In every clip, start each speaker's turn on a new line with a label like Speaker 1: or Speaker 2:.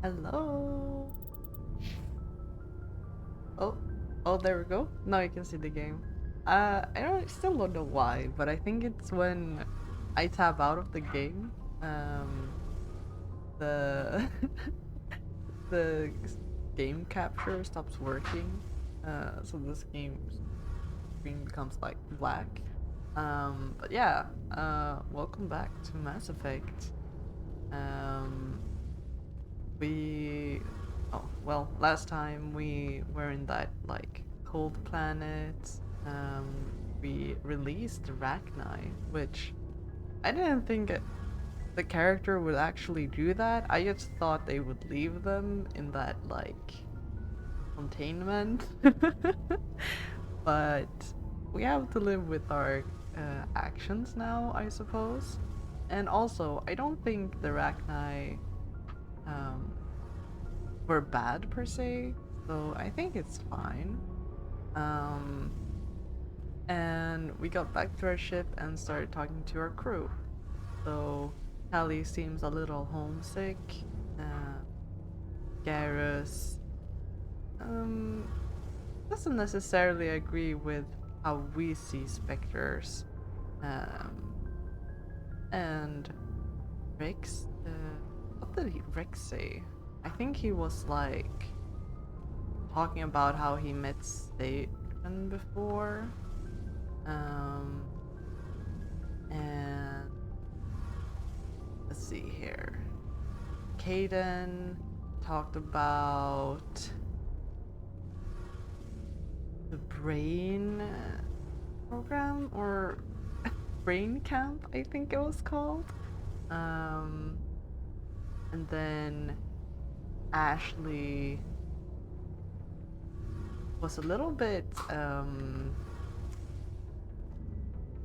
Speaker 1: Hello. Oh, oh, there we go. Now you can see the game. Still don't know why, but I think it's when I tab out of the game, um, the the game capture stops working. So this game screen becomes like black. But yeah. Welcome back to Mass Effect. Um, we last time we were in that like cold planet. um we released Rachni, which I didn't think the character would actually do that. I just thought they would leave them in that like containment. But we have to live with our actions now, I suppose. And also I don't think the Rachni um were bad per se, so I think it's fine. Um, and we got back to our ship and started talking to our crew. So Callie seems a little homesick. Uh, Garrus um, doesn't necessarily agree with how we see specters. Um, and Rex, what did Rex say? I think he was like talking about how he met Satan before. Um, and let's see here. Caden talked about the brain program or brain camp, I think it was called. Um, and then Ashley was a little bit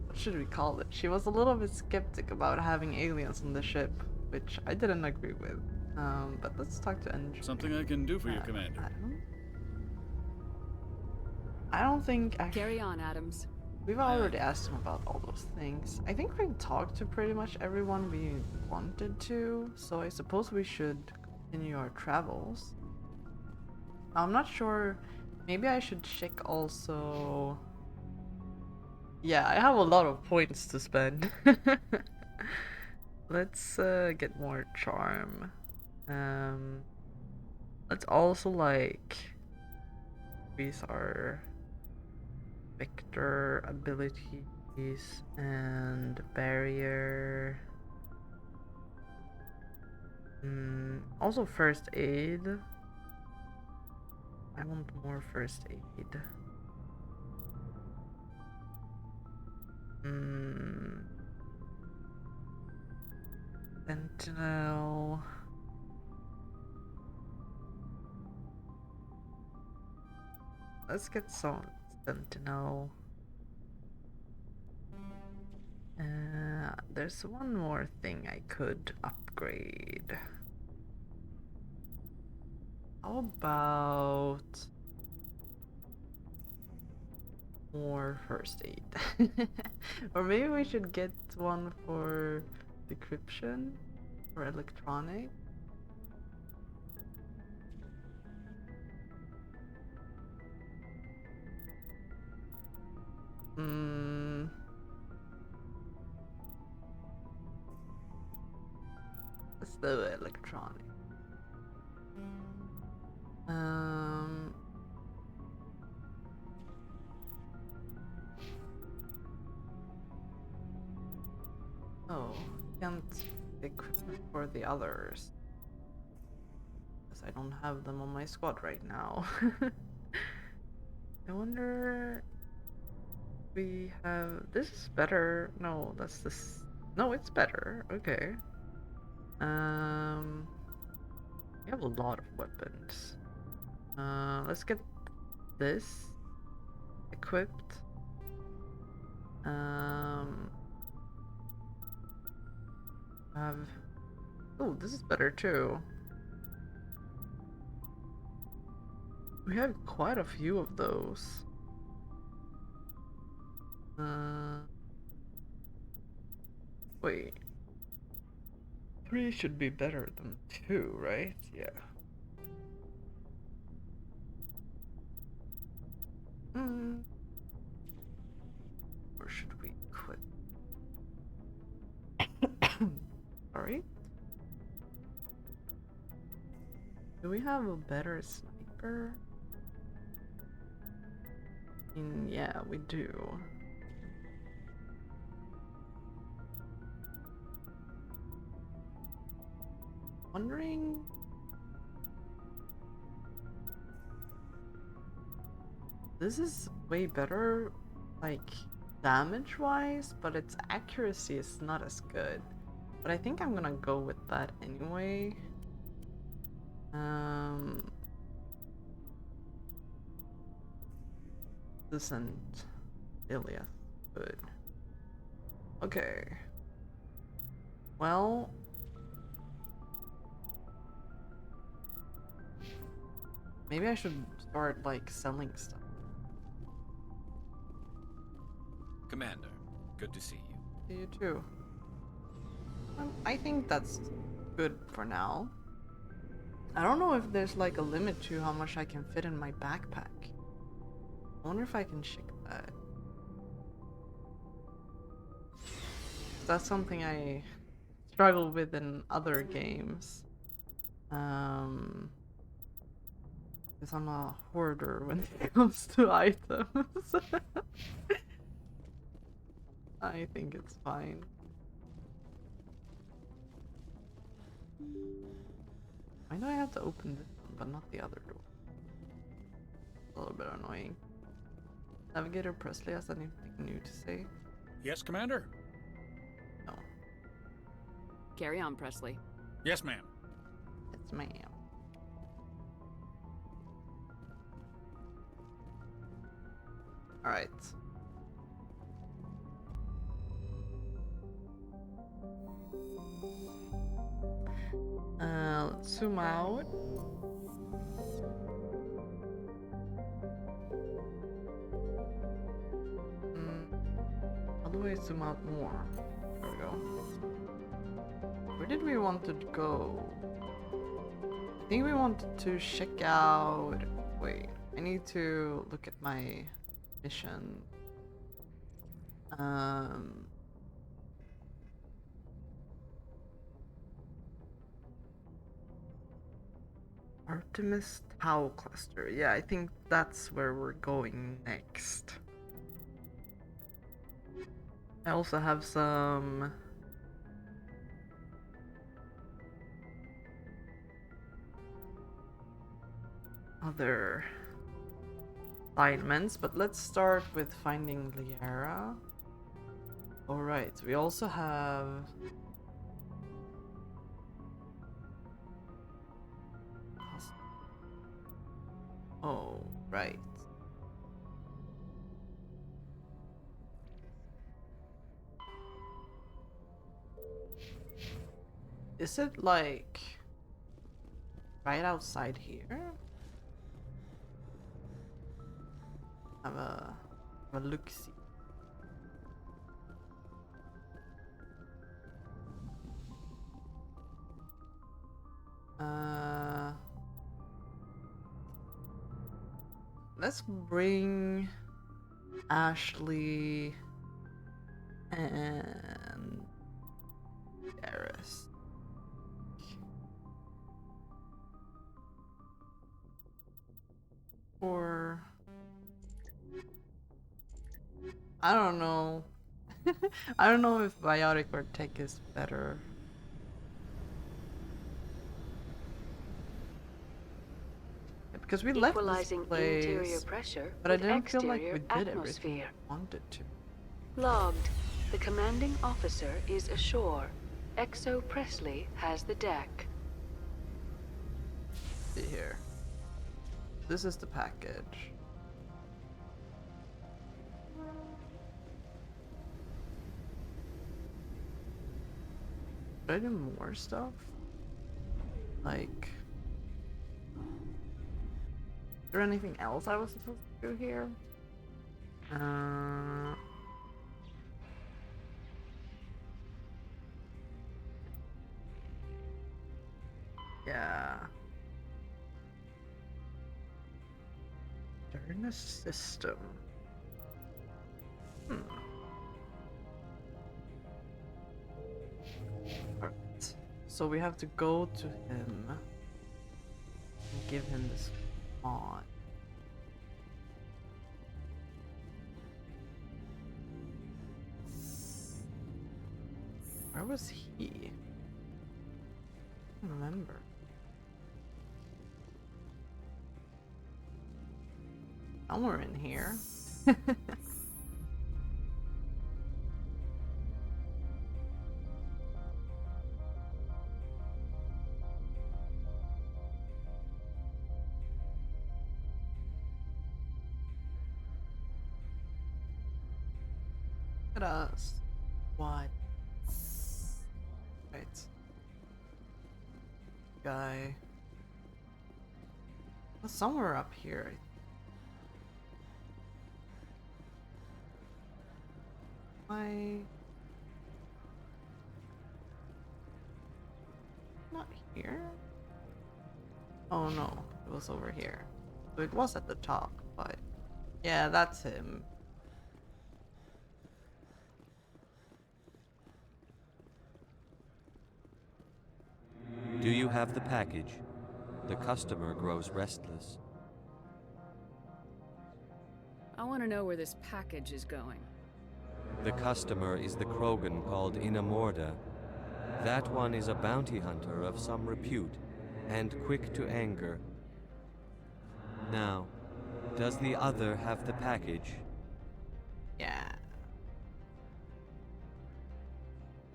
Speaker 1: what should we call it? She was a little bit skeptic about having aliens on the ship, which I didn't agree with. But let's talk to Engineer.
Speaker 2: Something I can do for you, Commander.
Speaker 1: I don't think
Speaker 3: Carry on, Adams.
Speaker 1: we've already asked him about all those things. I think we talked to pretty much everyone we wanted to, so I suppose we should continue our travels. I'm not sure. Maybe I should check also. Yeah, I have a lot of points to spend. Let's get more charm. Let's also like increase our vector abilities and barrier. Also first aid. I want more first aid. Sentinel. Let's get some Sentinel. There's one more thing I could upgrade. How about more first aid? Or maybe we should get one for decryption or electronic. Let's do electronic. Oh, can't equipment for the others. Because I don't have them on my squad right now. I wonder we have this is better. No, that's this. No, it's better. Okay. We have a lot of weapons. Let's get this equipped. Oh, this is better too. We have quite a few of those. Wait. 3 should be better than 2, right? Yeah. Or should we quit? Sorry? Do we have a better sniper? Yeah, we do. Wondering... This is way better, like, damage-wise, but its accuracy is not as good. But I think I'm gonna go with that anyway. This isn't really as good. Okay. Well... Maybe I should start, like, selling stuff.
Speaker 2: Commander, good to see you.
Speaker 1: See you too. I think that's good for now. I don't know if there's like a limit to how much I can fit in my backpack. I wonder if I can ship that. That's something I struggle with in other games. Because I'm a hoarder when it comes to items. I think it's fine. Why do I have to open this one, but not the other door? A little bit annoying. Navigator Presley has anything new to say?
Speaker 3: Yes, Commander?
Speaker 1: No.
Speaker 4: Carry on, Presley.
Speaker 3: Yes, ma'am.
Speaker 1: It's ma'am. Alright. Let's zoom out. How do I zoom out more? There we go. Where did we want to go? I think we wanted to check out... Wait, I need to look at my mission. Artemis Tau Cluster. Yeah, I think that's where we're going next. I also have some other assignments, but let's start with finding Liara. Alright, we also have... Oh, right. Is it like right outside here? Have a look-see. Let's bring Ashley and Eris. Or I don't know. I don't know if biotic or tech is better. Because we left this place,
Speaker 5: interior pressure
Speaker 1: but I
Speaker 5: with
Speaker 1: didn't feel like we
Speaker 5: exterior
Speaker 1: did everything
Speaker 5: atmosphere.
Speaker 1: we wanted to.
Speaker 5: Logged. The commanding officer is ashore. Exo Presley has the deck.
Speaker 1: See here. This is the package. Should I do more stuff? Like... Is there anything else I was supposed to do here? Yeah. Turn the system. Alright. So we have to go to him and give him this mod. Where was he? I don't remember. Somewhere in here. Look at us. What? Right. Guy. Somewhere up here. Why? Not here? Oh no, it was over here. So it was at the top, but yeah, that's him.
Speaker 6: Do you have the package? The customer grows restless.
Speaker 4: I want to know where this package is going.
Speaker 6: The customer is the Krogan called Inamorda. That one is a bounty hunter of some repute, and quick to anger. Now, does the other have the package?
Speaker 1: Yeah.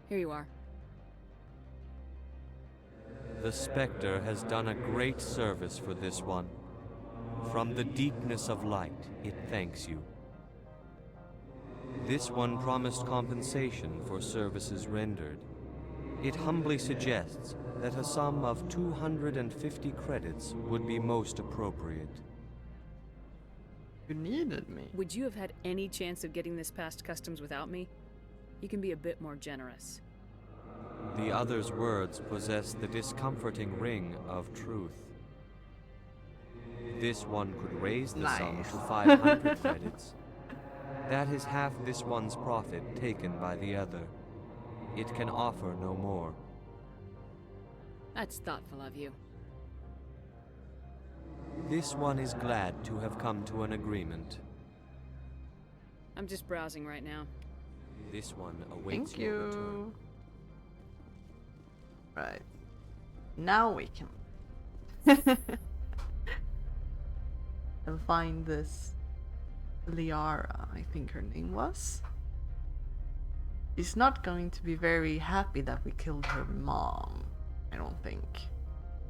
Speaker 4: Here you are.
Speaker 6: The Spectre has done a great service for this one. From the deepness of light, it thanks you. This one promised compensation for services rendered. It humbly suggests that a sum of 250 credits would be most appropriate.
Speaker 1: You needed me.
Speaker 4: Would you have had any chance of getting this past customs without me? You can be a bit more generous.
Speaker 6: The other's words possess the discomforting ring of truth. This one could raise the sum
Speaker 1: Nice.
Speaker 6: to 500 credits. That is half this one's profit taken by the other. It can offer no more.
Speaker 4: That's thoughtful of you.
Speaker 6: This one is glad to have come to an agreement.
Speaker 4: I'm just browsing right now.
Speaker 6: This one awaits
Speaker 1: Thank
Speaker 6: your return.
Speaker 1: you. Right. Now we can and find this Liara, I think her name was. She's not going to be very happy that we killed her mom, I don't think.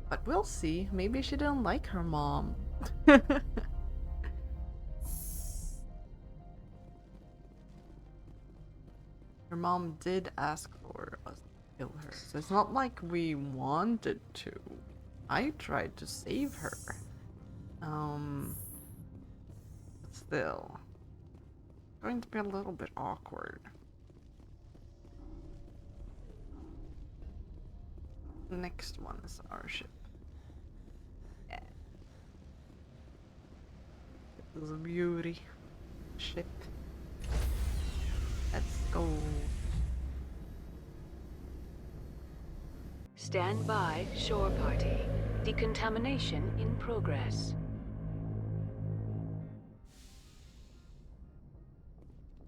Speaker 1: But we'll see. Maybe she didn't like her mom. Her mom did ask for us to kill her, so it's not like we wanted to. I tried to save her. But still. It's going to be a little bit awkward. The next one is our ship. Yeah. It was a beauty ship. Let's go.
Speaker 5: Stand by, shore party. Decontamination in progress.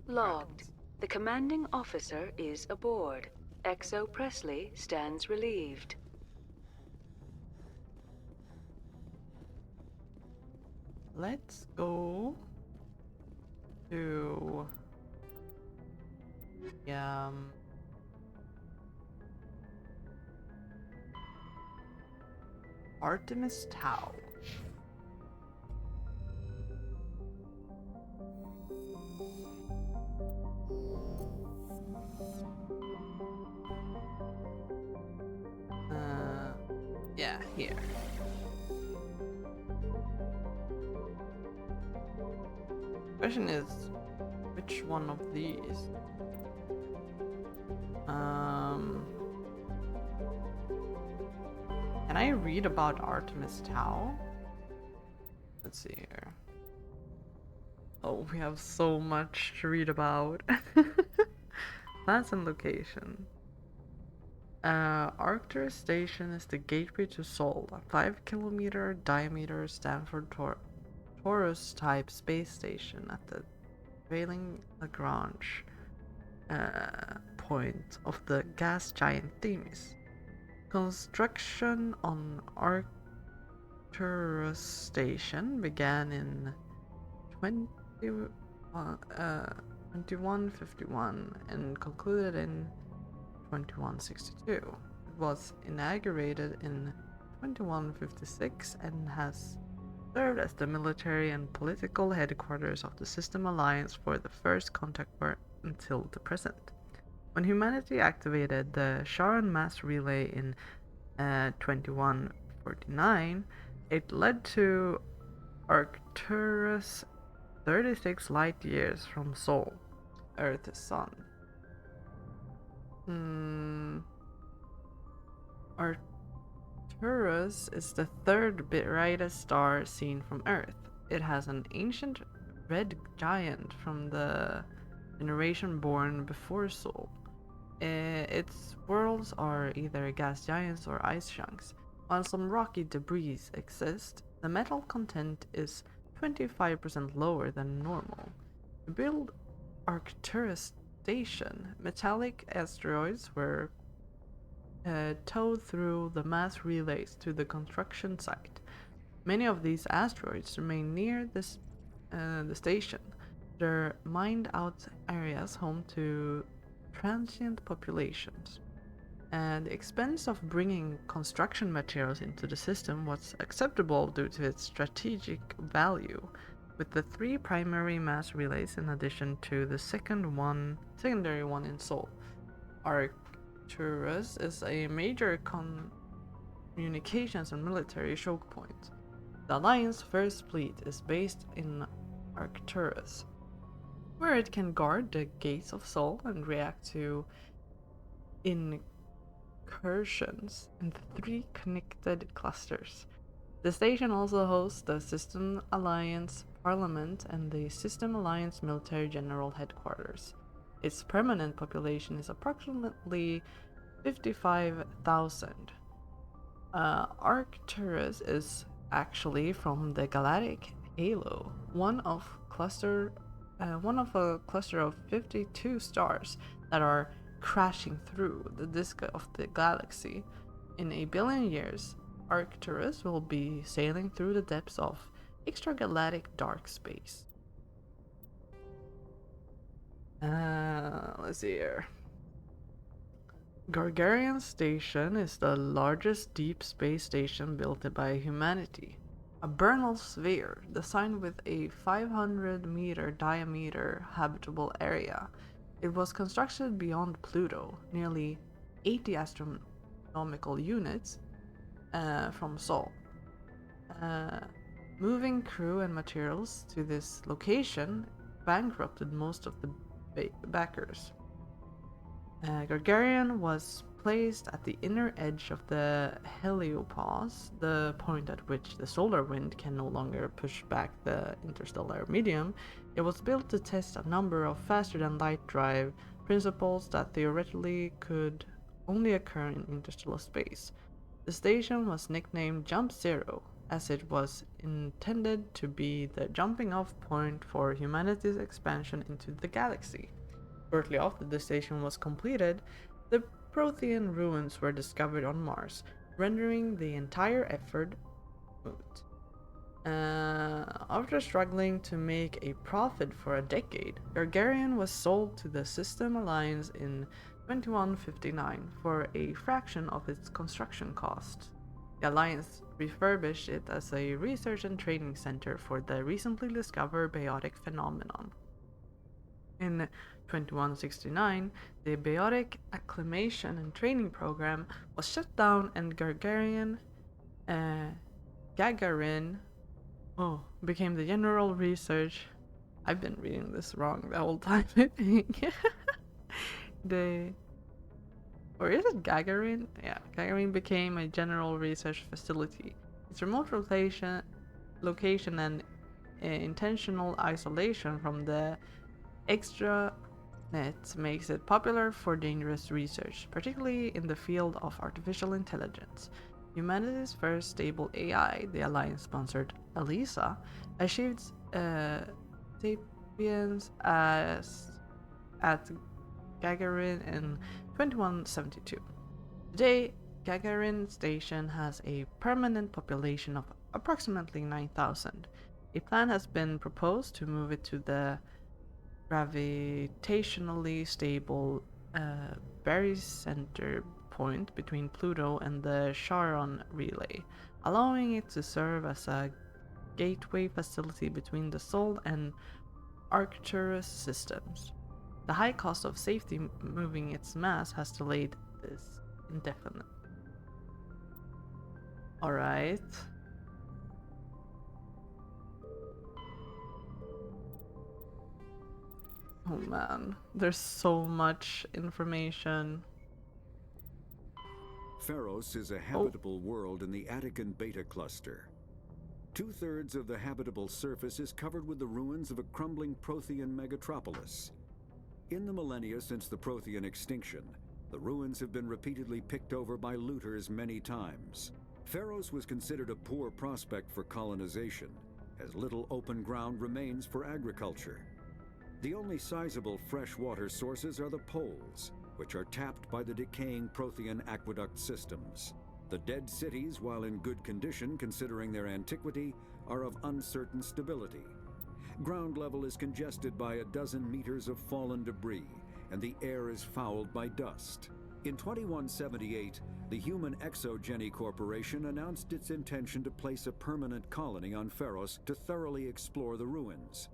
Speaker 5: Logged. The commanding officer is aboard. XO Presley stands relieved.
Speaker 1: Let's go to Artemis Tau. Yeah, here. Question is, which one of these? Can I read about Artemis Tau? Let's see here. Oh, we have so much to read about. Plans and location. Arcturus Station is the gateway to Sol, a 5-kilometer diameter Stanford Taurus type space station at the prevailing Lagrange point of the gas giant Themis. Construction on Arcturus Station began in 2151 and concluded in 2162. It was inaugurated in 2156 and has served as the military and political headquarters of the System Alliance for the first contact war until the present. When humanity activated the Charon mass relay in 2149, it led to Arcturus 36 light years from Sol, Earth's sun. Arcturus is the third brightest star seen from Earth. It has an ancient red giant from the generation born before Sol. Its worlds are either gas giants or ice chunks. While some rocky debris exist, the metal content is 25% lower than normal. To build Arcturus Station, metallic asteroids were towed through the mass relays to the construction site. Many of these asteroids remain near the station. They're mined out areas home to transient populations. And the expense of bringing construction materials into the system was acceptable due to its strategic value, with the 3 primary mass relays in addition to the secondary one in Sol. Arcturus is a major communications and military choke point. The Alliance First Fleet is based in Arcturus, where it can guard the gates of Sol and react to incursions in 3 connected clusters. The station also hosts the System Alliance Parliament and the System Alliance Military General Headquarters. Its permanent population is approximately 55,000. Arcturus is actually from the galactic halo, one of a cluster of 52 stars that are crashing through the disk of the galaxy. In a billion years, Arcturus will be sailing through the depths of extragalactic dark space. Let's see here. Gargarian Station is the largest deep space station built by humanity. A Bernal sphere designed with a 500-meter diameter habitable area. It was constructed beyond Pluto, nearly 80 astronomical units from Sol. Moving crew and materials to this location bankrupted most of the backers. Gargarian was placed at the inner edge of the heliopause, the point at which the solar wind can no longer push back the interstellar medium. It was built to test a number of faster-than-light drive principles that theoretically could only occur in interstellar space. The station was nicknamed Jump Zero, as it was intended to be the jumping-off point for humanity's expansion into the galaxy. Shortly after the station was completed, the Prothean ruins were discovered on Mars, rendering the entire effort moot. After struggling to make a profit for a decade, Gargarian was sold to the System Alliance in 2159 for a fraction of its construction cost. The Alliance refurbished it as a research and training center for the recently discovered biotic phenomenon. In 2169, the biotic acclimation and training program was shut down and Gagarin became the general research. I've been reading this wrong the whole time, I think. Or is it Gagarin? Yeah, Gagarin became a general research facility. Its remote location and intentional isolation from the extranet makes it popular for dangerous research, particularly in the field of artificial intelligence. Humanity's first stable AI, the Alliance-sponsored ELISA, achieved sapience at Gagarin in 2172. Today, Gagarin Station has a permanent population of approximately 9,000. A plan has been proposed to move it to the gravitationally stable barycenter point between Pluto and the Charon relay, allowing it to serve as a gateway facility between the Sol and Arcturus systems. The high cost of safety moving its mass has delayed this indefinitely. Alright. Oh man, there's so much information.
Speaker 7: Pharos is a habitable world in the Attican Beta Cluster. 2/3 of the habitable surface is covered with the ruins of a crumbling Prothean megatropolis. In the millennia since the Prothean extinction, the ruins have been repeatedly picked over by looters many times. Pharos was considered a poor prospect for colonization, as little open ground remains for agriculture. The only sizable freshwater sources are the poles, which are tapped by the decaying Prothean aqueduct systems. The dead cities, while in good condition considering their antiquity, are of uncertain stability. Ground level is congested by a dozen meters of fallen debris, and the air is fouled by dust. In 2178, the Human Exogeny Corporation announced its intention to place a permanent colony on Pharos to thoroughly explore the ruins.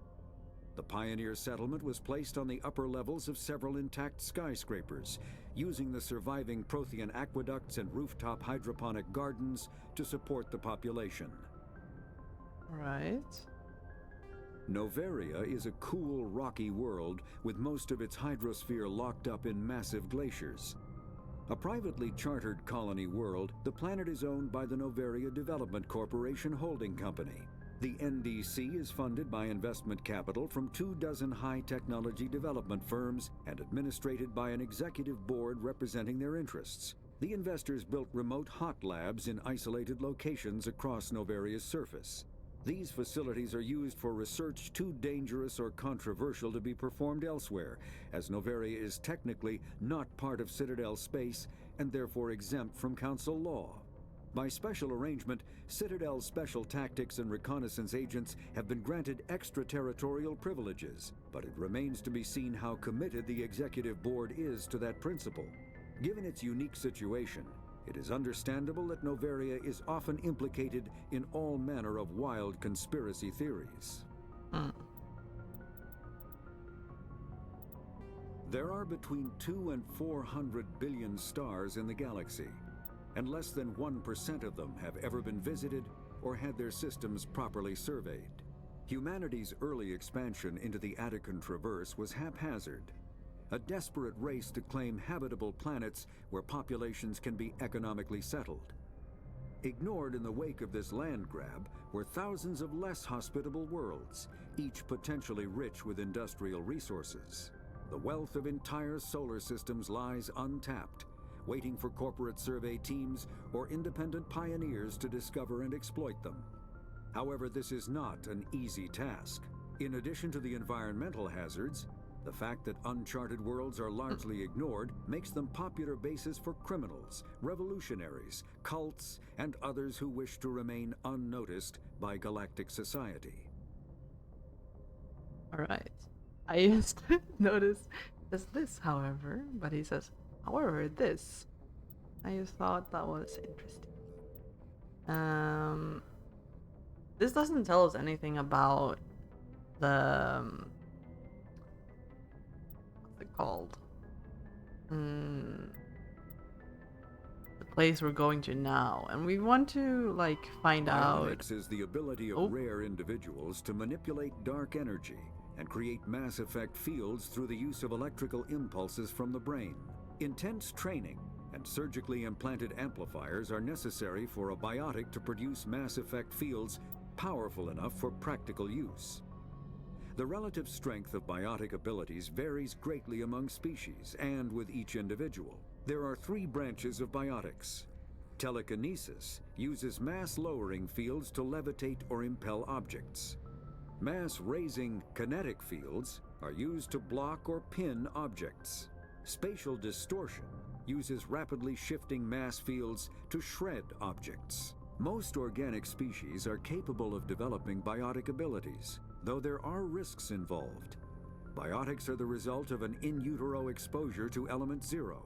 Speaker 7: The pioneer settlement was placed on the upper levels of several intact skyscrapers, using the surviving Prothean aqueducts and rooftop hydroponic gardens to support the population.
Speaker 1: Right.
Speaker 7: Noveria is a cool, rocky world with most of its hydrosphere locked up in massive glaciers. A privately chartered colony world, the planet is owned by the Noveria Development Corporation Holding Company. The NDC is funded by investment capital from 24 high-technology development firms and administrated by an executive board representing their interests. The investors built remote hot labs in isolated locations across Noveria's surface. These facilities are used for research too dangerous or controversial to be performed elsewhere, as Noveria is technically not part of Citadel space and therefore exempt from Council law. By special arrangement, Citadel's special tactics and reconnaissance agents have been granted extraterritorial privileges, but it remains to be seen how committed the executive board is to that principle. Given its unique situation, it is understandable that Noveria is often implicated in all manner of wild conspiracy theories. There are between 2 and 400 billion stars in the galaxy, and less than 1% of them have ever been visited or had their systems properly surveyed. Humanity's early expansion into the Attican Traverse was haphazard, a desperate race to claim habitable planets where populations can be economically settled. Ignored in the wake of this land grab were thousands of less hospitable worlds, each potentially rich with industrial resources. The wealth of entire solar systems lies untapped, waiting for corporate survey teams or independent pioneers to discover and exploit them. However, this is not an easy task. In addition to the environmental hazards, the fact that uncharted worlds are largely ignored makes them popular bases for criminals, revolutionaries, cults, and others who wish to remain unnoticed by galactic society.
Speaker 1: Alright. I used to notice this, however, but he says, however, this. I just thought that was interesting. This doesn't tell us anything about the what's it called? The place we're going to now, and we want to like find out.
Speaker 7: Bionics is the ability of rare individuals to manipulate dark energy and create mass effect fields through the use of electrical impulses from the brain. Intense training, and surgically implanted amplifiers are necessary for a biotic to produce mass effect fields powerful enough for practical use. The relative strength of biotic abilities varies greatly among species and with each individual. There are 3 branches of biotics. Telekinesis uses mass-lowering fields to levitate or impel objects. Mass-raising kinetic fields are used to block or pin objects. Spatial distortion uses rapidly shifting mass fields to shred objects. Most organic species are capable of developing biotic abilities, though there are risks involved. Biotics are the result of an in utero exposure to element 0.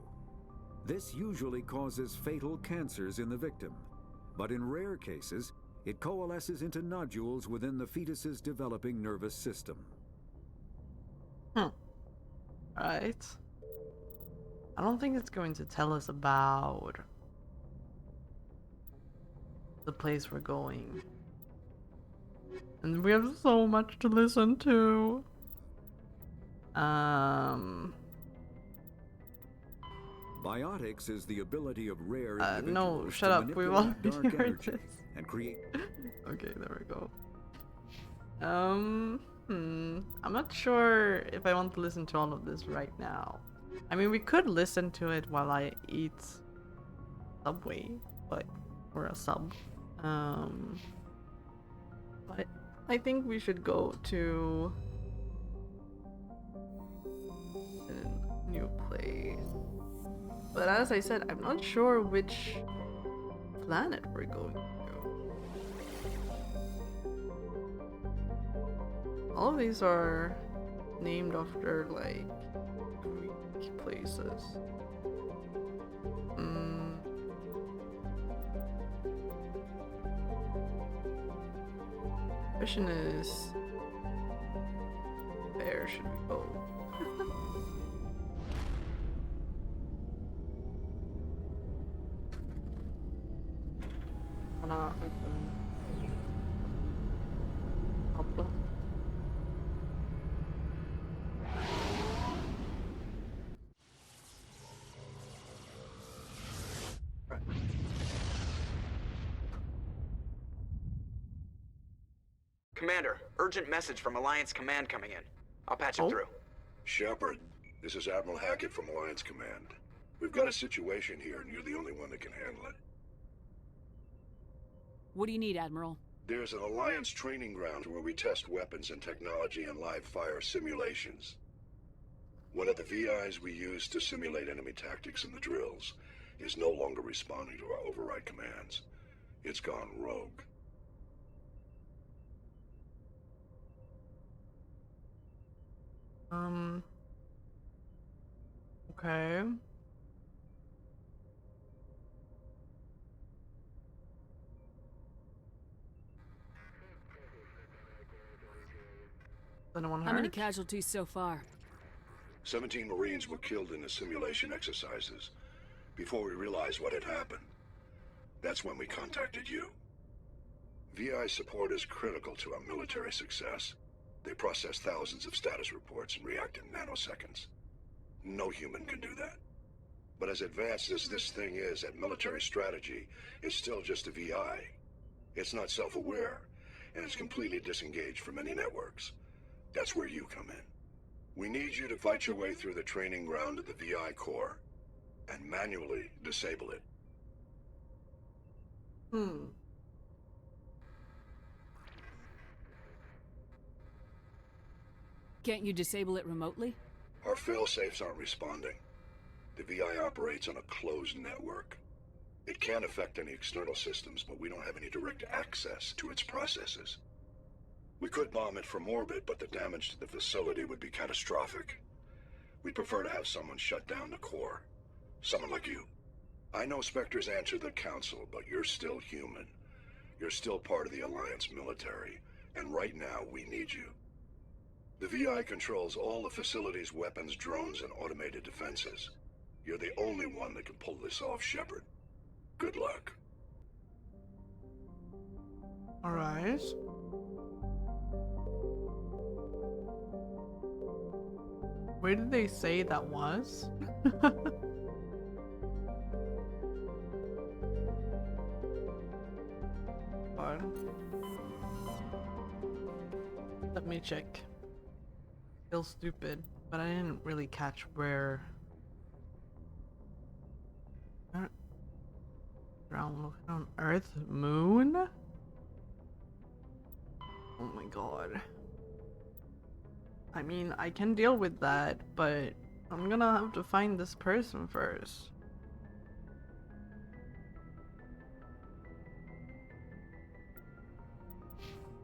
Speaker 7: This usually causes fatal cancers in the victim, but in rare cases, it coalesces into nodules within the fetus's developing nervous system.
Speaker 1: Right. I don't think it's going to tell us about the place we're going. And we have so much to listen to.
Speaker 7: Biotics is the ability of rare
Speaker 1: No,
Speaker 7: individuals
Speaker 1: shut
Speaker 7: to
Speaker 1: up. We've
Speaker 7: manipulate
Speaker 1: already
Speaker 7: dark
Speaker 1: heard
Speaker 7: energy
Speaker 1: this.
Speaker 7: and create.
Speaker 1: Okay, there we go. I'm not sure if I want to listen to all of this right now. I mean, we could listen to it while I eat Subway, or a sub. But I think we should go to a new place. But as I said, I'm not sure which planet we're going to. All of these are named after like Greek places. Question is, where should we go? Wanna open up?
Speaker 8: Commander, urgent message from Alliance Command coming in. I'll patch it through.
Speaker 9: Shepard, this is Admiral Hackett from Alliance Command. We've got a situation here, and you're the only one that can handle it.
Speaker 4: What do you need, Admiral?
Speaker 9: There's an Alliance training ground where we test weapons and technology in live fire simulations. One of the VIs we use to simulate enemy tactics in the drills is no longer responding to our override commands. It's gone rogue.
Speaker 1: Okay. Anyone
Speaker 4: How many
Speaker 1: hurt?
Speaker 4: casualties so far?
Speaker 9: 17 Marines were killed in the simulation exercises. Before we realized what had happened, that's when we contacted you. VI support is critical to our military success. They process thousands of status reports and react in nanoseconds. No human can do that. But as advanced as this thing is at military strategy, it's still just a VI. It's not self-aware, and it's completely disengaged from any networks. That's where you come in. We need you to fight your way through the training ground of the VI core, and manually disable it.
Speaker 4: Can't you disable it remotely?
Speaker 9: Our fail-safes aren't responding. The VI operates on a closed network. It can affect any external systems, but we don't have any direct access to its processes. We could bomb it from orbit, but the damage to the facility would be catastrophic. We'd prefer to have someone shut down the core. Someone like you. I know Spectres answer the Council, but you're still human. You're still part of the Alliance military, and right now we need you. The VI controls all the facility's weapons, drones, and automated defenses. You're the only one that can pull this off, Shepard. Good luck.
Speaker 1: Alright. Where did they say that was? god. Let me check. Feels stupid, but I didn't really catch where. Ground on Earth, Moon? Oh my god. I mean, I can deal with that, but I'm gonna have to find this person first.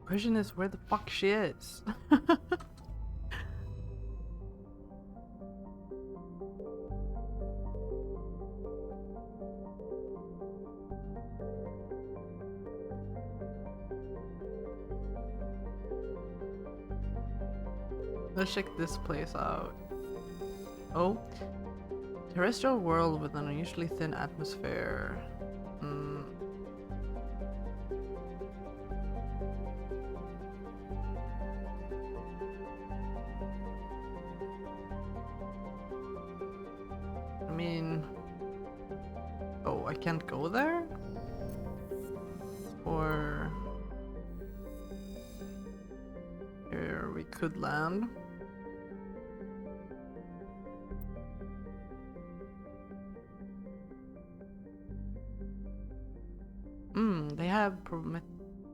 Speaker 1: Question is where the fuck she is. Let's check this place out. Oh, terrestrial world with an unusually thin atmosphere. I mean, oh, I can't go there? Or here we could land. They have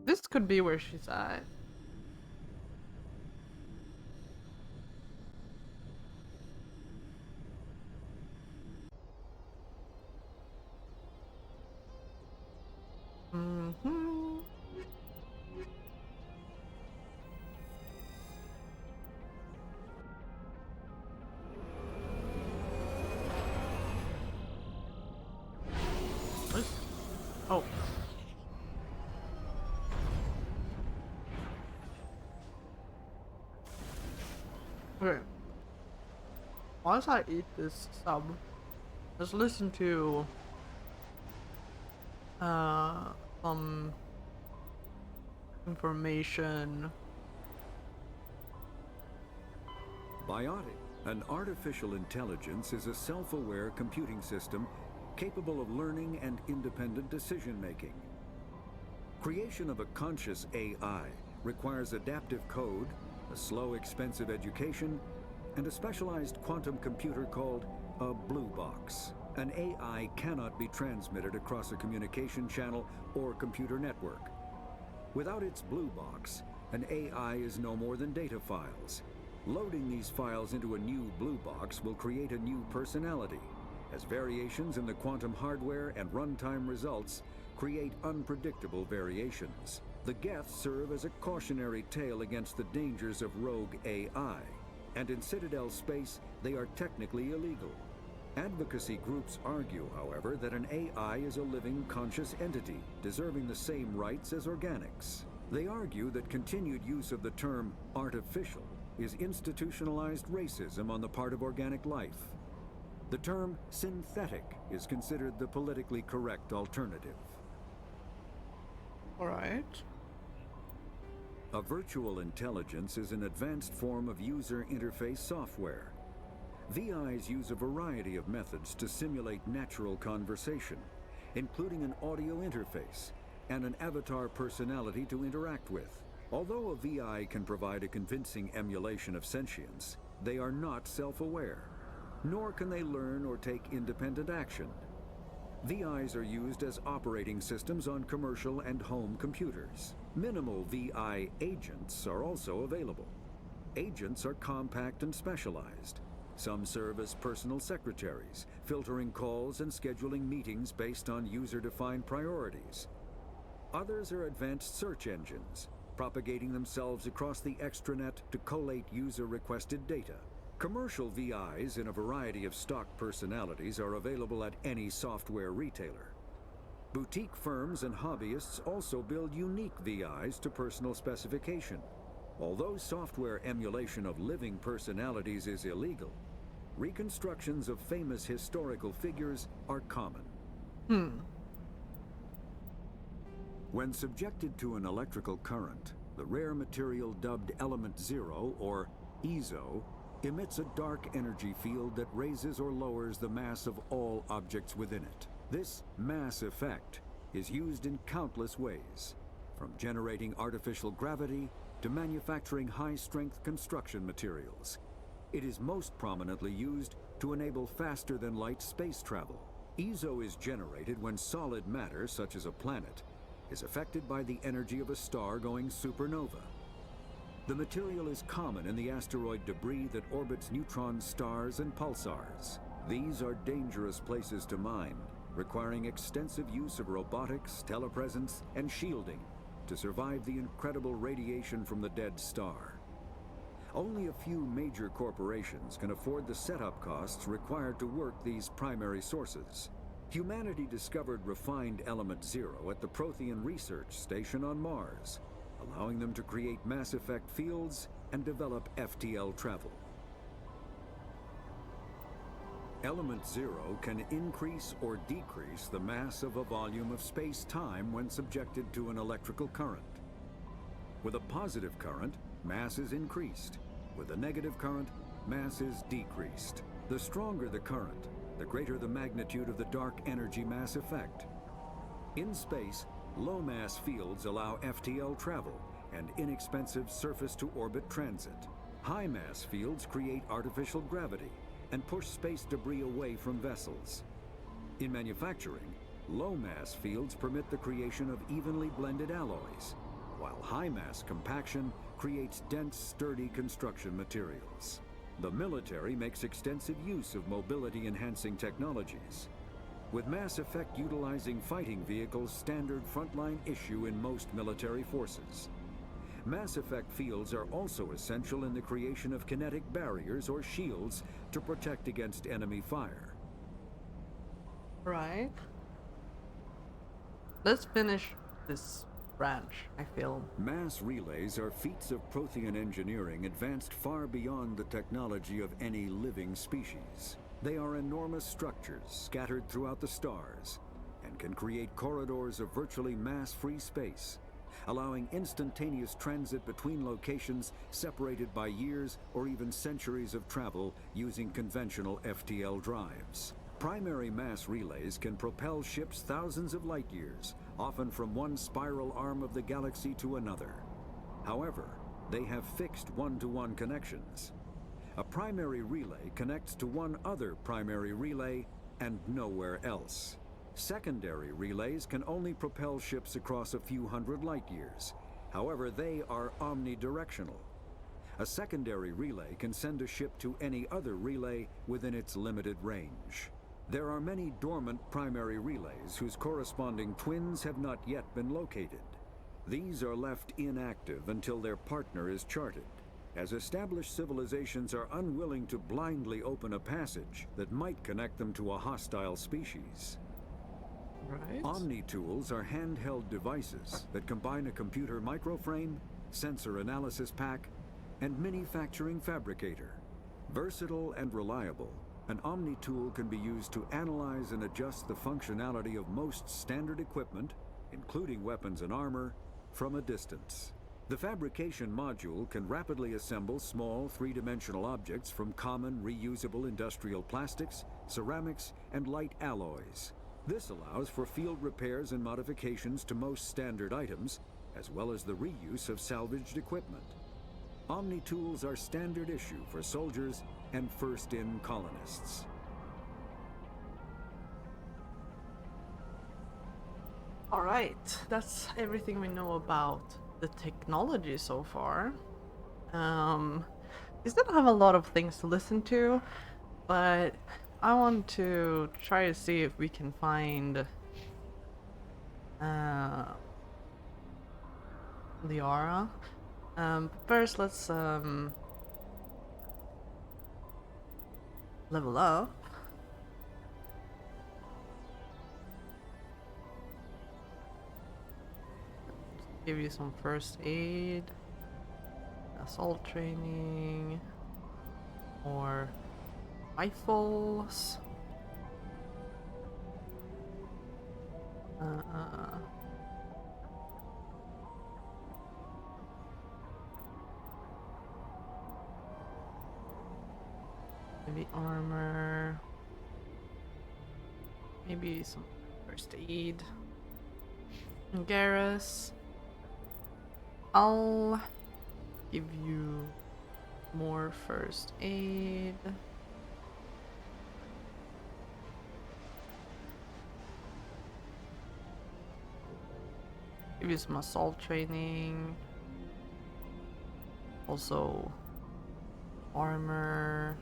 Speaker 1: this could be where she's at. Oh. Okay. Once I eat this sub, let's listen to some information.
Speaker 7: Biotic, an artificial intelligence, is a self-aware computing system capable of learning and independent decision-making. Creation of a conscious AI requires adaptive code, a slow, expensive education, and a specialized quantum computer called a blue box. An AI cannot be transmitted across a communication channel or computer network. Without its blue box, an AI is no more than data files. Loading these files into a new blue box will create a new personality, as variations in the quantum hardware and runtime results create unpredictable variations. The Geths serve as a cautionary tale against the dangers of rogue AI, and in Citadel space, they are technically illegal. Advocacy groups argue, however, that an AI is a living, conscious entity, deserving the same rights as organics. They argue that continued use of the term artificial is institutionalized racism on the part of organic life. The term synthetic is considered the politically correct alternative.
Speaker 1: All right.
Speaker 7: A virtual intelligence is an advanced form of user interface software. VIs use a variety of methods to simulate natural conversation, including an audio interface and an avatar personality to interact with. Although a VI can provide a convincing emulation of sentience, they are not self-aware, nor can they learn or take independent action. VIs are used as operating systems on commercial and home computers. Minimal VI agents are also available. Agents are compact and specialized. Some serve as personal secretaries, filtering calls and scheduling meetings based on user-defined priorities. Others are advanced search engines, propagating themselves across the extranet to collate user-requested data. Commercial VIs in a variety of stock personalities are available at any software retailer. Boutique firms and hobbyists also build unique VIs to personal specification. Although software emulation of living personalities is illegal, reconstructions of famous historical figures are common. When subjected to an electrical current, the rare material dubbed Element Zero, or EZO, emits a dark energy field that raises or lowers the mass of all objects within it. This mass effect is used in countless ways, from generating artificial gravity to manufacturing high-strength construction materials. It is most prominently used to enable faster-than-light space travel. ESO is generated when solid matter, such as a planet, is affected by the energy of a star going supernova. The material is common in the asteroid debris that orbits neutron stars and pulsars. These are dangerous places to mine, requiring extensive use of robotics, telepresence, and shielding to survive the incredible radiation from the dead star. Only a few major corporations can afford the setup costs required to work these primary sources. Humanity discovered refined element zero at the Prothean Research Station on Mars, allowing them to create mass effect fields and develop FTL travel. Element zero can increase or decrease the mass of a volume of space-time when subjected to an electrical current. With a positive current, mass is increased. With a negative current, mass is decreased. The stronger the current, the greater the magnitude of the dark energy mass effect. In space, low-mass fields allow FTL travel and inexpensive surface-to-orbit transit. High-mass fields create artificial gravity and push space debris away from vessels. In manufacturing, low-mass fields permit the creation of evenly blended alloys, while high-mass compaction creates dense, sturdy construction materials. The military makes extensive use of mobility-enhancing technologies, with Mass Effect utilizing fighting vehicles standard frontline issue in most military forces. Mass Effect fields are also essential in the creation of kinetic barriers or shields to protect against enemy fire.
Speaker 1: Right. Let's finish this branch, I feel.
Speaker 7: Mass relays are feats of Prothean engineering advanced far beyond the technology of any living species. They are enormous structures scattered throughout the stars and can create corridors of virtually mass-free space, allowing instantaneous transit between locations separated by years or even centuries of travel using conventional FTL drives. Primary mass relays can propel ships thousands of light years, often from one spiral arm of the galaxy to another. However, they have fixed one-to-one connections. A primary relay connects to one other primary relay and nowhere else. Secondary relays can only propel ships across a few hundred light years. However, they are omnidirectional. A secondary relay can send a ship to any other relay within its limited range. There are many dormant primary relays whose corresponding twins have not yet been located. These are left inactive until their partner is charted, as established civilizations are unwilling to blindly open a passage that might connect them to a hostile species.
Speaker 1: Right.
Speaker 7: Omni-tools are handheld devices that combine a computer microframe, sensor analysis pack, and manufacturing fabricator. Versatile and reliable, an Omni-tool can be used to analyze and adjust the functionality of most standard equipment, including weapons and armor, from a distance. The fabrication module can rapidly assemble small three-dimensional objects from common reusable industrial plastics, ceramics, and light alloys. This allows for field repairs and modifications to most standard items, as well as the reuse of salvaged equipment. Omni-tools are standard issue for soldiers and first-in colonists.
Speaker 1: All right, that's everything we know about the technology so far. We still have a lot of things to listen to, but I want to try to see if we can find Liara. First, let's level up. Give you some first aid, assault training, or rifles. Maybe armor. Maybe some first aid. Garrus. I'll give you more first aid. Give you some assault training. Also, armor.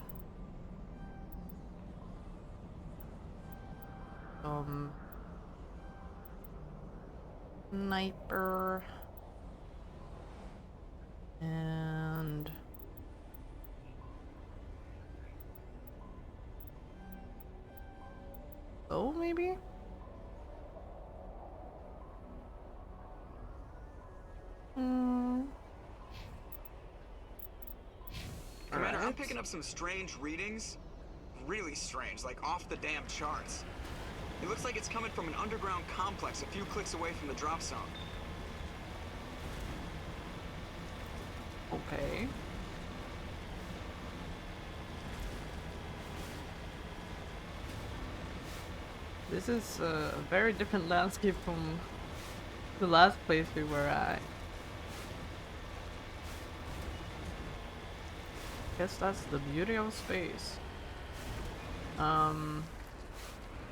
Speaker 1: Sniper. And oh, maybe?
Speaker 8: Commander, I'm
Speaker 1: Alright.
Speaker 8: picking up some strange readings. Really strange, like off the damn charts. It looks like it's coming from an underground complex a few clicks away from the drop zone.
Speaker 1: Okay. This is a very different landscape from the last place we were at. Guess that's the beauty of space. Yeah,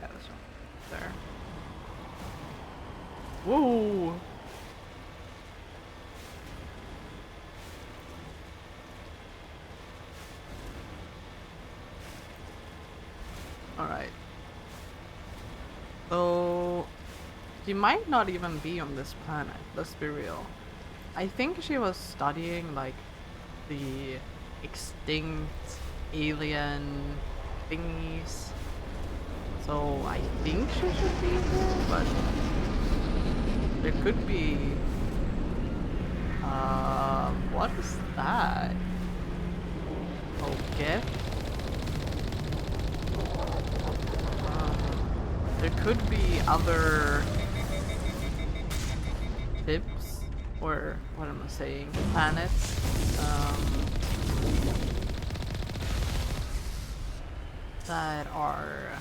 Speaker 1: this one. There. Whoa! Alright. So, she might not even be on this planet, let's be real. I think she was studying, like, the extinct alien thingies. So, I think she should be here, but there could be... what is that? Okay. There could be other ships, or what am I saying, planets, that are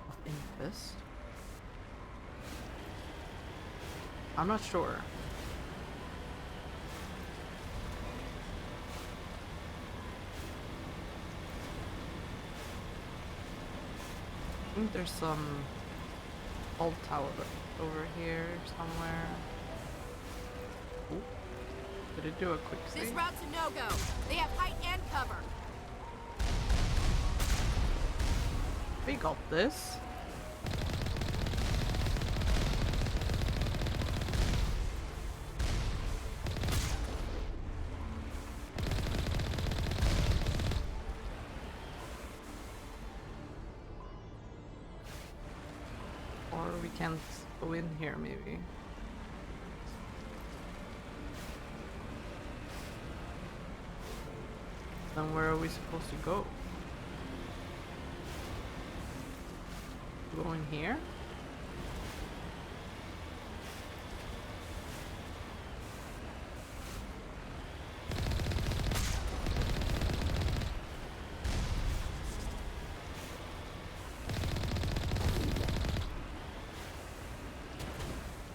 Speaker 1: of interest. I'm not sure. I think there's some old tower over here somewhere. Ooh. Did it do a quick
Speaker 10: This
Speaker 1: save?
Speaker 10: route's a no-go. They have height and cover.
Speaker 1: We got this. Or we can't go in here, maybe. Then where are we supposed to go? Go in here?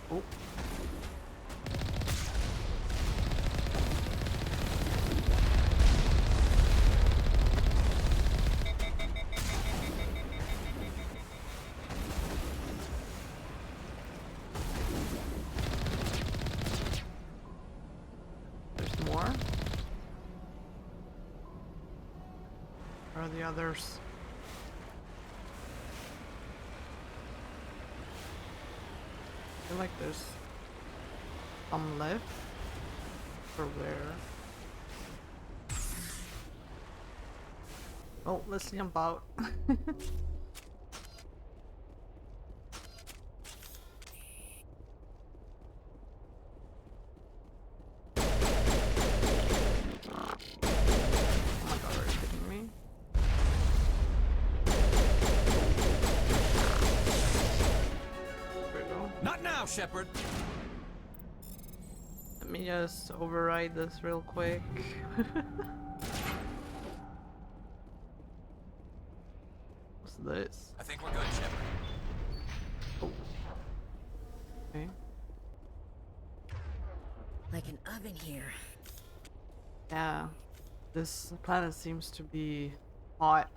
Speaker 1: Oh. There's more. Where are the others? I feel like there's some left. Or where? Oh, let's jump out. Oh my god, are you kidding me? There we go.
Speaker 2: Not now, Shepard.
Speaker 1: Let me just override this real quick. What's this?
Speaker 2: I think we're good, Shepard.
Speaker 1: Oh. Okay.
Speaker 10: Like an oven here.
Speaker 1: Yeah, this planet seems to be hot.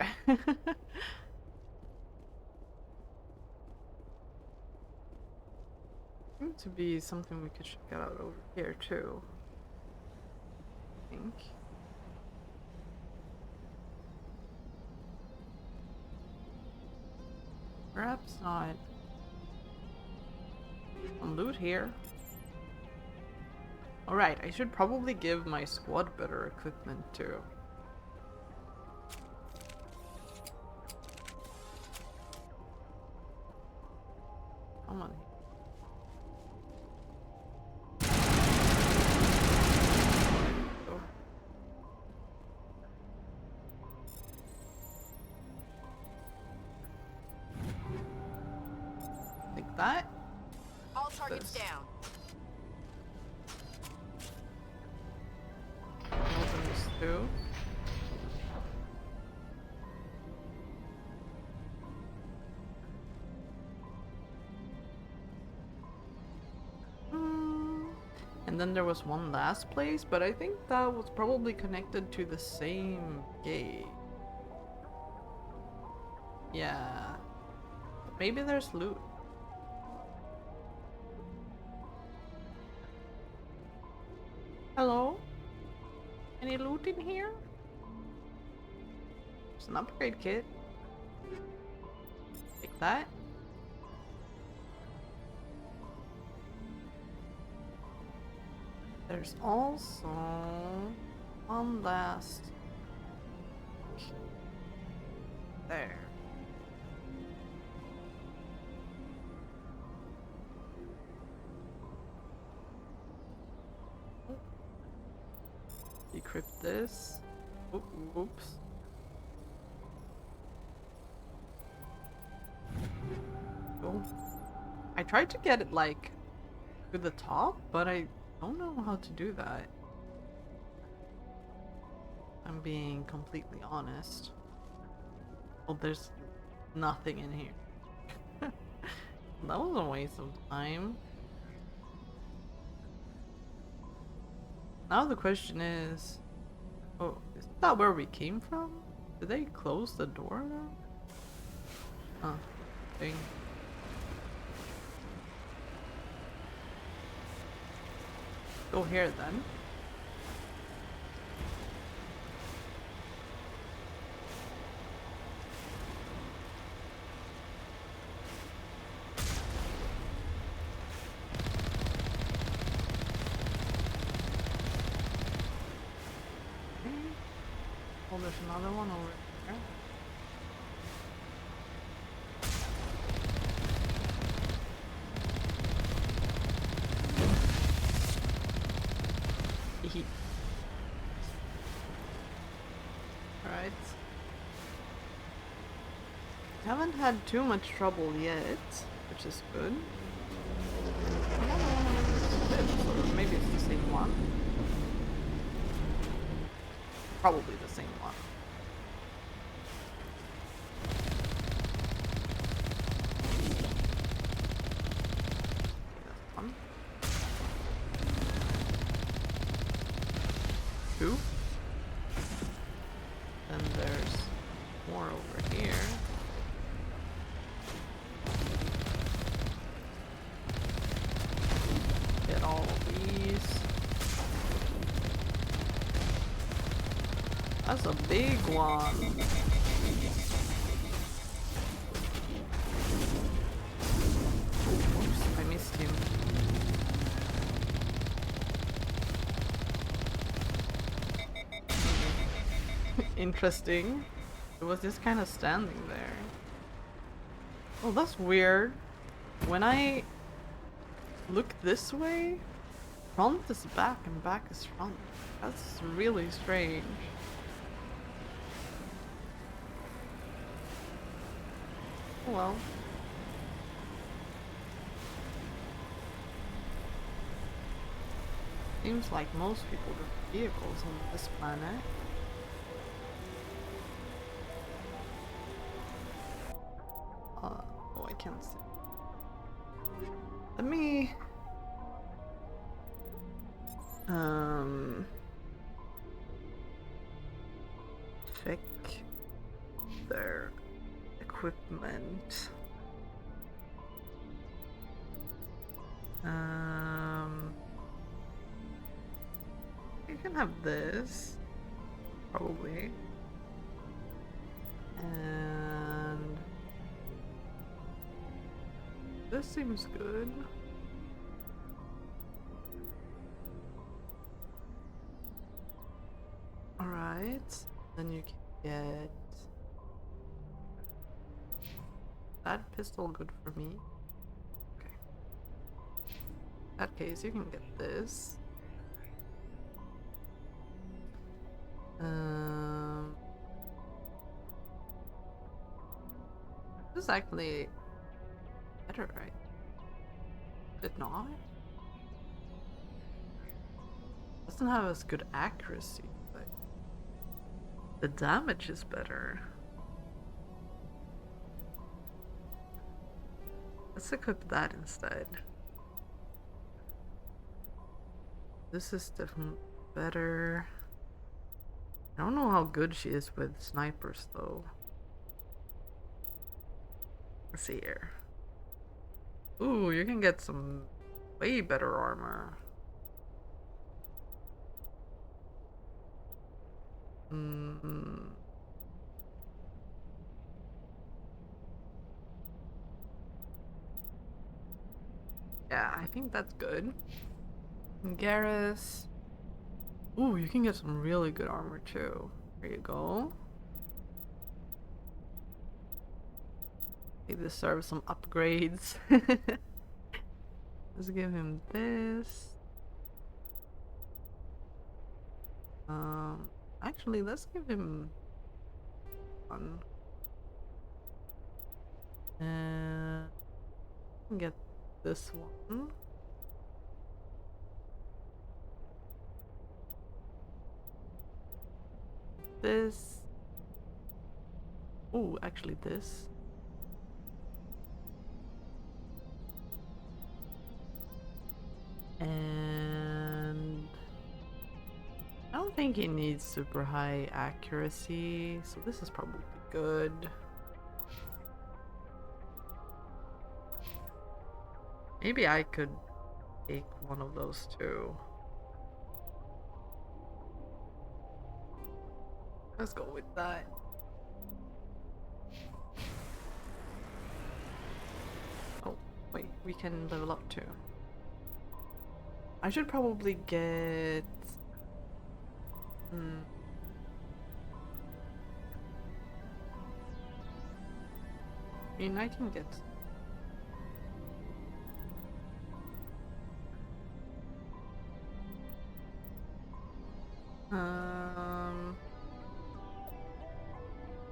Speaker 1: Seems to be something we could check out over here too. I think. Perhaps not. Some loot here. Alright, I should probably give my squad better equipment too. Come on. Go. Like that.
Speaker 10: All targets
Speaker 1: This.
Speaker 10: down.
Speaker 1: Open this too. And then there was one last place, but I think that was probably connected to the same gate. Yeah. Maybe there's loot. Hello? Any loot in here? There's an upgrade kit. Take that. There's also one last there. Decrypt this. Oops. Oh. I tried to get it like to the top, but I don't know how to do that. I'm being completely honest. Well, there's nothing in here. That was a waste of time. Now the question is... Oh, isn't that where we came from? Did they close the door now? Oh, dang. Go here then. Okay. Oh, there's another one over there. Alright. Haven't had too much trouble yet, which is good. Or maybe it's the same one. Probably the same one. That's one. Two. Then there's more over here. Get all of these. That's a big one. Oops, I missed him. Interesting. It was just kind of standing there. Oh, that's weird. When I look this way, front is back and back is front. That's really strange. Oh well. Seems like most people with vehicles on this planet. Oh, I can't see. Let me... equipment. You can have this, probably. And this seems good. Alright, then you can get that pistol, good for me. Okay. In that case, you can get this. This is actually better, right? Did not? Doesn't have as good accuracy, but the damage is better. Let's equip that instead. This is definitely better. I don't know how good she is with snipers though. Let's see here. Ooh, you can get some way better armor. Yeah, I think that's good. Garrus. Ooh, you can get some really good armor too. There you go. He deserves some upgrades. Let's give him this. Actually, let's give him one. And get this one. This. Oh, actually this. And I don't think he needs super high accuracy, so this is probably good. Maybe I could take one of those too. Let's go with that. Oh, wait, we can level up too. I should probably get... I mean, I can get...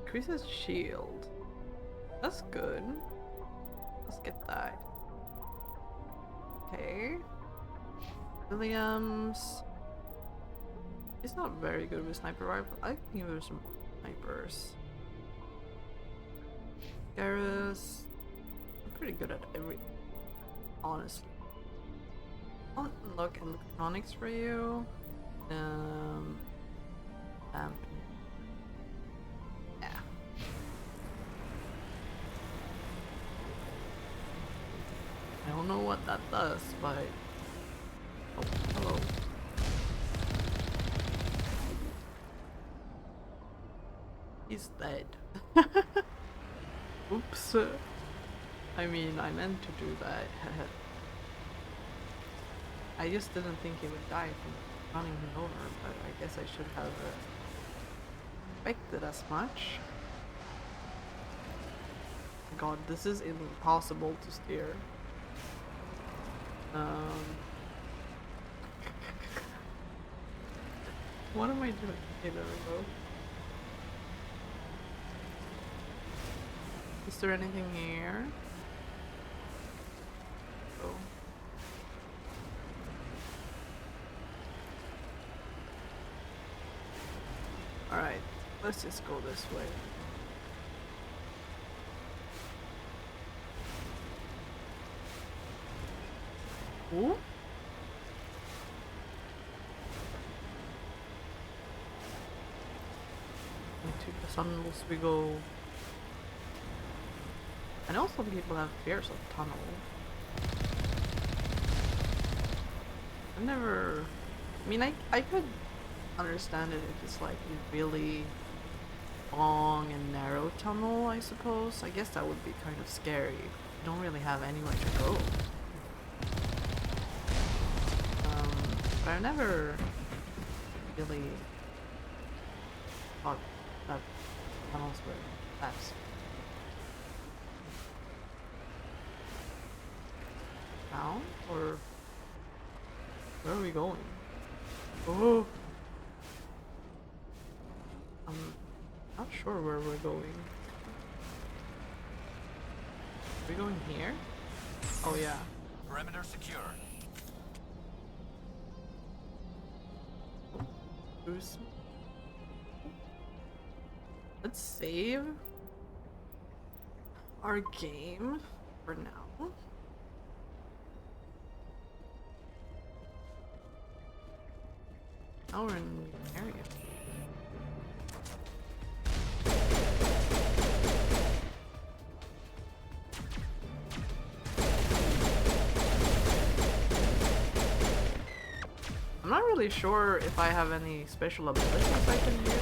Speaker 1: Increases shield. That's good. Let's get that. Okay. Williams. He's not very good with sniper rifle. I think there's some snipers. Garrus. I'm pretty good at everything, honestly. I'll unlock electronics for you. Yeah. I don't know what that does, but... Oh, hello. He's dead. Oops. I mean, I meant to do that. I just didn't think he would die from running him over, but I guess I should have expected as much. God, this is impossible to steer. What am I doing? Okay, there we go. Is there anything here? Oh. Alright, let's just go this way. Ooh. Into the tunnels we go. I know some people have fears of tunnel. I've never... I mean, I could understand it if it's like a really long and narrow tunnel, I suppose. I guess that would be kind of scary. You don't really have anywhere to go. But I never really thought that tunnels were that scary. Down? Or where are we going? Oh! I'm not sure where we're going. Are we going here? Oh yeah.
Speaker 2: Perimeter secure.
Speaker 1: Boost. Let's save our game for now. Now we're in the area. I'm not really sure if I have any special abilities I can use,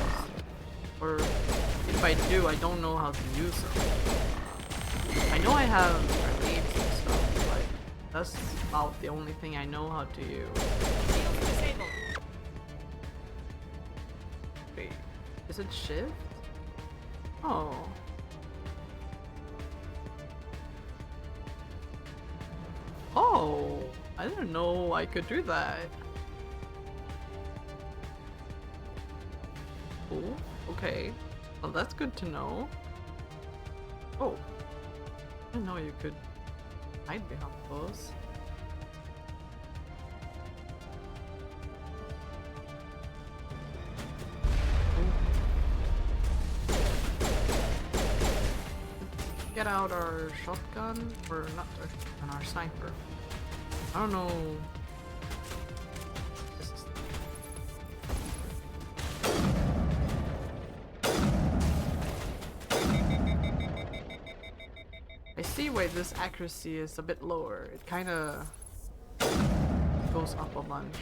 Speaker 1: or if I do, I don't know how to use them. I know I have grenades and stuff, but that's about the only thing I know how to use. Wait, is it shift? Oh. Oh, I didn't know I could do that. Oh, okay. Well, that's good to know. Oh, I didn't know you could hide behind those. Get out our shotgun, or not our shotgun, our sniper. I don't know. This is... I see why this accuracy is a bit lower. It kind of goes up a bunch.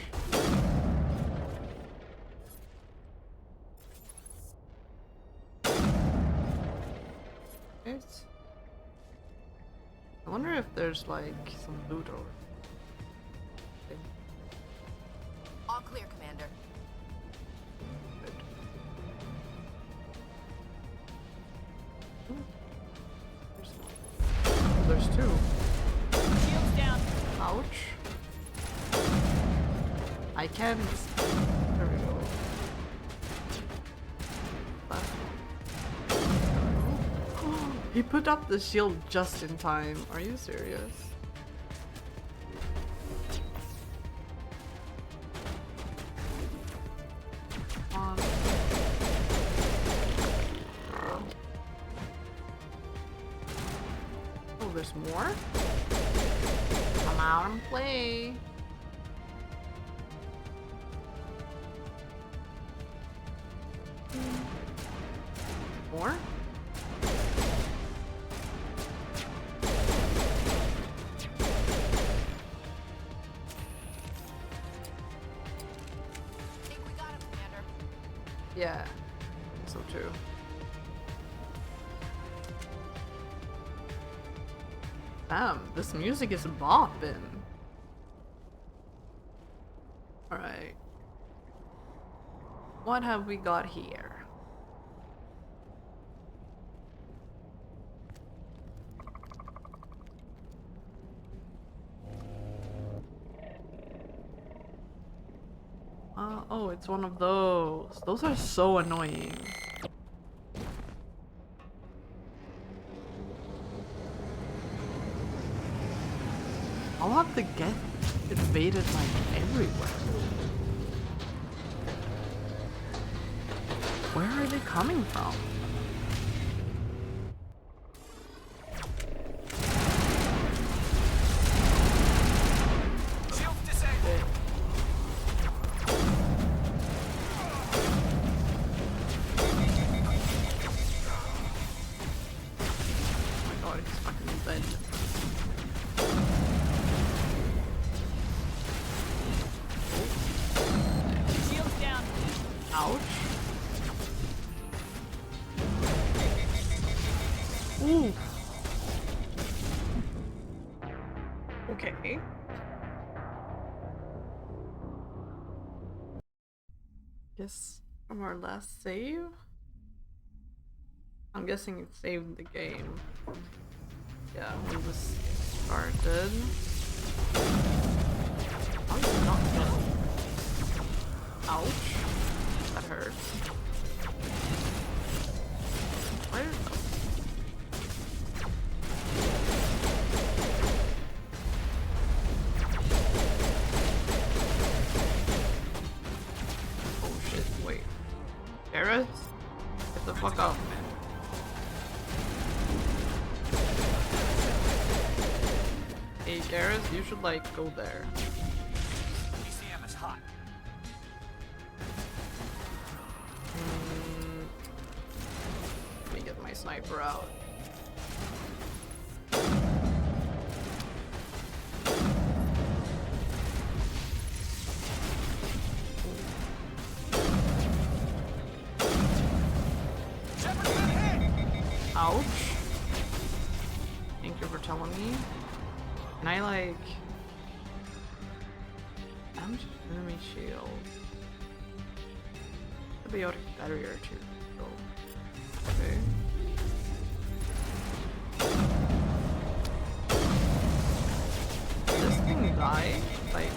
Speaker 1: I wonder if there's like some loot or thing.
Speaker 10: All clear, Commander.
Speaker 1: Good. There's two.
Speaker 10: Shields down.
Speaker 1: Ouch. I can't. There we go. He put up the shield just in time. Are you serious? Come on. Oh, there's more? Come out and play. More? Yeah, so too. Damn, this music is bopping. Alright. What have we got here? Oh, it's one of those. Those are so annoying. I'll have to get invaded like everywhere. Where are they coming from? Ouch. Ooh. Okay. Guess from our last save? I'm guessing it saved the game. Yeah, when this started. How is it not dead? Ouch. That hurts. Where is it? Oh shit, wait. Garrett? Get the fuck up. Hey Garrett, you should like go there.
Speaker 2: ECM is hot.
Speaker 1: Let me get my sniper out. Ouch. Thank you for telling me. Can I like damage enemy shield? Symbiotic barrier too. Oh. Okay. Does this thing die? Like,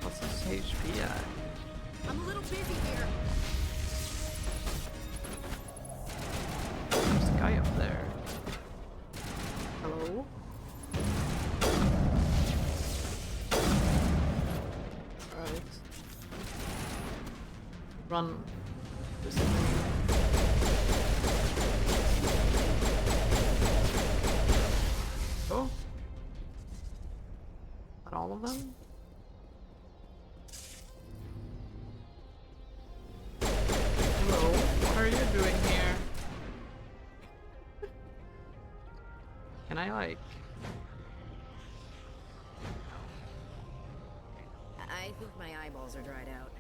Speaker 1: what's this HP at?
Speaker 10: I'm a little busy here.
Speaker 1: There's a guy up there. Hello? Alright. Run. This thing. Oh. Is that all of them? Hello? What are you doing here? Can I like...
Speaker 10: I think my eyeballs are dried out.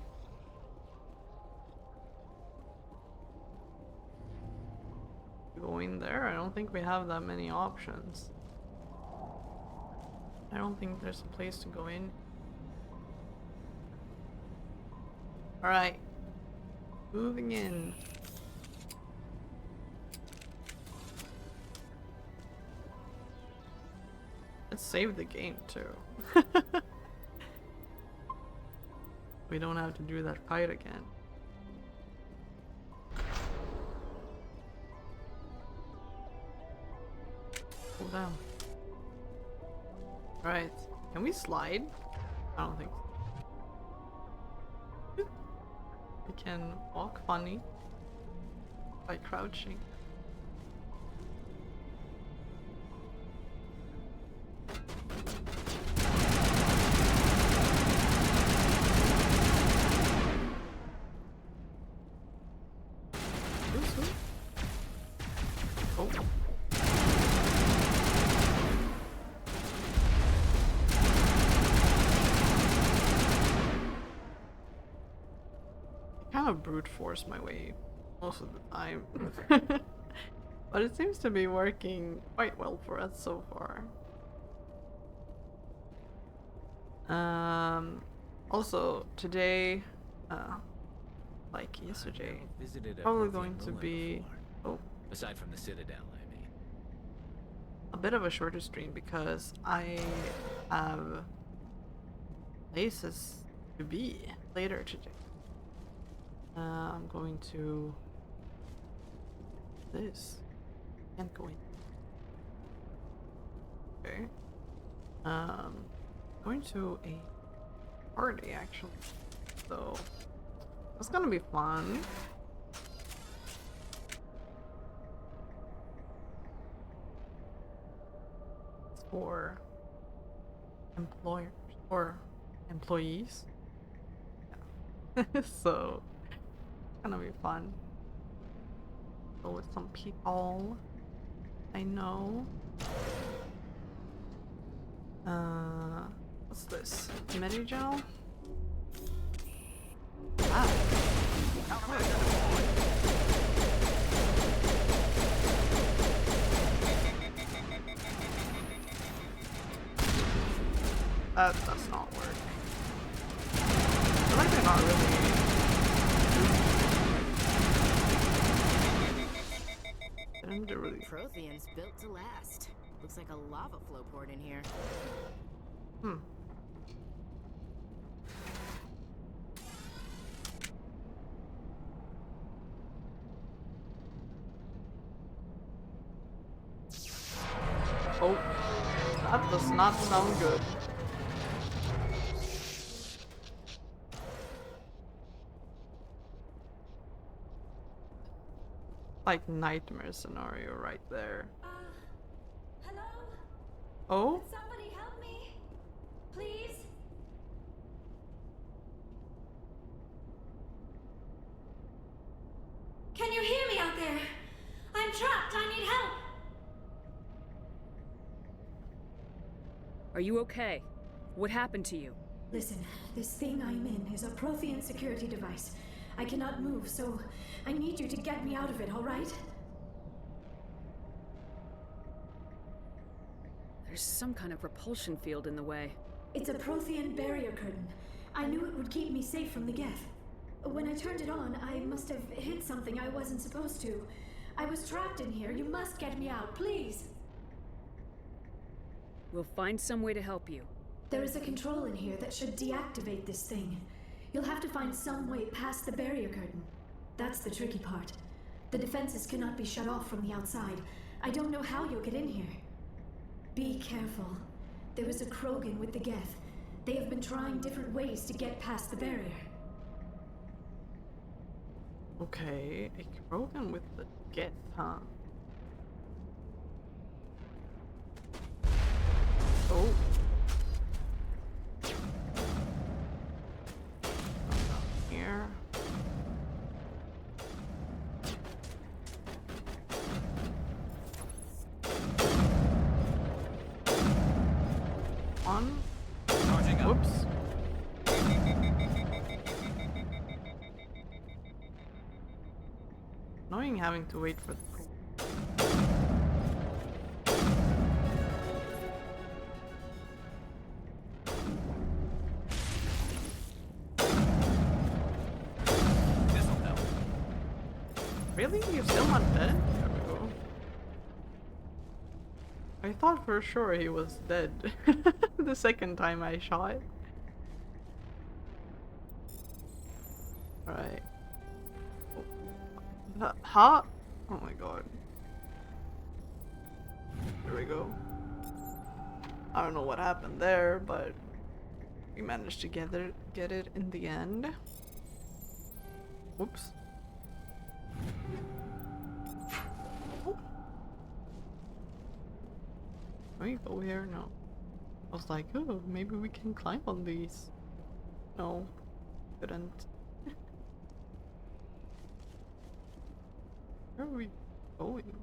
Speaker 1: go in there? I don't think we have that many options. I don't think there's a place to go in. Alright. Moving in. Let's save the game too. We don't have to do that fight again. Pull down. Alright. Can we slide? I don't think so. We can walk funny by crouching. Oh. I kind of brute force my way most of the time. But it seems to be working quite well for us so far. Also today, like yesterday, probably going to be
Speaker 2: aside from the Citadel, I mean.
Speaker 1: a bit of a shorter stream because I have places to be later today. I'm going to this. Can't go in. Okay. Going to a party actually. So it's gonna be fun. It's for employers or employees. Yeah. So it's gonna be fun. Go with some people I know. What's this? Medigel? That does not work. I feel like they're not really. They're really.
Speaker 10: Prothean's built to last. Looks like a lava flow poured in here.
Speaker 1: Hmm. Oh, that does not sound good. Like nightmare scenario right there.
Speaker 11: Hello?
Speaker 1: Oh?
Speaker 11: Somebody help me, please. Can you hear me out there? I'm trapped. I need help.
Speaker 4: Are you okay? What happened to you?
Speaker 11: Listen, this thing I'm in is a Prothean security device. I cannot move, so I need you to get me out of it, all right?
Speaker 4: There's some kind of repulsion field in the way.
Speaker 11: It's a Prothean barrier curtain. I knew it would keep me safe from the Geth. When I turned it on, I must have hit something I wasn't supposed to. I was trapped in here. You must get me out, please.
Speaker 4: We'll find some way to help you.
Speaker 11: There is a control in here that should deactivate this thing. You'll have to find some way past the barrier curtain. That's the tricky part. The defenses cannot be shut off from the outside. I don't know how you'll get in here. Be careful. There is a Krogan with the Geth. They have been trying different ways to get past the barrier.
Speaker 1: Okay, a Krogan with the Geth, huh? Oh. Here. One. Whoops. Annoying having to wait for the Really? You're still not dead? There we go. I thought for sure he was dead the second time I shot. Alright. Huh? Oh my god. There we go. I don't know what happened there, but we managed to get it in the end. Whoops. Oh. Can we go here? No. I was like, oh, maybe we can climb on these. No, couldn't. Where are we going?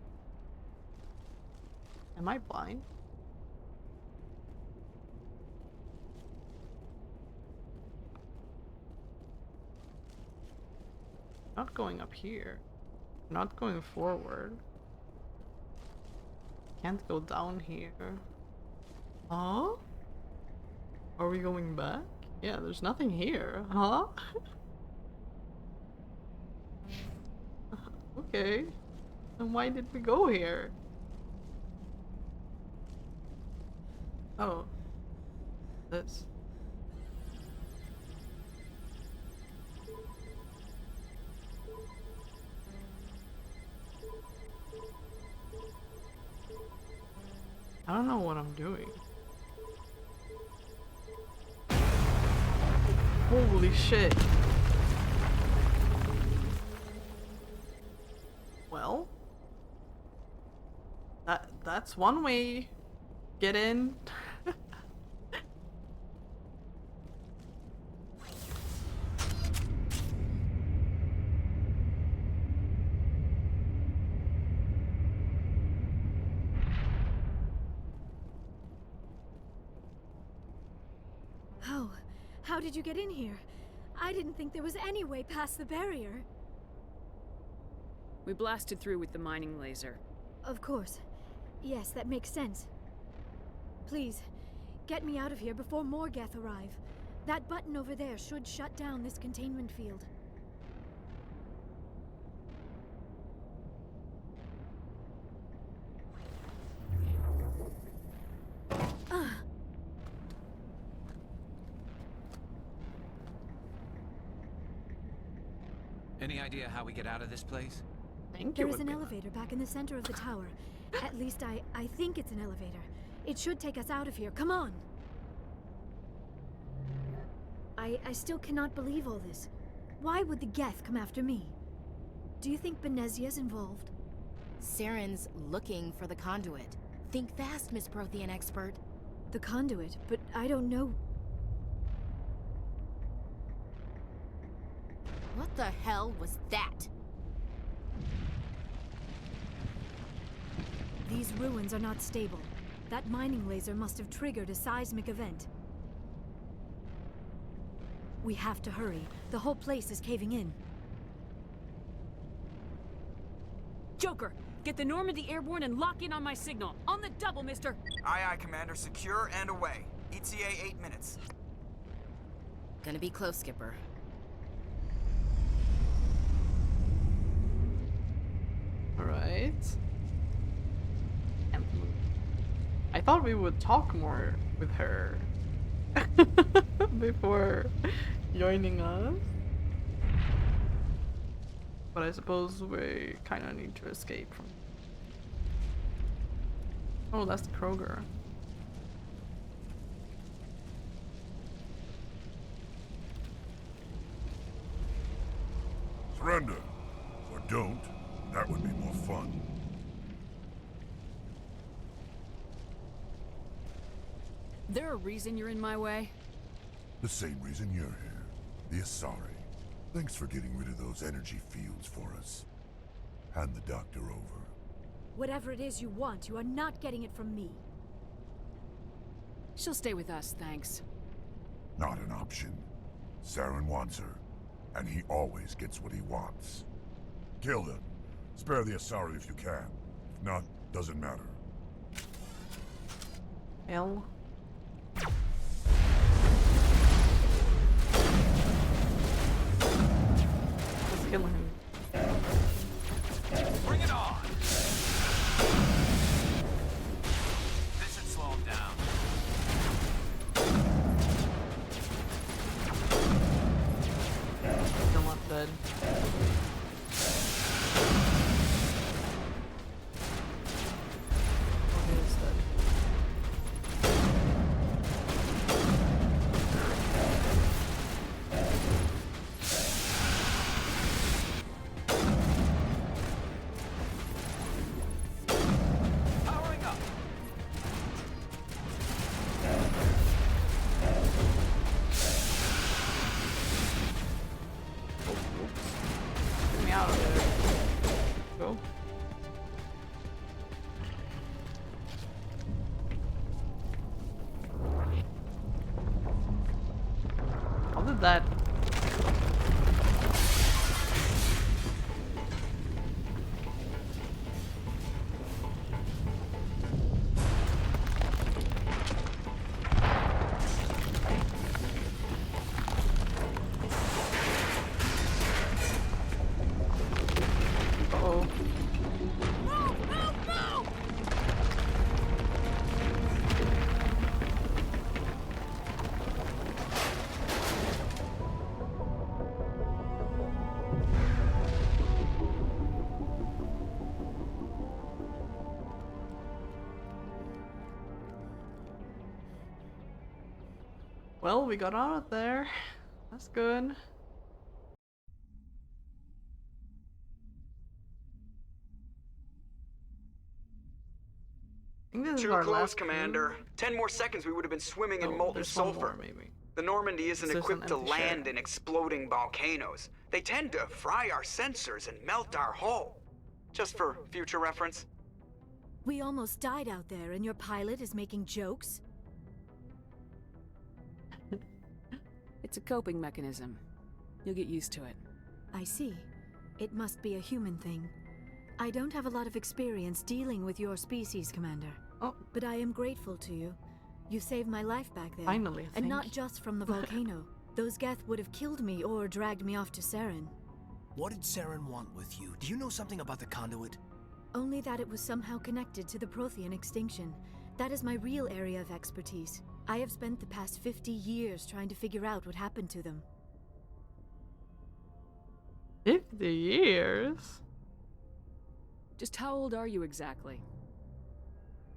Speaker 1: Am I blind? Not going up here. Not going forward. Can't go down here. Huh? Are we going back? Yeah, there's nothing here. Huh? Okay. Then why did we go here? Oh. This. I don't know what I'm doing. Holy shit. Well, that's one way. Get in.
Speaker 11: Oh, how did you get in here? I didn't think there was any way past the barrier.
Speaker 4: We blasted through with the mining laser.
Speaker 11: Of course. Yes, that makes sense. Please, get me out of here before more Geth arrive. That button over there should shut down this containment field.
Speaker 2: Any idea how we get out of this place?
Speaker 11: There is an elevator back in the center of the tower. At least I think it's an elevator. It should take us out of here. Come on! I still cannot believe all this. Why would the Geth come after me? Do you think Benezia's involved?
Speaker 10: Saren's looking for the conduit. Think fast, Miss Prothean expert.
Speaker 11: The conduit? But I don't know.
Speaker 10: What the hell was that?
Speaker 11: These ruins are not stable. That mining laser must have triggered a seismic event. We have to hurry. The whole place is caving in.
Speaker 4: Joker, get the Normandy airborne and lock in on my signal. On the double, mister!
Speaker 8: Aye, aye, Commander. Secure and away. ETA 8 minutes.
Speaker 10: Gonna be close, Skipper.
Speaker 1: Alright. I thought we would talk more with her before joining us. But I suppose we kind of need to escape from... Oh, that's the Kroger.
Speaker 9: Surrender. Or don't. That would be more fun.
Speaker 4: There a reason you're in my way?
Speaker 9: The same reason you're here. The Asari. Thanks for getting rid of those energy fields for us. Hand the doctor over.
Speaker 11: Whatever it is you want, you are not getting it from me.
Speaker 4: She'll stay with us, thanks.
Speaker 9: Not an option. Saren wants her, and he always gets what he wants. Kill them. Spare the Asari if you can. If not, doesn't matter.
Speaker 1: L. Let's kill him.
Speaker 2: Bring it on! This should slow him down.
Speaker 1: Still not dead. Okay, it's dead.
Speaker 2: Powering up!
Speaker 1: Get me out of there. Go. How did that... Uh-oh. Well, we got out of there. That's good. I think this is
Speaker 8: Too
Speaker 1: our
Speaker 8: close,
Speaker 1: last
Speaker 8: Commander.
Speaker 1: crew.
Speaker 8: 10 more seconds we would have been swimming in
Speaker 1: No,
Speaker 8: molten
Speaker 1: there's one
Speaker 8: sulfur.
Speaker 1: more, maybe.
Speaker 8: The Normandy isn't
Speaker 1: Is this
Speaker 8: equipped
Speaker 1: an
Speaker 8: to
Speaker 1: empty
Speaker 8: land
Speaker 1: shell?
Speaker 8: in exploding volcanoes. They tend to fry our sensors and melt our hull. Just for future reference.
Speaker 11: We almost died out there, and your pilot is making jokes?
Speaker 4: It's a coping mechanism. You'll get used to it.
Speaker 11: I see. It must be a human thing. I don't have a lot of experience dealing with your species, Commander.
Speaker 1: Oh.
Speaker 11: But I am grateful to you. You saved my life back there.
Speaker 1: Finally,
Speaker 11: And not just from the volcano. Those Geth would have killed me or dragged me off to Saren.
Speaker 12: What did Saren want with you? Do you know something about the conduit?
Speaker 11: Only that it was somehow connected to the Prothean extinction. That is my real area of expertise. I have spent the past 50 years trying to figure out what happened to them.
Speaker 1: 50 years?
Speaker 4: Just how old are you exactly?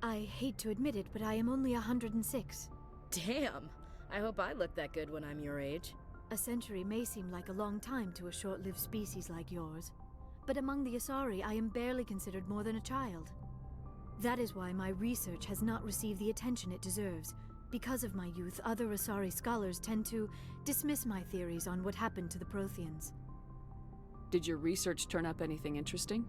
Speaker 11: I hate to admit it, but I am only 106.
Speaker 10: Damn! I hope I look that good when I'm your age.
Speaker 11: A century may seem like a long time to a short-lived species like yours, but among the Asari I am barely considered more than a child. That is why my research has not received the attention it deserves. Because of my youth, other Asari scholars tend to dismiss my theories on what happened to the Protheans.
Speaker 4: Did your research turn up anything interesting?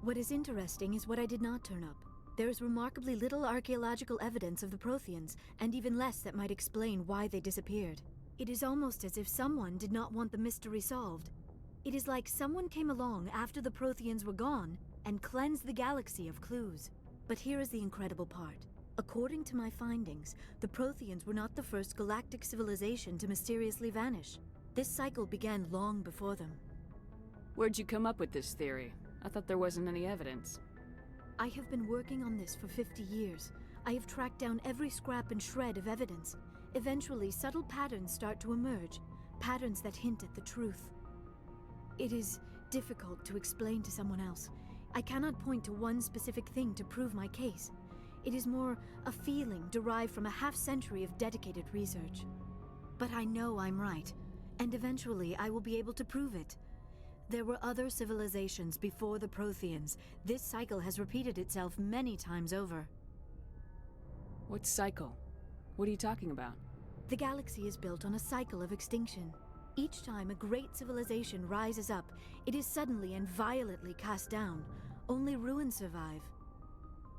Speaker 11: What is interesting is what I did not turn up. There is remarkably little archaeological evidence of the Protheans, and even less that might explain why they disappeared. It is almost as if someone did not want the mystery solved. It is like someone came along after the Protheans were gone and cleansed the galaxy of clues. But here is the incredible part. According to my findings, the Protheans were not the first galactic civilization to mysteriously vanish. This cycle began long before them.
Speaker 4: Where'd you come up with this theory? I thought there wasn't any evidence.
Speaker 11: I have been working on this for 50 years. I have tracked down every scrap and shred of evidence. Eventually, subtle patterns start to emerge, patterns that hint at the truth. It is difficult to explain to someone else. I cannot point to one specific thing to prove my case. It is more a feeling derived from a half-century of dedicated research. But I know I'm right, and eventually I will be able to prove it. There were other civilizations before the Protheans. This cycle has repeated itself many times over.
Speaker 4: What cycle? What are you talking about?
Speaker 11: The galaxy is built on a cycle of extinction. Each time a great civilization rises up, it is suddenly and violently cast down. Only ruins survive.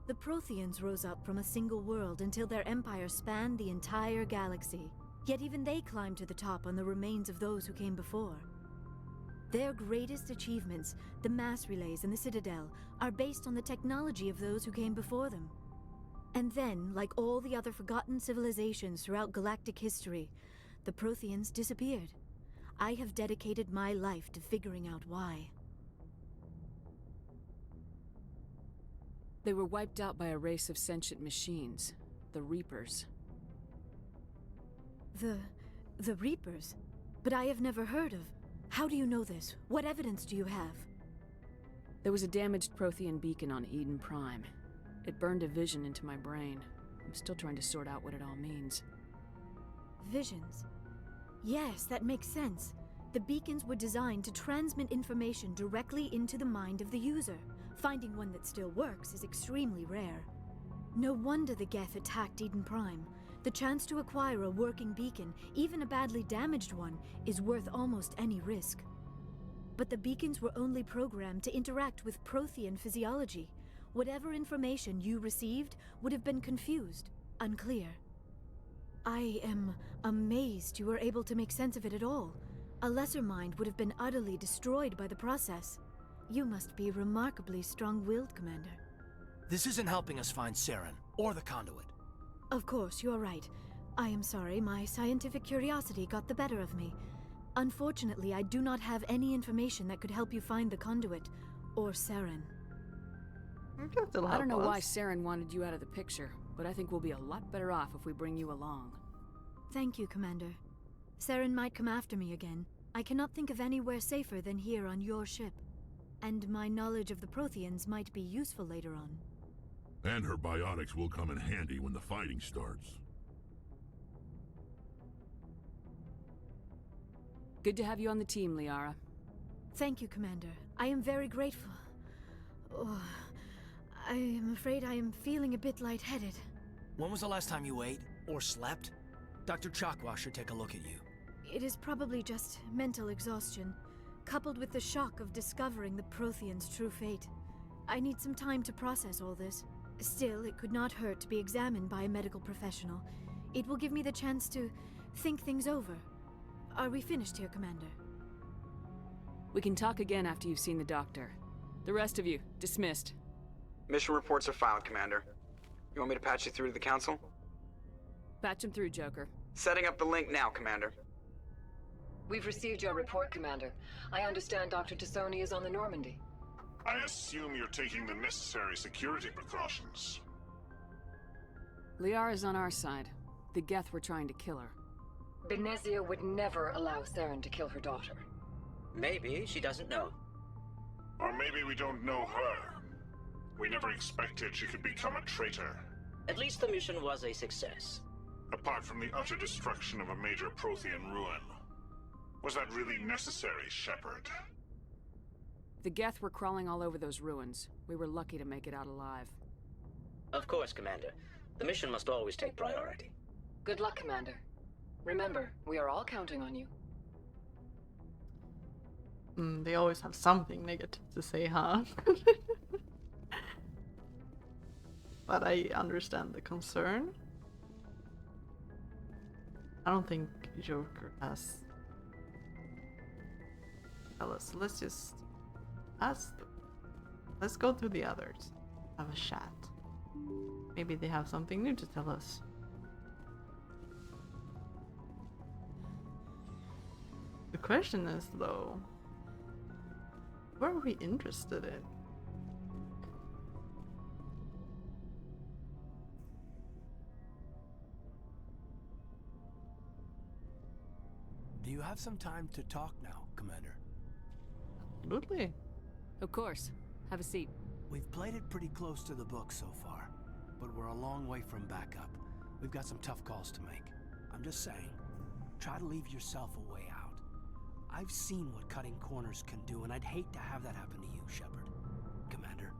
Speaker 11: The Protheans rose up from a single world until their empire spanned the entire galaxy. Yet even they climbed to the top on the remains of those who came before. Their greatest achievements, the mass relays and the Citadel, are based on the technology of those who came before them. And then, like all the other forgotten civilizations throughout galactic history, the Protheans disappeared. I have dedicated my life to figuring out why.
Speaker 4: They were wiped out by a race of sentient machines, the Reapers.
Speaker 11: The Reapers? But I have never heard of. How do you know this? What evidence do you have?
Speaker 4: There was a damaged Prothean beacon on Eden Prime. It burned a vision into my brain. I'm still trying to sort out what it all means.
Speaker 11: Visions? Yes, that makes sense. The beacons were designed to transmit information directly into the mind of the user. Finding one that still works is extremely rare. No wonder the Geth attacked Eden Prime. The chance to acquire a working beacon, even a badly damaged one, is worth almost any risk. But the beacons were only programmed to interact with Prothean physiology. Whatever information you received would have been confused, unclear. I am amazed you were able to make sense of it at all. A lesser mind would have been utterly destroyed by the process. You must be remarkably strong-willed, Commander.
Speaker 12: This isn't helping us find Saren, or the conduit.
Speaker 11: Of course, you're right. I am sorry, my scientific curiosity got the better of me. Unfortunately, I do not have any information that could help you find the conduit, or Saren.
Speaker 4: I don't know why Saren wanted you out of the picture, but I think we'll be a lot better off if we bring you along.
Speaker 11: Thank you, Commander. Saren might come after me again. I cannot think of anywhere safer than here on your ship. And my knowledge of the Protheans might be useful later on.
Speaker 13: And her biotics will come in handy when the fighting starts.
Speaker 4: Good to have you on the team, Liara.
Speaker 11: Thank you, Commander. I am very grateful. Oh, I am afraid I am feeling a bit lightheaded.
Speaker 12: When was the last time you ate, or slept? Dr. Chakwa should take a look at you.
Speaker 11: It is probably just mental exhaustion, coupled with the shock of discovering the Protheans' true fate. I need some time to process all this. Still, it could not hurt to be examined by a medical professional. It will give me the chance to think things over. Are we finished here, Commander?
Speaker 4: We can talk again after you've seen the doctor. The rest of you, dismissed.
Speaker 8: Mission reports are filed, Commander. You want me to patch you through to the Council?
Speaker 4: Patch him through, Joker.
Speaker 8: Setting up the link now, Commander.
Speaker 14: We've received your report, Commander. I understand Dr. Tassoni is on the Normandy.
Speaker 13: I assume you're taking the necessary security precautions.
Speaker 4: Liara's on our side. The Geth were trying to kill her.
Speaker 14: Benezia would never allow Saren to kill her daughter.
Speaker 15: Maybe she doesn't know.
Speaker 13: Or maybe we don't know her. We never expected she could become a traitor.
Speaker 15: At least the mission was a success.
Speaker 13: Apart from the utter destruction of a major Prothean ruin. Was that really necessary, Shepard?
Speaker 4: The Geth were crawling all over those ruins. We were lucky to make it out alive.
Speaker 15: Of course, Commander. The mission must always take priority.
Speaker 14: Good luck, Commander. Remember, we are all counting on you.
Speaker 1: They always have something negative to say, huh? But I understand the concern. I don't think Joker has... Let's just ask them. Let's go to the others. Have a chat. Maybe they have something new to tell us. The question is, though, what are we interested in?
Speaker 12: Do you have some time to talk now, Commander?
Speaker 1: Absolutely.
Speaker 4: Of course. Have a seat.
Speaker 12: We've played it pretty close to the book so far, but we're a long way from backup. We've got some tough calls to make. I'm just saying, try to leave yourself a way out. I've seen what cutting corners can do, and I'd hate to have that happen to you, Shepard. Commander.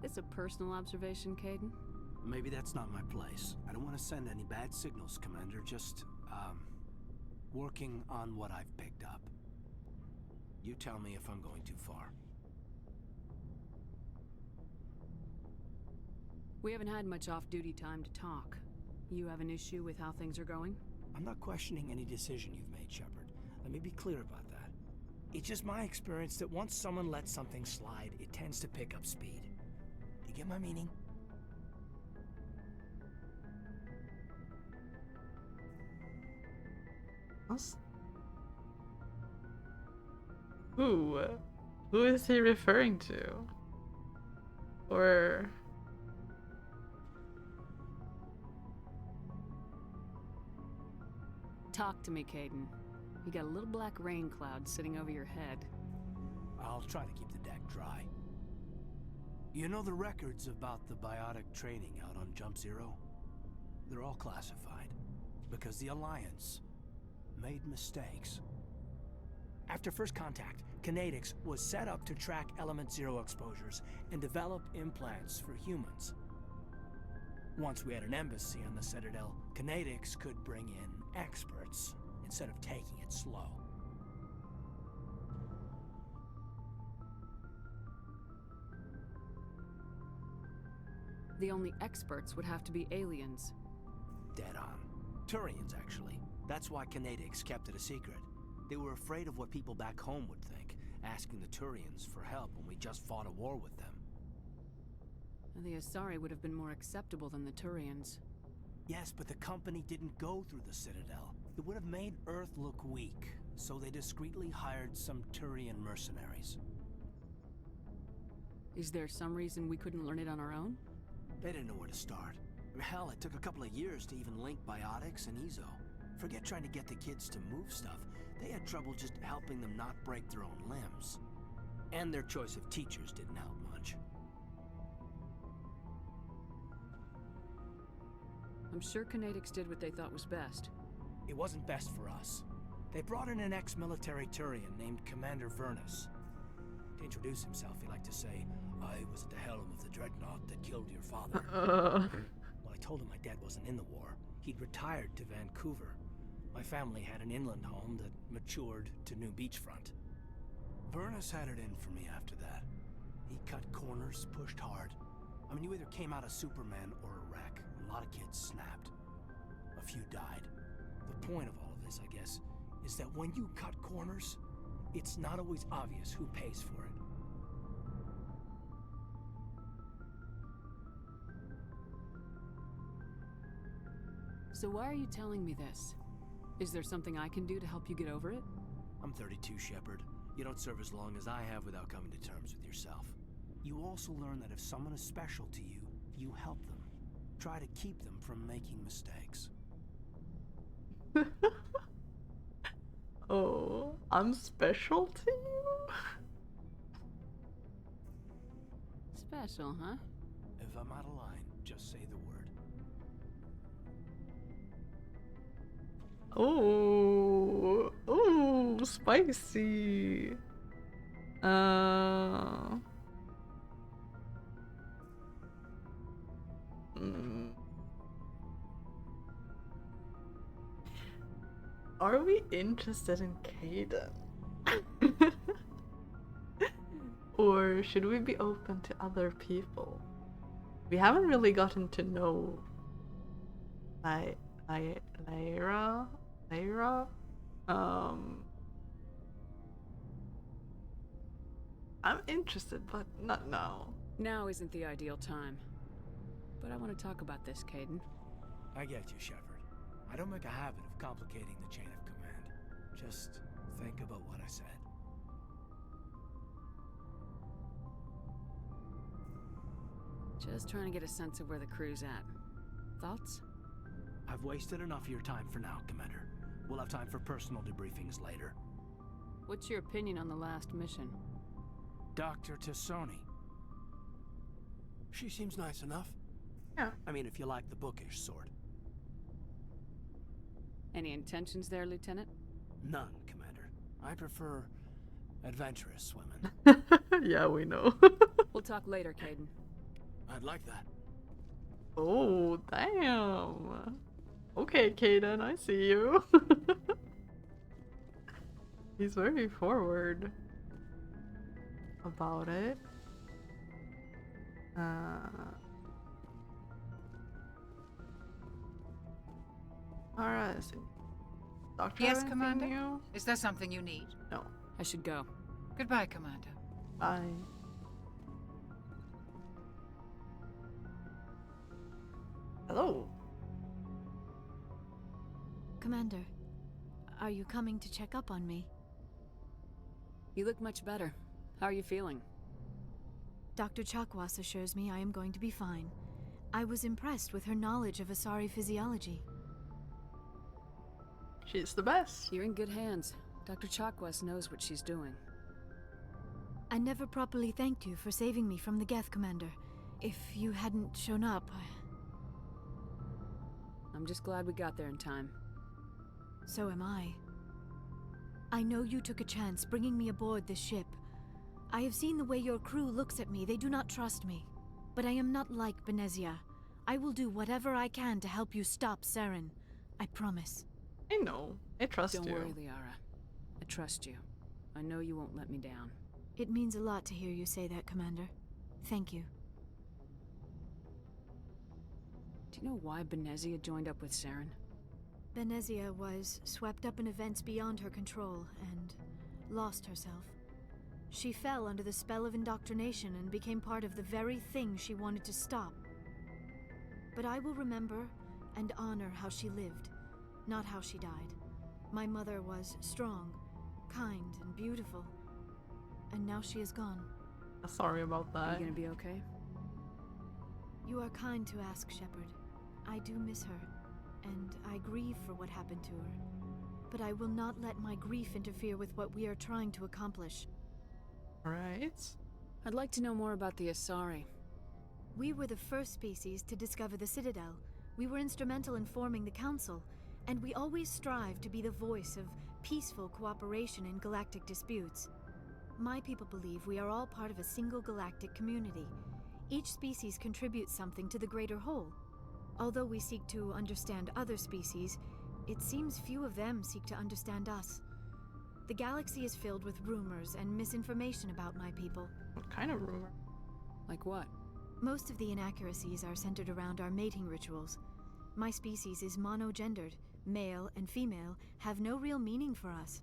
Speaker 4: It's a personal observation, Caden.
Speaker 12: Maybe that's not my place. I don't want to send any bad signals, Commander. Just, working on what I've picked up. You tell me if I'm going too far.
Speaker 4: We haven't had much off-duty time to talk. You have an issue with how things are going?
Speaker 12: I'm not questioning any decision you've made, Shepard. Let me be clear about that. It's just my experience that once someone lets something slide, it tends to pick up speed. You get my meaning?
Speaker 1: Us? Who? Who is he referring to? Or...
Speaker 4: Talk to me, Caden. You got a little black rain cloud sitting over your head.
Speaker 12: I'll try to keep the deck dry. You know the records about the biotic training out on Jump Zero? They're all classified, because the Alliance made mistakes. After first contact, Kinetics was set up to track Element Zero exposures and develop implants for humans. Once we had an embassy on the Citadel, Kinetics could bring in experts instead of taking it slow.
Speaker 4: The only experts would have to be aliens.
Speaker 12: Dead on. Turians, actually. That's why Kinetics kept it a secret. They were afraid of what people back home would think, asking the Turians for help when we just fought a war with them.
Speaker 4: The Asari would have been more acceptable than the Turians.
Speaker 12: Yes, but the company didn't go through the Citadel. It would have made Earth look weak, so they discreetly hired some Turian mercenaries.
Speaker 4: Is there some reason we couldn't learn it on our own?
Speaker 12: They didn't know where to start. Hell, it took a couple of years to even link biotics and Ezo. Forget trying to get the kids to move stuff. They had trouble just helping them not break their own limbs. And their choice of teachers didn't help much.
Speaker 4: I'm sure Kinetics did what they thought was best.
Speaker 12: It wasn't best for us. They brought in an ex-military Turian named Commander Vernus. To introduce himself, he liked to say, "I was at the helm of the dreadnought that killed your father." Well, I told him my dad wasn't in the war. He'd retired to Vancouver. My family had an inland home that matured to new beachfront. Vernus had it in for me after that. He cut corners, pushed hard. I mean, you either came out a Superman or a wreck. A lot of kids snapped. A a few died. The point of all of this, I guess, is that when you cut corners, it's not always obvious who pays for it.
Speaker 4: So why are you telling me this? Is there something I can do to help you get over it?
Speaker 12: I'm 32, Shepard. You don't serve as long as I have without coming to terms with yourself. You also learn that if someone is special to you, you help them. Try to keep them from making mistakes.
Speaker 1: Oh, I'm special to you?
Speaker 4: Special, huh?
Speaker 12: If I'm out of line, just say the word.
Speaker 1: Oh, oh, spicy. Mm. Are we interested in Caden? Or should we be open to other people? We haven't really gotten to know Lyra. I'm interested, but not now.
Speaker 4: Now isn't the ideal time. But I want to talk about this, Caden.
Speaker 12: I get you, Shepard. I don't make a habit of complicating the chain of command. Just think about what I said.
Speaker 4: Just trying to get a sense of where the crew's at. Thoughts?
Speaker 12: I've wasted enough of your time for now, Commander. We'll have time for personal debriefings later.
Speaker 4: What's your opinion on the last mission?
Speaker 12: Dr. Tassoni. She seems nice enough.
Speaker 1: Yeah.
Speaker 12: I mean, if you like the bookish sort.
Speaker 4: Any intentions there, Lieutenant?
Speaker 12: None, Commander. I prefer adventurous women.
Speaker 1: Yeah, we know.
Speaker 4: We'll talk later, Caden.
Speaker 12: I'd like that.
Speaker 1: Oh, damn. Okay, Caden, I see you. He's very forward about it. Alright, so Doctor,
Speaker 16: Yes,
Speaker 1: anything
Speaker 16: Commander?
Speaker 1: new?
Speaker 16: Is there something you need?
Speaker 1: No.
Speaker 4: I should go.
Speaker 16: Goodbye, Commander.
Speaker 1: Bye. Hello.
Speaker 11: Commander, are you coming to check up on me?
Speaker 4: You look much better. How are you feeling?
Speaker 11: Dr. Chakwas assures me I am going to be fine. I was impressed with her knowledge of Asari physiology.
Speaker 1: She's the best.
Speaker 4: You're in good hands. Dr. Chakwas knows what she's doing.
Speaker 11: I never properly thanked you for saving me from the Geth, Commander. If you hadn't shown up,
Speaker 4: I'm just glad we got there in time.
Speaker 11: So am I. I know you took a chance bringing me aboard this ship. I have seen the way your crew looks at me. They do not trust me. But I am not like Benezia. I will do whatever I can to help you stop Saren. I promise.
Speaker 1: I know. I trust you.
Speaker 4: Don't worry, Liara. I trust you. I know you won't let me down.
Speaker 11: It means a lot to hear you say that, Commander. Thank you.
Speaker 4: Do you know why Benezia joined up with Saren?
Speaker 11: Benezia was swept up in events beyond her control and lost herself. She fell under the spell of indoctrination and became part of the very thing she wanted to stop. But I will remember and honor how she lived, not how she died. My mother was strong, kind, and beautiful. And now she is gone.
Speaker 1: Sorry about that.
Speaker 4: Are you gonna be okay?
Speaker 11: You are kind to ask, Shepard. I do miss her, and I grieve for what happened to her. But I will not let my grief interfere with what we are trying to accomplish.
Speaker 1: Right.
Speaker 4: I'd like to know more about the Asari.
Speaker 11: We were the first species to discover the Citadel. We were instrumental in forming the Council, and we always strive to be the voice of peaceful cooperation in galactic disputes. My people believe we are all part of a single galactic community. Each species contributes something to the greater whole. Although we seek to understand other species, it seems few of them seek to understand us. The galaxy is filled with rumors and misinformation about my people.
Speaker 1: What kind of rumor?
Speaker 4: Like what?
Speaker 11: Most of the inaccuracies are centered around our mating rituals.
Speaker 17: My species is monogendered. Male and female have no real meaning for us.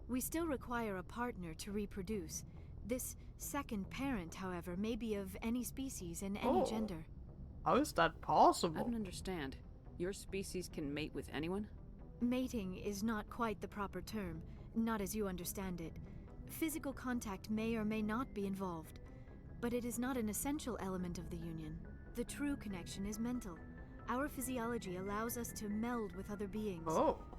Speaker 17: We still require a partner to reproduce. This second parent, however, may be of any species and any gender.
Speaker 1: How is that possible?
Speaker 4: I don't understand. Your species can mate with anyone?
Speaker 17: Mating is not quite the proper term, not as you understand it. Physical contact may or may not be involved, but it is not an essential element of the union. The true connection is mental. Our physiology allows us to meld with other beings.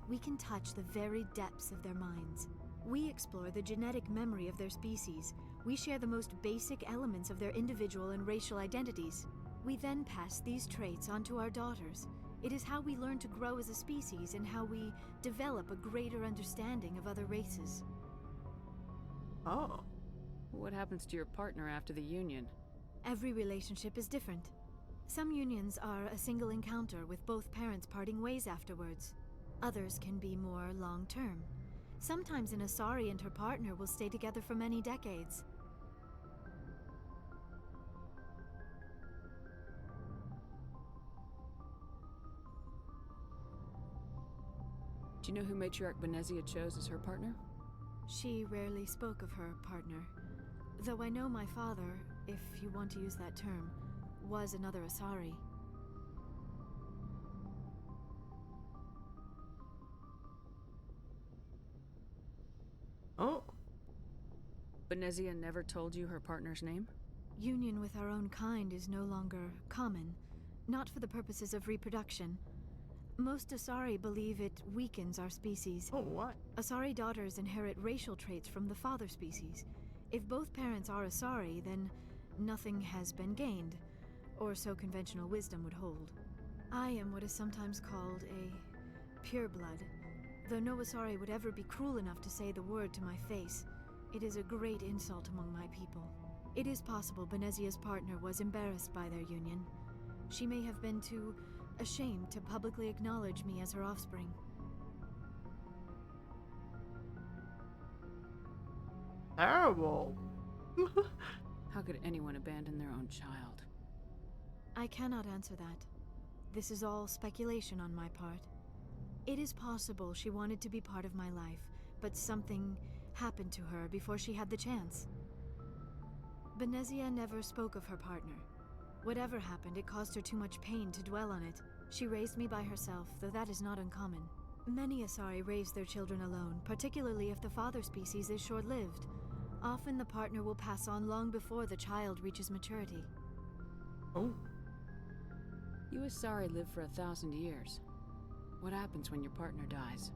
Speaker 17: We can touch the very depths of their minds. We explore the genetic memory of their species. We share the most basic elements of their individual and racial identities. We then pass these traits onto our daughters. It is how we learn to grow as a species and how we develop a greater understanding of other races.
Speaker 1: Oh.
Speaker 4: What happens to your partner after the union?
Speaker 17: Every relationship is different. Some unions are a single encounter with both parents parting ways afterwards. Others can be more long-term. Sometimes an Asari and her partner will stay together for many decades.
Speaker 4: Do you know who Matriarch Benezia chose as her partner?
Speaker 17: She rarely spoke of her partner. Though I know my father, if you want to use that term, was another Asari.
Speaker 1: Oh.
Speaker 4: Benezia never told you her partner's name?
Speaker 17: Union with our own kind is no longer common, not for the purposes of reproduction. Most Asari believe it weakens our species.
Speaker 1: Oh, what?
Speaker 17: Asari daughters inherit racial traits from the father species. If both parents are Asari, then nothing has been gained, or so conventional wisdom would hold. I am what is sometimes called a pureblood, though no Asari would ever be cruel enough to say the word to my face. It is a great insult among my people. It is possible Benezia's partner was embarrassed by their union. She may have been too ashamed to publicly acknowledge me as her offspring.
Speaker 1: Terrible.
Speaker 4: How could anyone abandon their own child?
Speaker 17: I cannot answer that. This is all speculation on my part. It is possible she wanted to be part of my life, but something happened to her before she had the chance. Benezia never spoke of her partner. Whatever happened, it caused her too much pain to dwell on it. She raised me by herself, though that is not uncommon. Many Asari raise their children alone, particularly if the father species is short-lived. Often the partner will pass on long before the child reaches maturity.
Speaker 1: Oh.
Speaker 4: You Asari live for 1,000 years. What happens when your partner dies?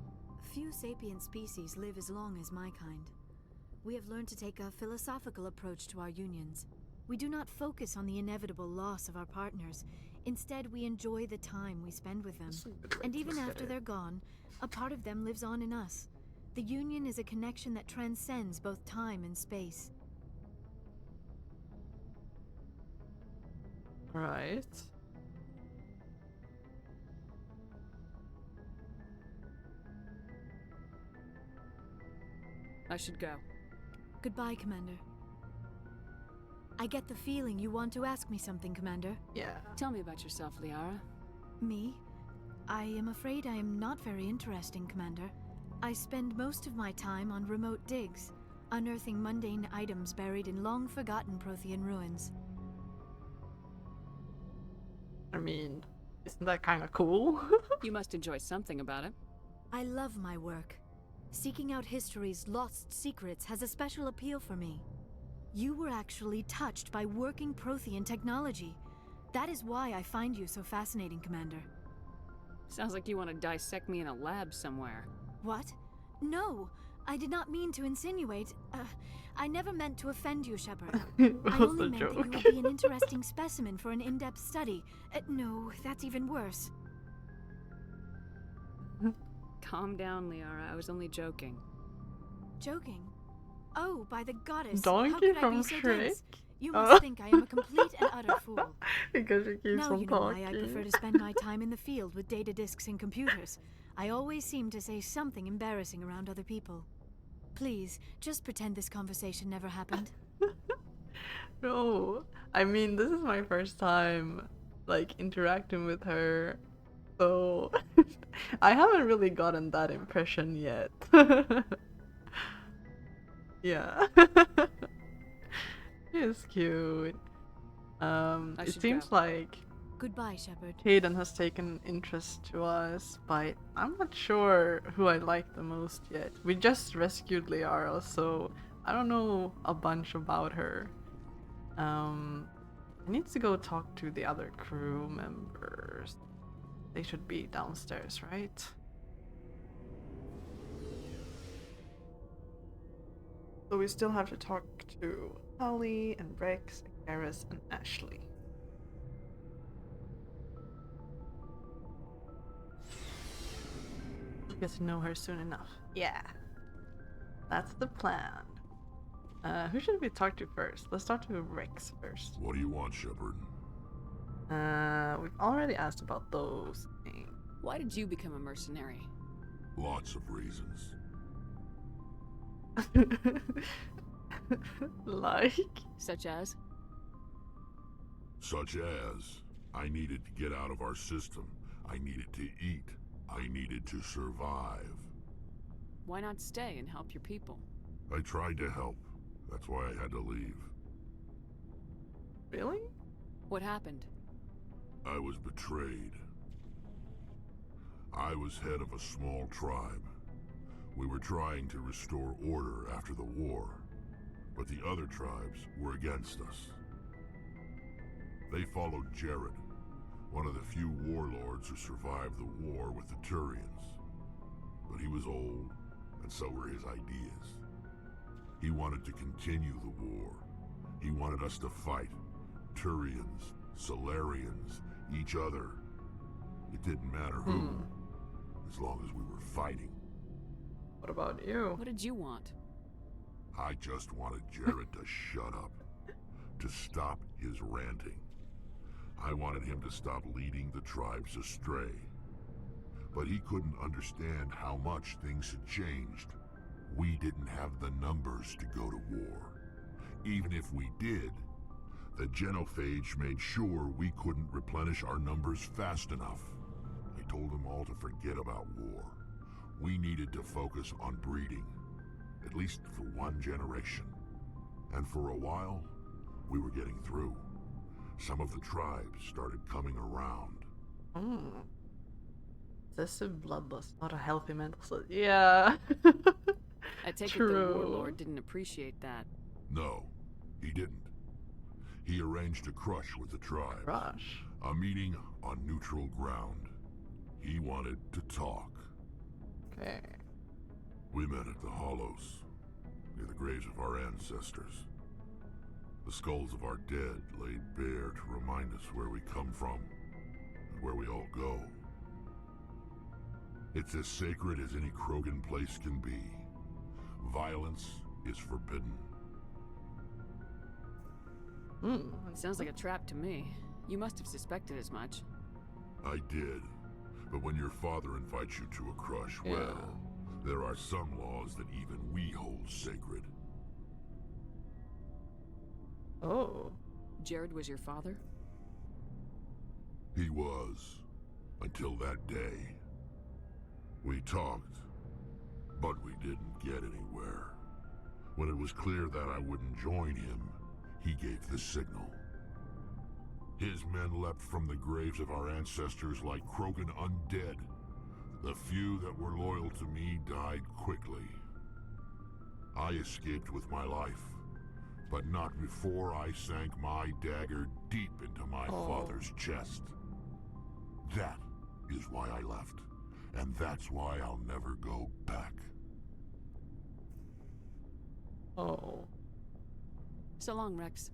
Speaker 17: Few sapient species live as long as my kind. We have learned to take a philosophical approach to our unions. We do not focus on the inevitable loss of our partners. Instead, we enjoy the time we spend with them. And even after they're gone, a part of them lives on in us. The union is a connection that transcends both time and space.
Speaker 1: Right.
Speaker 4: I should go.
Speaker 17: Goodbye, Commander. I get the feeling you want to ask me something, Commander.
Speaker 1: Yeah.
Speaker 4: Tell me about yourself, Liara.
Speaker 17: Me? I am afraid I am not very interesting, Commander. I spend most of my time on remote digs, unearthing mundane items buried in long-forgotten Prothean ruins.
Speaker 1: I mean, isn't that kind of cool?
Speaker 4: You must enjoy something about it.
Speaker 17: I love my work. Seeking out history's lost secrets has a special appeal for me. You were actually touched by working Prothean technology. That is why I find you so fascinating, Commander.
Speaker 4: Sounds like you want to dissect me in a lab somewhere.
Speaker 17: What? No, I did not mean to insinuate. I never meant to offend you, Shepard. I only meant that you would be an interesting specimen for an in-depth study. No, that's even worse.
Speaker 4: Calm down, Liara. I was only joking.
Speaker 17: Joking? Oh, by the goddess!
Speaker 1: Donkey
Speaker 17: How could I
Speaker 1: from
Speaker 17: be so
Speaker 1: Shrek?
Speaker 17: dense? You must think I am a complete and utter fool.
Speaker 1: Because she keeps
Speaker 17: Now
Speaker 1: on
Speaker 17: you know
Speaker 1: talking.
Speaker 17: why I prefer to spend my time in the field with data disks and computers. I always seem to say something embarrassing around other people. Please, just pretend this conversation never happened.
Speaker 1: No, I mean, this is my first time, like, interacting with her So I haven't really gotten that impression yet. Yeah. It's cute.
Speaker 4: I
Speaker 1: It
Speaker 4: should
Speaker 1: seems
Speaker 4: go.
Speaker 1: like
Speaker 17: Goodbye, Shepard.
Speaker 1: Caden has taken interest to us, but I'm not sure who I like the most yet. We just rescued Liara, so I don't know a bunch about her. I need to go talk to the other crew members. They should be downstairs, right? So we still have to talk to Holly and Rex and Garrus and Ashley. We'll get to know her soon enough. Yeah. That's the plan. Who should we talk to first? Let's talk to Rex first.
Speaker 9: What do you want, Shepard?
Speaker 1: We've already asked about those things.
Speaker 4: Why did you become a mercenary?
Speaker 9: Lots of reasons.
Speaker 1: Like?
Speaker 4: Such as?
Speaker 9: Such as, I needed to get out of our system. I needed to eat. I needed to survive.
Speaker 4: Why not stay and help your people?
Speaker 9: I tried to help. That's why I had to leave.
Speaker 1: Really?
Speaker 4: What happened?
Speaker 9: I was betrayed. I was head of a small tribe. We were trying to restore order after the war, but the other tribes were against us. They followed Jared, one of the few warlords who survived the war with the Turians. But he was old, and so were his ideas. He wanted to continue the war. He wanted us to fight. Turians, Solarians, each other. It didn't matter who, as long as we were fighting.
Speaker 1: What about you?
Speaker 4: What did you want?
Speaker 9: I just wanted Jared to shut up, to stop his ranting. I wanted him to stop leading the tribes astray. But he couldn't understand how much things had changed. We didn't have the numbers to go to war. Even if we did, the genophage made sure we couldn't replenish our numbers fast enough. I told them all to forget about war. We needed to focus on breeding, at least for one generation. And for a while, we were getting through. Some of the tribes started coming around.
Speaker 1: Possessive bloodlust, not a healthy mental state. Yeah.
Speaker 4: I take it
Speaker 1: True.
Speaker 4: the warlord didn't appreciate that.
Speaker 9: No, he didn't. He arranged a crush with the tribes.
Speaker 1: Crush?
Speaker 9: A meeting on neutral ground. He wanted to talk.
Speaker 1: Okay.
Speaker 9: We met at the Hollows, near the graves of our ancestors. The skulls of our dead laid bare to remind us where we come from and where we all go. It's as sacred as any Krogan place can be. Violence is forbidden.
Speaker 4: Sounds like a trap to me. You must have suspected as much.
Speaker 9: I did. But when your father invites you to a crush,
Speaker 1: Yeah.
Speaker 9: well, there are some laws that even we hold sacred.
Speaker 1: Oh.
Speaker 4: Jared was your father?
Speaker 9: He was. Until that day. We talked, but we didn't get anywhere. When it was clear that I wouldn't join him, he gave the signal. His men leapt from the graves of our ancestors like Krogan undead. The few that were loyal to me died quickly. I escaped with my life, but not before I sank my dagger deep into my father's chest. That is why I left, and that's why I'll never go back.
Speaker 1: Oh.
Speaker 4: So long, Rex.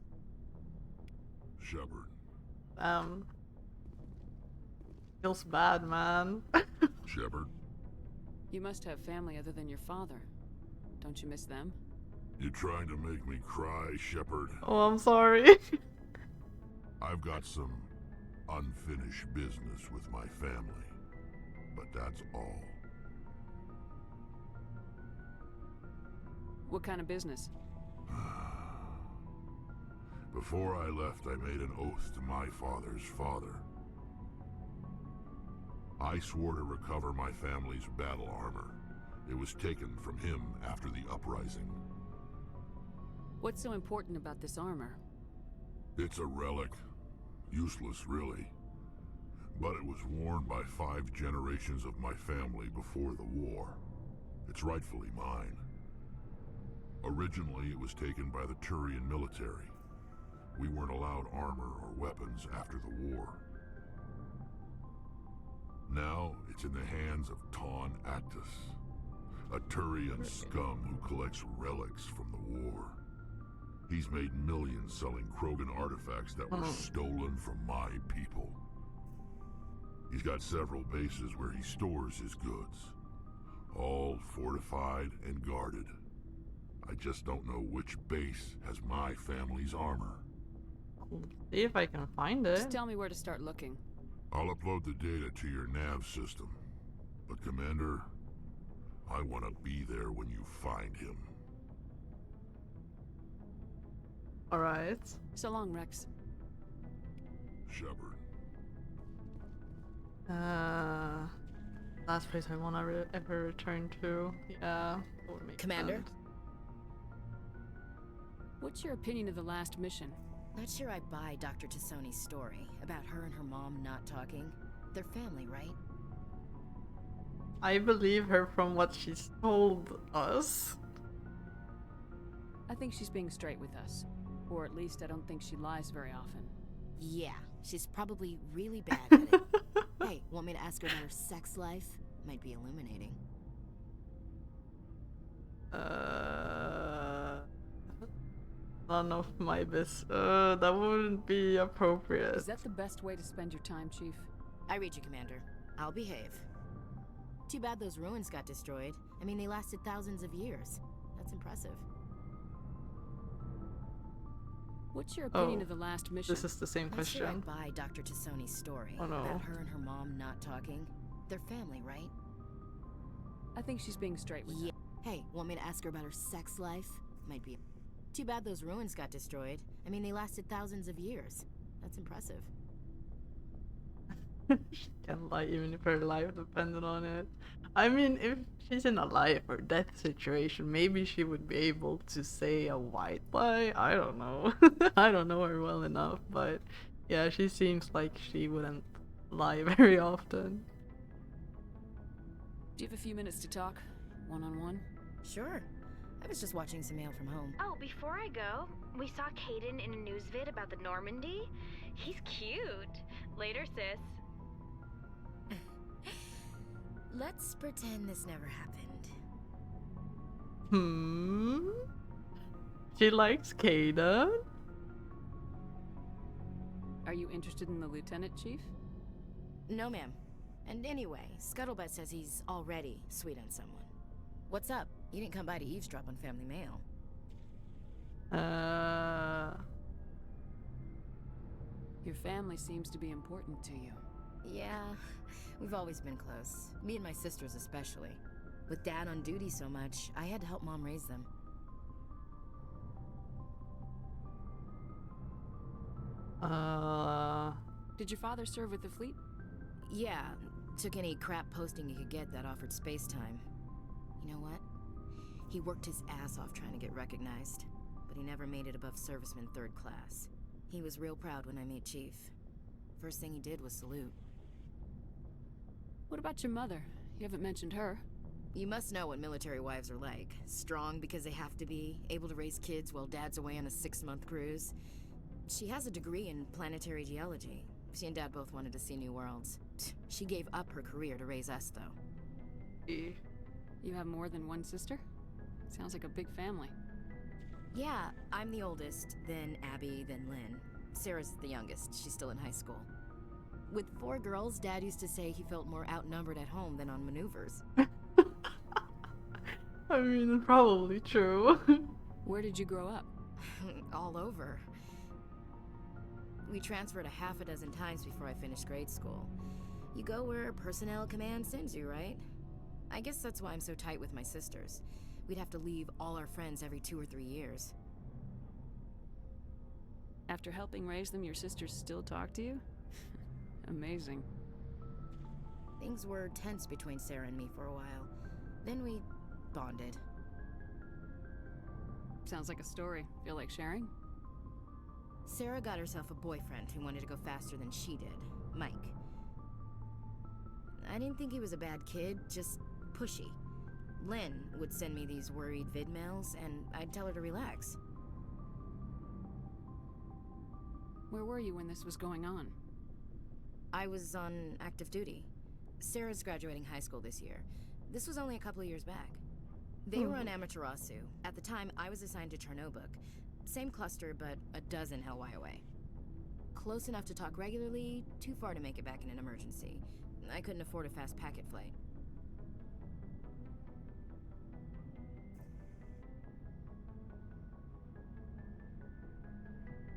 Speaker 9: Shepard.
Speaker 1: Feels bad, man.
Speaker 9: Shepard.
Speaker 4: You must have family other than your father. Don't you miss them?
Speaker 9: You trying to make me cry, Shepard?
Speaker 1: Oh, I'm sorry.
Speaker 9: I've got some unfinished business with my family, but that's all.
Speaker 4: What kind of business?
Speaker 9: Before I left, I made an oath to my father's father.
Speaker 18: I swore to recover my family's battle armor. It was taken from him after the uprising.
Speaker 4: What's so important about this armor?
Speaker 18: It's a relic. Useless, really. But it was worn by 5 generations of my family before the war. It's rightfully mine. Originally, it was taken by the Turian military. We weren't allowed armor or weapons after the war. Now, it's in the hands of Taun Actus, a Turian scum who collects relics from the war. He's made millions selling Krogan artifacts that were stolen from my people. He's got several bases where he stores his goods, all fortified and guarded. I just don't know which base has my family's armor.
Speaker 1: See if I can find it.
Speaker 4: Just tell me where to start looking.
Speaker 18: I'll upload the data to your nav system. But Commander, I want to be there when you find him.
Speaker 1: Alright.
Speaker 4: So long, Rex.
Speaker 18: Shepard.
Speaker 1: Last place I want to ever return to. Yeah, that would make
Speaker 10: Commander?
Speaker 1: sense.
Speaker 4: What's your opinion of the last mission?
Speaker 10: Not sure I buy Dr. Tassoni's story about her and her mom not talking. They're family, right?
Speaker 1: I believe her from what she's told us.
Speaker 4: I think she's being straight with us. Or at least I don't think she lies very often.
Speaker 10: Yeah, she's probably really bad at it. Hey, want me to ask her about her sex life? Might be illuminating.
Speaker 1: None of my business. That wouldn't be appropriate.
Speaker 4: Is that the best way to spend your time, Chief?
Speaker 10: I read you, Commander. I'll behave. Too bad those ruins got destroyed. I mean, they lasted thousands of years. That's impressive.
Speaker 4: What's your opinion of the last mission?
Speaker 1: This is the same question.
Speaker 10: Not sure I buy Dr. Tassoni's story about her and her mom not talking. They're family, right?
Speaker 4: I think she's being straight with
Speaker 10: you. Hey, want me to ask her about her sex life? Might be. Too bad those ruins got destroyed. I mean, they lasted thousands of years. That's impressive.
Speaker 1: She can't lie even if her life depended on it. I mean, if she's in a life or death situation, maybe she would be able to say a white lie. I don't know. I don't know her well enough, but yeah, she seems like she wouldn't lie very often.
Speaker 4: Do you have a few minutes to talk? One-on-one?
Speaker 10: Sure. I was just watching some mail from home.
Speaker 19: Oh, before I go, we saw Caden in a news vid about the Normandy. He's cute. Later, sis.
Speaker 10: Let's pretend this never happened.
Speaker 1: She likes Caden?
Speaker 4: Are you interested in the Lieutenant, Chief?
Speaker 10: No, ma'am. And anyway, Scuttlebutt says he's already sweet on someone. What's up? You didn't come by to eavesdrop on family mail.
Speaker 4: Your family seems to be important to you.
Speaker 10: Yeah, we've always been close. Me and my sisters especially. With Dad on duty so much, I had to help Mom raise them.
Speaker 4: Did your father serve with the fleet?
Speaker 10: Yeah, took any crap posting he could get that offered space time. You know what? He worked his ass off trying to get recognized, but he never made it above serviceman 3rd class. He was real proud when I made Chief. First thing he did was salute.
Speaker 4: What about your mother? You haven't mentioned her.
Speaker 10: You must know what military wives are like. Strong because they have to be, able to raise kids while Dad's away on a 6-month cruise. She has a degree in planetary geology. She and Dad both wanted to see new worlds. She gave up her career to raise us, though.
Speaker 4: You have more than one sister? Sounds like a big family.
Speaker 10: Yeah, I'm the oldest, then Abby, then Lynn. Sarah's the youngest. She's still in high school. With 4 girls, Dad used to say he felt more outnumbered at home than on maneuvers.
Speaker 1: I mean, probably true.
Speaker 4: Where did you grow up?
Speaker 10: All over. We transferred a half a dozen times before I finished grade school. You go where personnel command sends you, right? I guess that's why I'm so tight with my sisters. We'd have to leave all our friends every 2 or 3 years.
Speaker 4: After helping raise them, your sisters still talk to you? Amazing.
Speaker 10: Things were tense between Sarah and me for a while. Then we bonded.
Speaker 4: Sounds like a story. Feel like sharing?
Speaker 10: Sarah got herself a boyfriend who wanted to go faster than she did, Mike. I didn't think he was a bad kid, just pushy. Lynn would send me these worried vid mails, and I'd tell her to relax.
Speaker 4: Where were you when this was going on?
Speaker 10: I was on active duty. Sarah's graduating high school this year. This was only a couple of years back. They were on Amaterasu. At the time, I was assigned to Chernobog. Same cluster, but a dozen Hellwire away. Close enough to talk regularly, too far to make it back in an emergency. I couldn't afford a fast packet flight.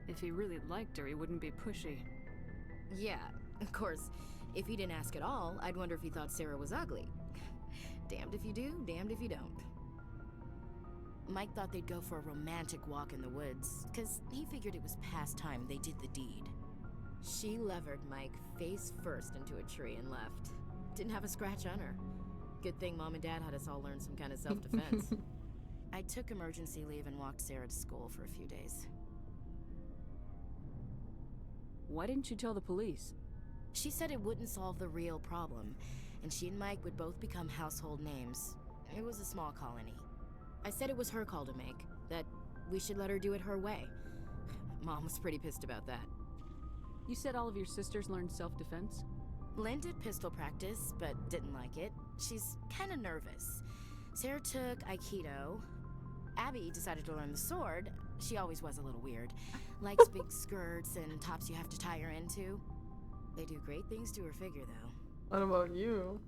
Speaker 4: If he really liked her, he wouldn't be pushy.
Speaker 10: Yeah, of course. If he didn't ask at all, I'd wonder if he thought Sarah was ugly. Damned if you do, damned if you don't. Mike thought they'd go for a romantic walk in the woods, because he figured it was past time they did the deed. She levered Mike face first into a tree and left. Didn't have a scratch on her. Good thing Mom and Dad had us all learn some kind of self-defense. I took emergency leave and walked Sarah to school for a few days.
Speaker 4: Why didn't you tell the police?
Speaker 10: She said it wouldn't solve the real problem, and she and Mike would both become household names. It was a small colony. I said it was her call to make, that we should let her do it her way. Mom was pretty pissed about that.
Speaker 4: You said all of your sisters learned self-defense?
Speaker 10: Lynn did pistol practice, but didn't like it. She's kinda nervous. Sarah took Aikido. Abby decided to learn the sword. She always was a little weird. Likes big skirts and tops you have to tie her into. They do great things to her figure, though.
Speaker 1: What about you?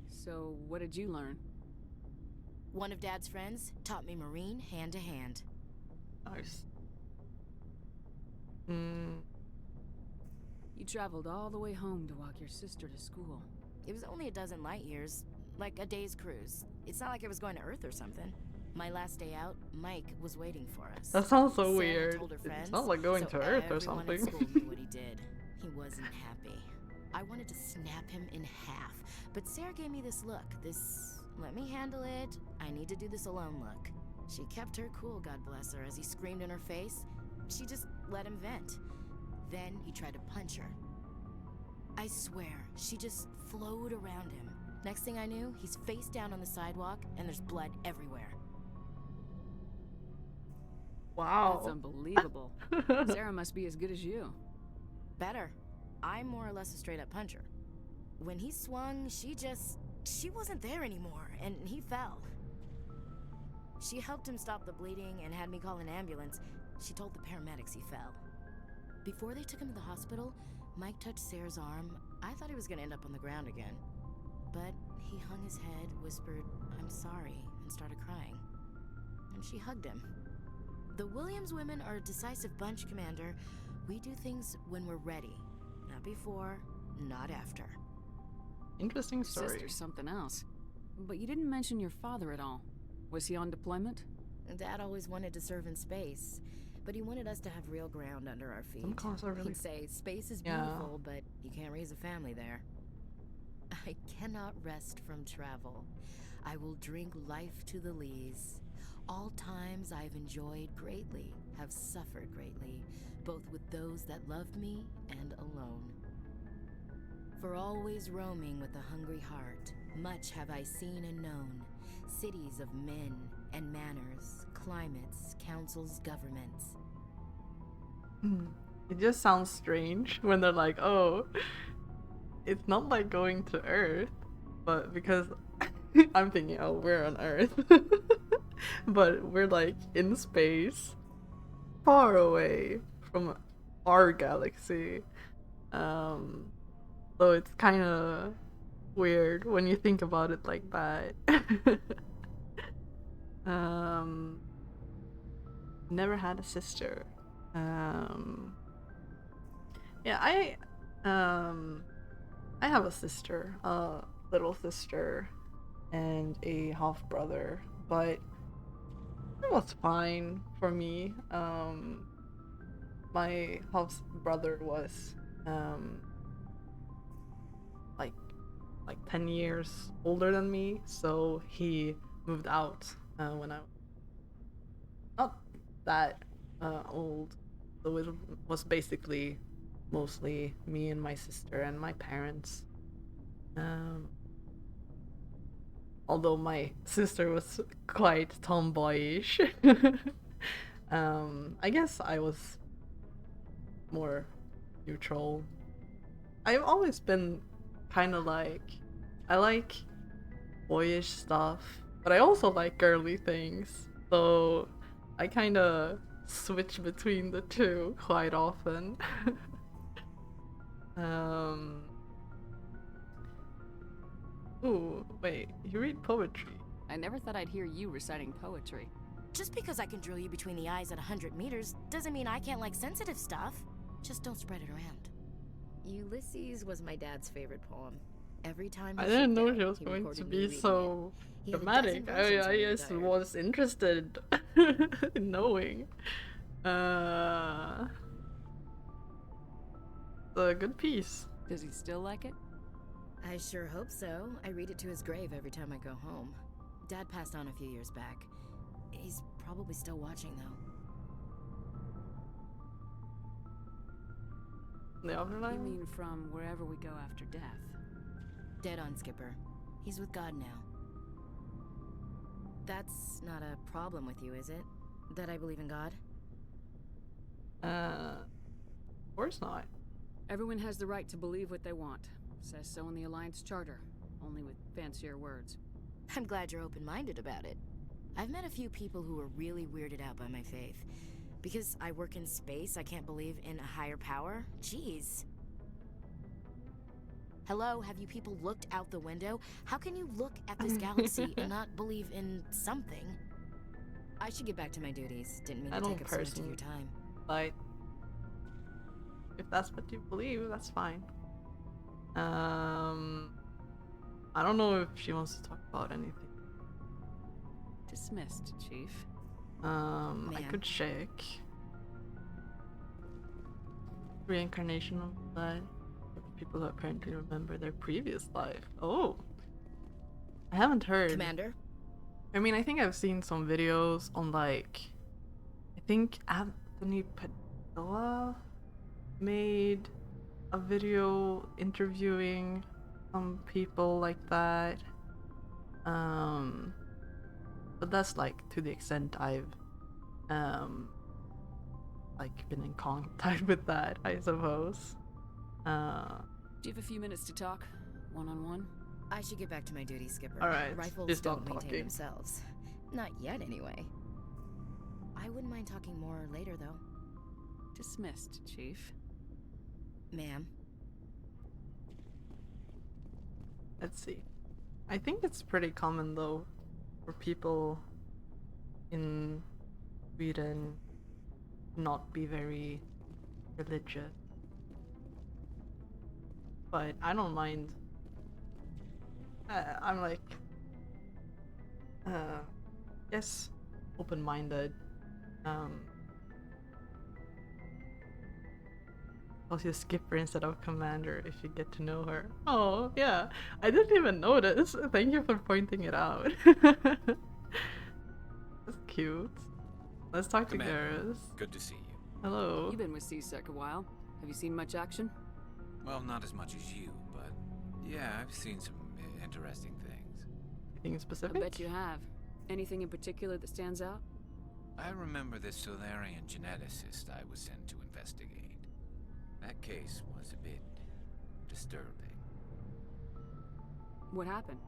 Speaker 4: So, what did you learn?
Speaker 10: One of Dad's friends taught me Marine hand to hand.
Speaker 1: Nice.
Speaker 4: You traveled all the way home to walk your sister to school.
Speaker 10: It was only a dozen light years, like a day's cruise. It's not like I was going to Earth or something. My last day out, Mike was waiting for us.
Speaker 1: That sounds so
Speaker 10: Sarah
Speaker 1: weird.
Speaker 10: told her friends,
Speaker 1: It's not like going to Earth or
Speaker 10: everyone
Speaker 1: something.
Speaker 10: at school knew what he did. He wasn't happy. I wanted to snap him in half, but Sarah gave me this look, this let me handle it, I need to do this alone look. She kept her cool, God bless her, as he screamed in her face. She just let him vent. Then he tried to punch her. I swear, she just flowed around him. Next thing I knew, he's face down on the sidewalk, and there's blood everywhere.
Speaker 1: Wow.
Speaker 4: That's unbelievable. Sarah must be as good as you.
Speaker 10: Better. I'm more or less a straight-up puncher. When he swung, she wasn't there anymore, and he fell. She helped him stop the bleeding and had me call an ambulance. She told the paramedics he fell. Before they took him to the hospital, Mike touched Sarah's arm. I thought he was gonna end up on the ground again. But he hung his head, whispered, "I'm sorry," and started crying. And she hugged him. The Williams women are a decisive bunch, Commander. We do things when we're ready. Not before, not after.
Speaker 1: Interesting story.
Speaker 4: Sister's something else. But you didn't mention your father at all. Was he on deployment?
Speaker 10: Dad always wanted to serve in space, but he wanted us to have real ground under our feet.
Speaker 1: Some cars are really...
Speaker 10: He'd say, space is
Speaker 1: Yeah.
Speaker 10: beautiful, but you can't raise a family there. I cannot rest from travel. I will drink life to the lees. All times I've enjoyed greatly, have suffered greatly, both with those that loved me and alone. For always roaming with a hungry heart, much have I seen and known, cities of men and manners, climates, councils, governments.
Speaker 1: It just sounds strange when they're like, oh, it's not like going to Earth, but because I'm thinking, oh, we're on Earth, but we're like in space, far away from our galaxy. So it's kind of weird when you think about it like that. Never had a sister. Yeah, I have a sister, a little sister, and a half brother, but it was fine for me. My half brother was like like 10 years older than me, so he moved out when I was not that old. So it was basically mostly me and my sister and my parents. Although my sister was quite tomboyish. I guess I was more neutral. I've always been kind of like, I like boyish stuff, but I also like girly things. So I kind of switch between the two quite often. Ooh, wait, you read poetry?
Speaker 4: I never thought I'd hear you reciting poetry.
Speaker 10: Just because I can drill you between the eyes at 100 meters doesn't mean I can't like sensitive stuff. Just don't spread it around. Ulysses was my dad's favorite poem. Every time
Speaker 1: I didn't know she was going to be so dramatic. I just was interested in knowing. It's a good piece.
Speaker 4: Does he still like it?
Speaker 10: I sure hope so. I read it to his grave every time I go home. Dad passed on a few years back. He's probably still watching, though.
Speaker 1: The afterlife?
Speaker 4: You mean from wherever we go after death?
Speaker 10: Dead on, Skipper. He's with God now. That's not a problem with you, is it? That I believe in God?
Speaker 1: Of course not.
Speaker 4: Everyone has the right to believe what they want. Says so in the Alliance Charter, only with fancier words.
Speaker 10: I'm glad you're open-minded about it. I've met a few people who are really weirded out by my faith. Because I work in space, I can't believe in a higher power? Jeez. Hello, have you people looked out the window? How can you look at this galaxy and not believe in something? I should get back to my duties. Didn't mean to take up so much of your time.
Speaker 1: But if that's what you believe, that's fine. I don't know if she wants to talk about anything.
Speaker 4: Dismissed, Chief.
Speaker 1: I could check. Reincarnation of blood. People who apparently remember their previous life. Oh. I haven't heard.
Speaker 10: Commander?
Speaker 1: I mean, I think I've seen some videos on like, I think Anthony Padilla made a video interviewing some people like that. But that's like to the extent I've like been in contact with that, I suppose.
Speaker 4: Do you have a few minutes to talk? One-on-one?
Speaker 10: I should get back to my duty, Skipper.
Speaker 1: Alright,
Speaker 10: Rifles
Speaker 1: just
Speaker 10: don't
Speaker 1: stop
Speaker 10: maintain
Speaker 1: talking.
Speaker 10: themselves. Not yet, anyway. I wouldn't mind talking more later, though.
Speaker 4: Dismissed, Chief.
Speaker 10: Ma'am.
Speaker 1: Let's see. I think it's pretty common though for people in Sweden not be very religious. But I don't mind. I'm like, yes, open-minded. I'll just Skipper instead of Commander if you get to know her. Oh, yeah. I didn't even notice. Thank you for pointing it out. That's cute. Let's talk to Garrus.
Speaker 2: Good to see you.
Speaker 1: Hello.
Speaker 4: You've been with CSEC a while. Have you seen much action?
Speaker 2: Well, not as much as you, but yeah, I've seen some interesting things.
Speaker 1: Anything specific?
Speaker 4: I bet you have. Anything in particular that stands out?
Speaker 2: I remember this Solarian geneticist I was sent to investigate. That case was a bit disturbing.
Speaker 4: What happened?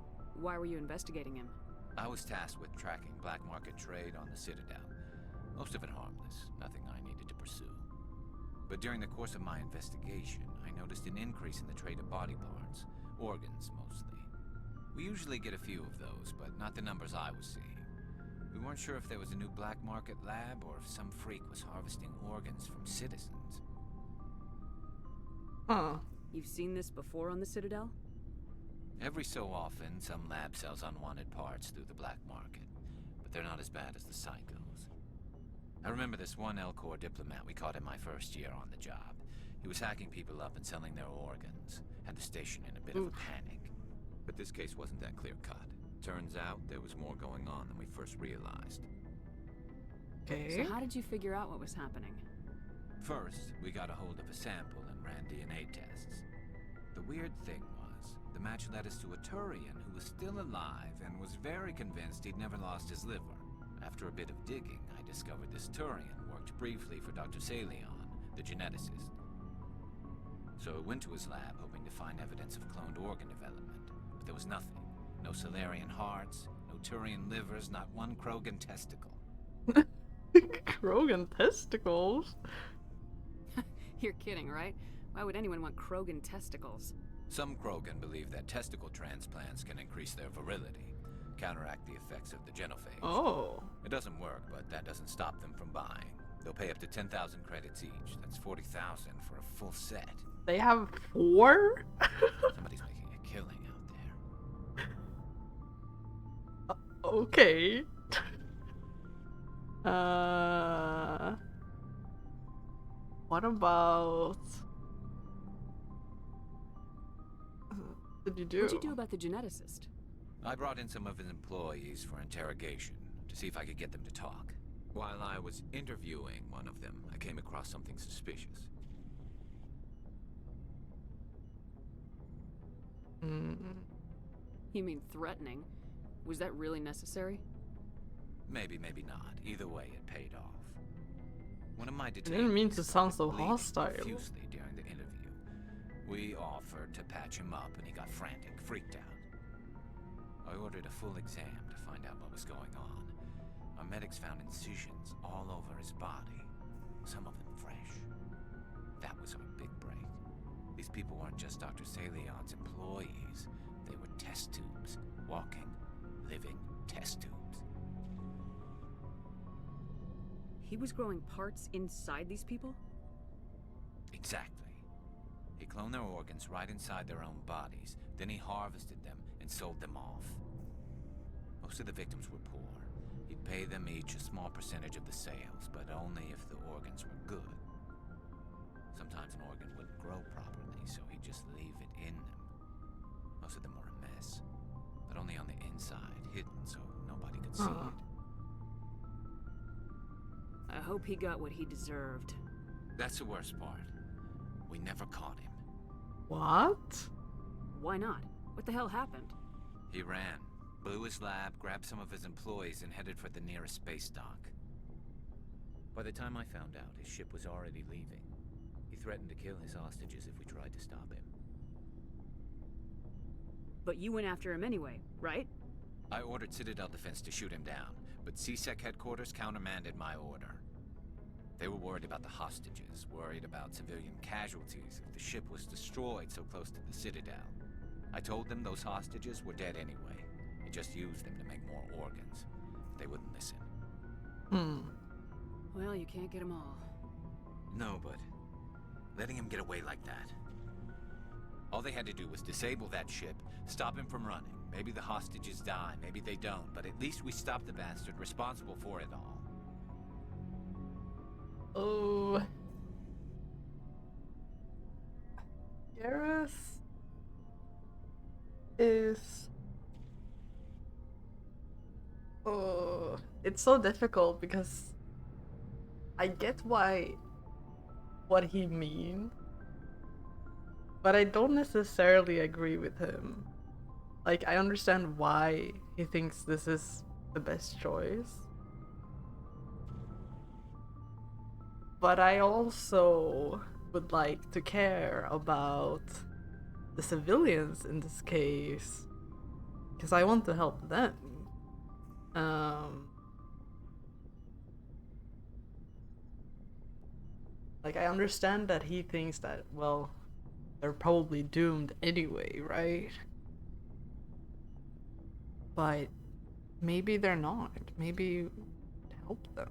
Speaker 4: Why were you investigating him?
Speaker 2: I was tasked with tracking black market trade on the Citadel. Most of it harmless, nothing I needed to pursue. But during the course of my investigation, I noticed an increase in the trade of body parts, organs mostly. We usually get a few of those, but not the numbers I was seeing. We weren't sure if there was a new black market lab or if some freak was harvesting organs from citizens.
Speaker 1: Huh.
Speaker 4: You've seen this before on the Citadel?
Speaker 2: Every so often, some lab sells unwanted parts through the black market, but they're not as bad as the psychos. I remember this one L-Corps diplomat we caught in my first year on the job. He was hacking people up and selling their organs. Had the station in a bit of a panic. But this case wasn't that clear-cut. Turns out there was more going on than we first realized.
Speaker 1: Okay.
Speaker 4: So how did you figure out what was happening?
Speaker 2: First, we got a hold of a sample and ran DNA tests. The weird thing was, the match led us to a Turian who was still alive and was very convinced he'd never lost his liver. After a bit of digging, I discovered this Turian worked briefly for Dr. Salion, the geneticist. So I went to his lab hoping to find evidence of cloned organ development, but there was nothing. No Solarian hearts, no Turian livers, not one Krogan testicle.
Speaker 1: Krogan testicles?
Speaker 4: You're kidding, right? Why would anyone want Krogan testicles?
Speaker 2: Some Krogan believe that testicle transplants can increase their virility, counteract the effects of the genophage.
Speaker 1: Oh.
Speaker 2: It doesn't work, but that doesn't stop them from buying. They'll pay up to 10,000 credits each. That's 40,000 for a full set.
Speaker 1: They have 4?
Speaker 2: Somebody's making a killing out there.
Speaker 1: Okay. What about... What did you do?
Speaker 4: What'd you do about the geneticist?
Speaker 2: I brought in some of his employees for interrogation, to see if I could get them to talk. While I was interviewing one of them, I came across something suspicious.
Speaker 4: You mean threatening? Was that really necessary?
Speaker 2: Maybe, maybe not. Either way, it paid off. One of my detainees...
Speaker 1: I didn't mean to sound so
Speaker 2: bleeding
Speaker 1: hostile.
Speaker 2: profusely during the interview. We offered to patch him up, and he got frantic, freaked out. I ordered a full exam to find out what was going on. Our medics found incisions all over his body, some of them fresh. That was our big break. These people weren't just Dr. Salion's employees. They were test tubes. Walking, living test tubes.
Speaker 4: He was growing parts inside these people?
Speaker 2: Exactly. He cloned their organs right inside their own bodies. Then he harvested them and sold them off. Most of the victims were poor. He'd pay them each a small percentage of the sales, but only if the organs were good. Sometimes an organ wouldn't grow properly, so he'd just leave it in them. Most of them were a mess, but only on the inside, hidden so nobody could see it.
Speaker 4: I hope he got what he deserved.
Speaker 2: That's the worst part. We never caught him.
Speaker 1: What?
Speaker 4: Why not? What the hell happened?
Speaker 2: He ran, blew his lab, grabbed some of his employees, and headed for the nearest space dock. By the time I found out, his ship was already leaving. He threatened to kill his hostages if we tried to stop him.
Speaker 4: But you went after him anyway, right?
Speaker 2: I ordered Citadel Defense to shoot him down, but CSEC headquarters countermanded my order. They were worried about the hostages, worried about civilian casualties if the ship was destroyed so close to the Citadel. I told them those hostages were dead anyway. He just used them to make more organs. They wouldn't listen.
Speaker 4: Well, you can't get them all.
Speaker 2: No, but letting him get away like that. All they had to do was disable that ship, stop him from running. Maybe the hostages die, maybe they don't, but at least we stopped the bastard responsible for it all.
Speaker 1: Oh. Garrus is... Oh, it's so difficult because I get what he means, but I don't necessarily agree with him. Like, I understand why he thinks this is the best choice, but I also would like to care about the civilians in this case, because I want to help them. Like, I understand that he thinks that, well, they're probably doomed anyway, right? But maybe they're not. Maybe help them.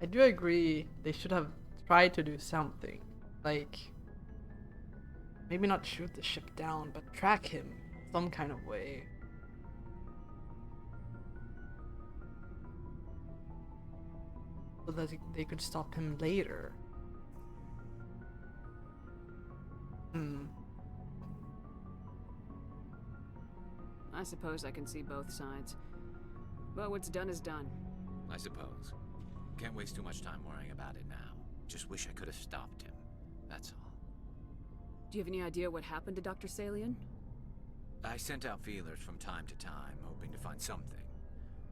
Speaker 1: I do agree they should have tried to do something. Like, maybe not shoot the ship down, but track him some kind of way. So that they could stop him later. Hmm.
Speaker 4: I suppose I can see both sides. But what's done is done.
Speaker 2: I suppose. Can't waste too much time worrying about it now. Just wish I could have stopped him. That's all.
Speaker 4: Do you have any idea what happened to Dr. Salian?
Speaker 2: I sent out feelers from time to time, hoping to find something.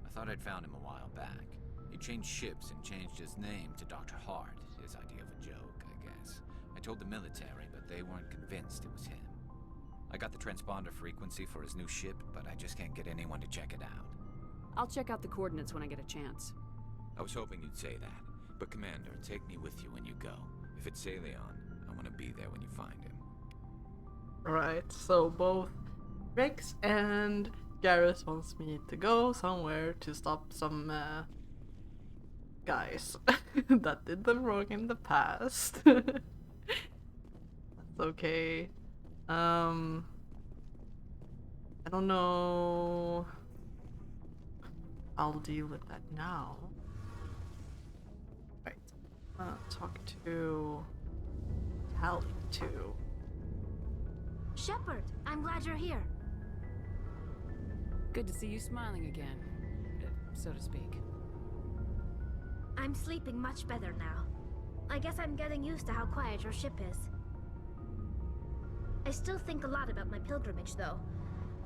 Speaker 2: I thought I'd found him a while back. He changed ships and changed his name to Dr. Hart, his idea of a joke, I guess. I told the military, but they weren't convinced it was him. I got the transponder frequency for his new ship, but I just can't get anyone to check it out.
Speaker 4: I'll check out the coordinates when I get a chance.
Speaker 2: I was hoping you'd say that. But Commander, take me with you when you go. If it's Salion, I want to be there when you find him.
Speaker 1: Right, so both Rex and Garrus wants me to go somewhere to stop some guys that did them wrong in the past. That's okay. I don't know. I'll deal with that now. Right. Talk to Tally too.
Speaker 11: Shepard, I'm glad you're here.
Speaker 4: Good to see you smiling again, so to speak.
Speaker 11: I'm sleeping much better now. I guess I'm getting used to how quiet your ship is. I still think a lot about my pilgrimage, though.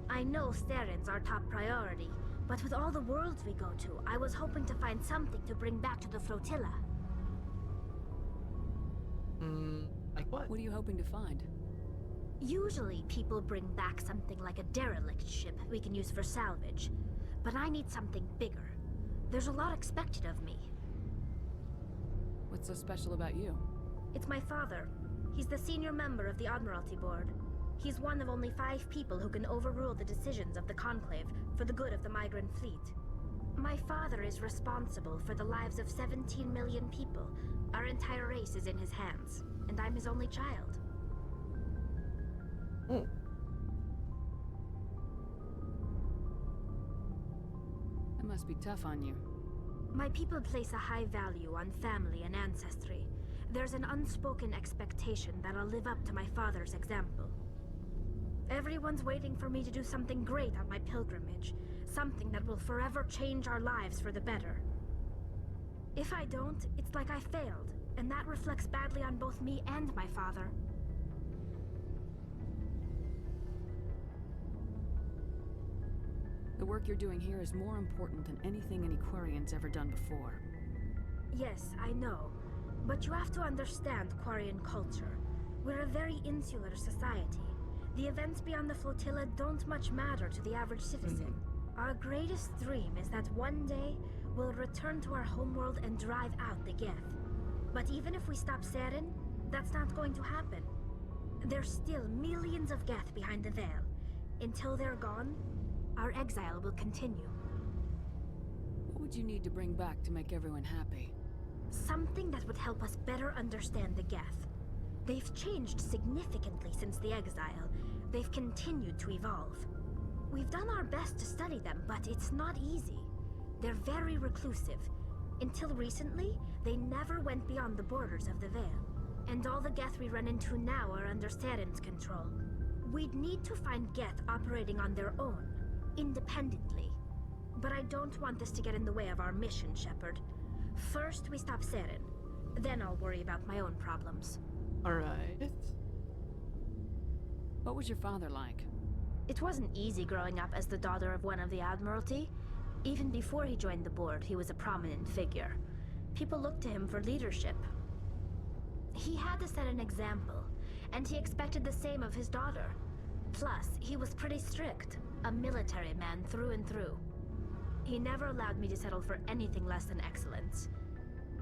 Speaker 11: I know Steren's our top priority, but with all the worlds we go to, I was hoping to find something to bring back to the flotilla.
Speaker 1: Like what?
Speaker 4: What are you hoping to find?
Speaker 11: Usually, people bring back something like a derelict ship we can use for salvage. But I need something bigger. There's a lot expected of me.
Speaker 4: What's so special about you?
Speaker 11: It's my father. He's the senior member of the Admiralty Board. He's one of only 5 people who can overrule the decisions of the Conclave for the good of the migrant fleet. My father is responsible for the lives of 17 million people. Our entire race is in his hands, and I'm his only child.
Speaker 1: Oh.
Speaker 4: That must be tough on you.
Speaker 11: My people place a high value on family and ancestry. There's an unspoken expectation that I'll live up to my father's example. Everyone's waiting for me to do something great on my pilgrimage. Something that will forever change our lives for the better. If I don't, it's like I failed, and that reflects badly on both me and my father.
Speaker 4: The work you're doing here is more important than anything an Aquarian's ever done before.
Speaker 11: Yes, I know. But you have to understand Quarian culture. We're a very insular society. The events beyond the flotilla don't much matter to the average citizen. Our greatest dream is that one day we'll return to our homeworld and drive out the Geth. But even if we stop Saren, that's not going to happen. There's still millions of Geth behind the veil. Until they're gone, our exile will continue.
Speaker 4: What would you need to bring back to make everyone happy?
Speaker 11: Something that would help us better understand the Geth. They've changed significantly since the exile. They've continued to evolve. We've done our best to study them, but it's not easy. They're very reclusive. Until recently, they never went beyond the borders of the Veil. And all the Geth we run into now are under Saren's control. We'd need to find Geth operating on their own, independently. But I don't want this to get in the way of our mission, Shepard. First, we stop Saren. Then I'll worry about my own problems.
Speaker 1: Alright.
Speaker 4: What was your father like?
Speaker 11: It wasn't easy growing up as the daughter of one of the Admiralty. Even before he joined the board, he was a prominent figure. People looked to him for leadership. He had to set an example, and he expected the same of his daughter. Plus, he was pretty strict, a military man through and through. He never allowed me to settle for anything less than excellence.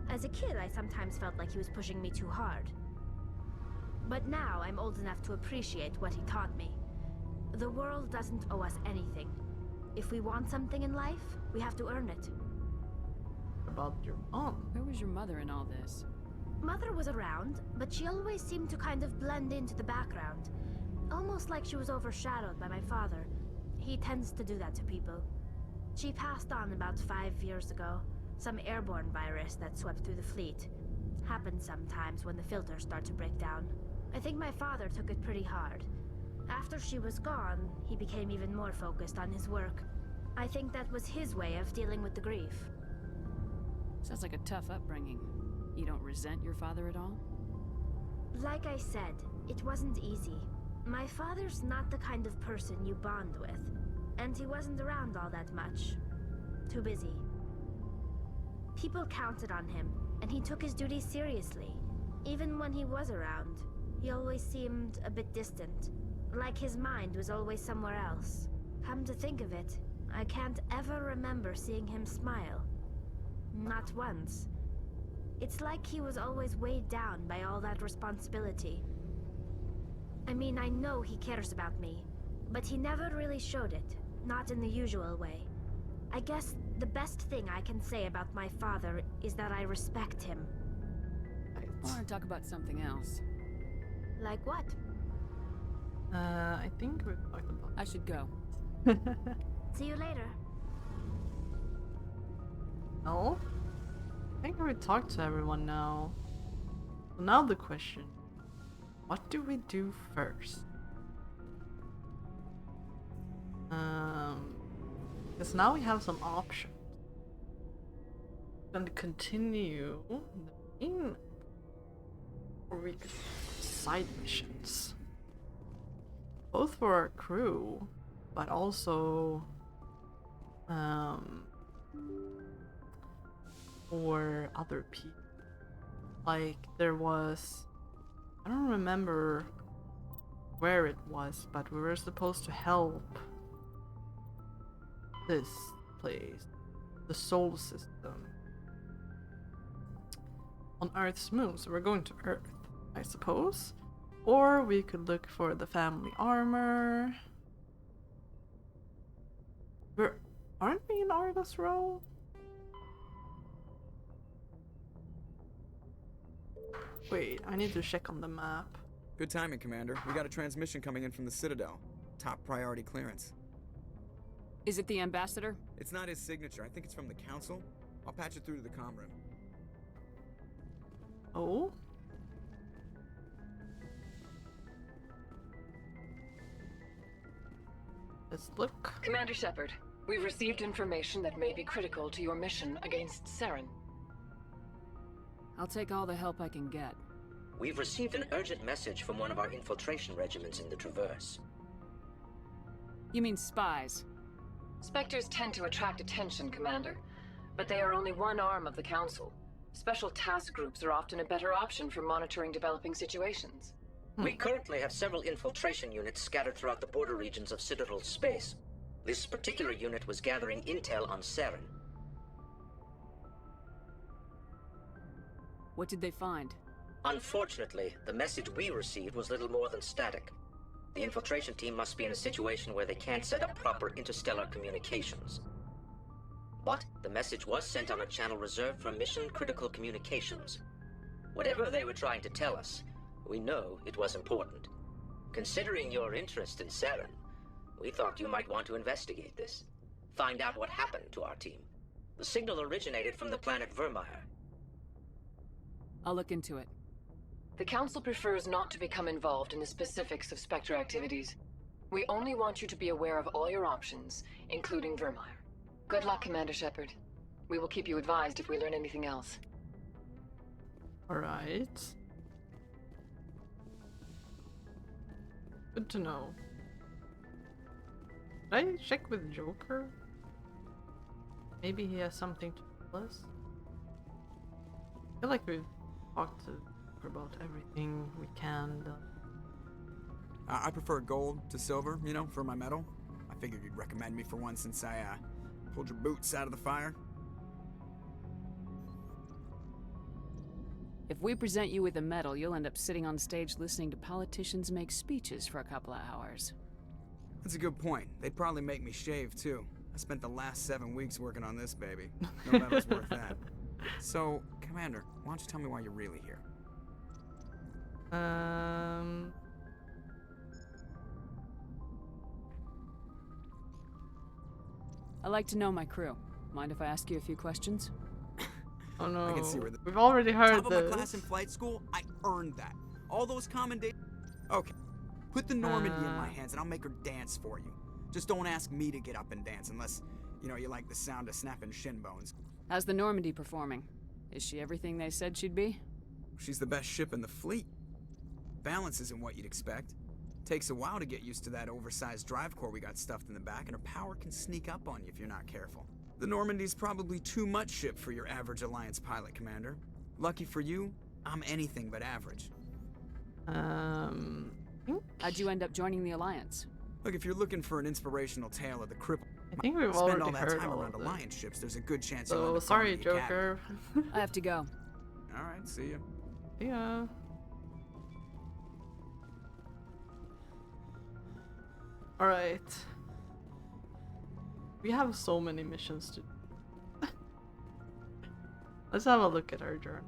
Speaker 11: As a kid, I sometimes felt like he was pushing me too hard. But now I'm old enough to appreciate what he taught me. The world doesn't owe us anything. If we want something in life, we have to earn it.
Speaker 1: About your mom?
Speaker 4: Where was your mother in all this?
Speaker 11: Mother was around, but she always seemed to kind of blend into the background. Almost like she was overshadowed by my father. He tends to do that to people. She passed on about 5 years ago. Some airborne virus that swept through the fleet. Happens sometimes when the filters start to break down.
Speaker 19: I think my father took it pretty hard. After she was gone, he became even more focused on his work. I think that was his way of dealing with the grief.
Speaker 4: Sounds like a tough upbringing. You don't resent your father at all?
Speaker 19: Like I said, it wasn't easy. My father's not the kind of person you bond with, and he wasn't around all that much. Too busy. People counted on him, and he took his duties seriously. Even when he was around, he always seemed a bit distant, like his mind was always somewhere else. Come to think of it, I can't ever remember seeing him smile. Not once. It's like he was always weighed down by all that responsibility. I mean, I know he cares about me, but he never really showed it, not in the usual way. I guess the best thing I can say about my father is that I respect him.
Speaker 4: I want to talk about something else.
Speaker 19: Like what?
Speaker 1: I think we've talked about...
Speaker 4: I should go.
Speaker 19: See you later.
Speaker 1: No? I think we talked to everyone now. So now the question. What do we do first? Because now we have some options. We're gonna continue the main, or we could side missions. Both for our crew, but also for other people. Like there was, I don't remember where it was, but we were supposed to help this place, the Soul System, on Earth's moon. So we're going to Earth, I suppose. Or we could look for the family armor. Aren't we in Argus Row? Wait, I need to check on the map.
Speaker 8: Good timing, Commander. We got a transmission coming in from the Citadel. Top priority clearance.
Speaker 4: Is it the ambassador?
Speaker 8: It's not his signature. I think it's from the Council. I'll patch it through to the comm room.
Speaker 1: Oh? Let's look.
Speaker 14: Commander Shepard, we've received information that may be critical to your mission against Saren.
Speaker 4: I'll take all the help I can get.
Speaker 15: We've received an urgent message from one of our infiltration regiments in the Traverse.
Speaker 4: You mean spies?
Speaker 14: Spectres tend to attract attention, Commander, but they are only one arm of the Council. Special task groups are often a better option for monitoring developing situations.
Speaker 15: We currently have several infiltration units scattered throughout the border regions of Citadel space. This particular unit was gathering intel on Saren.
Speaker 4: What did they find?
Speaker 15: Unfortunately, the message we received was little more than static. The infiltration team must be in a situation where they can't set up proper interstellar communications. But the message was sent on a channel reserved for mission-critical communications. Whatever they were trying to tell us, we know it was important. Considering your interest in Saren, we thought you might want to investigate this. Find out what happened to our team. The signal originated from the planet Vermeer.
Speaker 4: I'll look into it.
Speaker 14: The Council prefers not to become involved in the specifics of Spectre activities. We only want you to be aware of all your options, including Vermeer. Good luck, Commander Shepard. We will keep you advised if we learn anything else.
Speaker 1: Alright. Good to know. Did I check with Joker? Maybe he has something to tell us? I feel like we've talked to Joker about everything we can.
Speaker 8: I prefer gold to silver, you know, for my medal. I figured you'd recommend me for one since I pulled your boots out of the fire.
Speaker 4: If we present you with a medal, you'll end up sitting on stage listening to politicians make speeches for a couple of hours.
Speaker 8: That's a good point. They'd probably make me shave, too. I spent the last 7 weeks working on this baby. No medal's worth that. So, Commander, why don't you tell me why you're really here?
Speaker 4: I like to know my crew. Mind if I ask you a few questions?
Speaker 1: Oh no.
Speaker 8: I can see where
Speaker 1: we've already heard
Speaker 8: top
Speaker 1: this.
Speaker 8: Of my class in flight school, I earned that. All those commendations. Okay. Put the Normandy in my hands and I'll make her dance for you. Just don't ask me to get up and dance unless, you like the sound of snapping shin bones.
Speaker 4: How's the Normandy performing? Is she everything they said she'd be?
Speaker 8: She's the best ship in the fleet. Balance isn't what you'd expect. Takes a while to get used to that oversized drive core we got stuffed in the back, and her power can sneak up on you if you're not careful. The Normandy's probably too much ship for your average Alliance pilot, Commander. Lucky for you, I'm anything but average.
Speaker 4: How'd you end up joining the Alliance?
Speaker 8: Look, if you're looking for an inspirational tale of the cripple,
Speaker 1: I think we've
Speaker 8: spend
Speaker 1: already
Speaker 8: all that
Speaker 1: heard
Speaker 8: time
Speaker 1: all
Speaker 8: around
Speaker 1: of
Speaker 8: Alliance
Speaker 1: this.
Speaker 8: ships, there's a good chance you'll
Speaker 1: So
Speaker 8: end up
Speaker 1: sorry,
Speaker 8: going to the academy.
Speaker 1: Joker.
Speaker 4: I have to go.
Speaker 8: Alright, see ya.
Speaker 1: Yeah. Alright. We have so many missions to do. Let's have a look at our journal.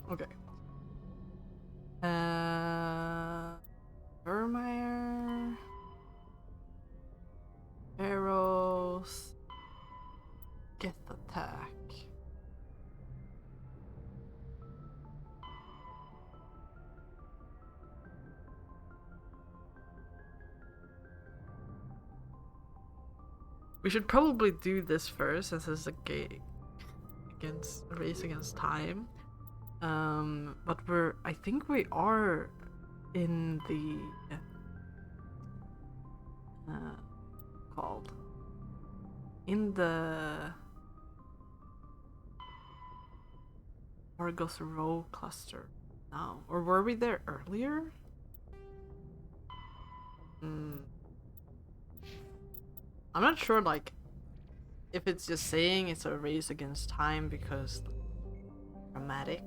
Speaker 1: Okay. Vermeer. Arrows. Get attack. We should probably do this first, since it's a race against time. But I think we are in the in the Argos Row cluster now, or were we there earlier? I'm not sure, like, if it's just saying it's a race against time because dramatic,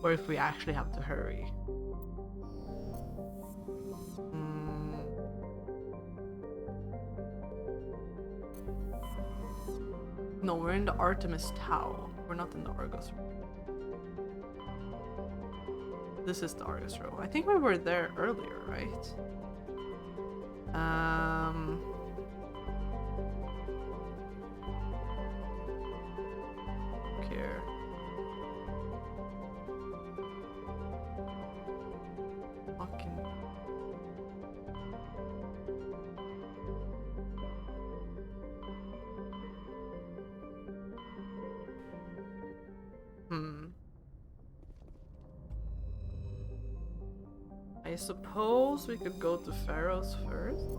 Speaker 1: or if we actually have to hurry. No, we're in the Artemis Tau. We're not in the Argos Row. This is the Argos Row. I think we were there earlier, right? Here. Fucking. I suppose we could go to Pharaoh's first,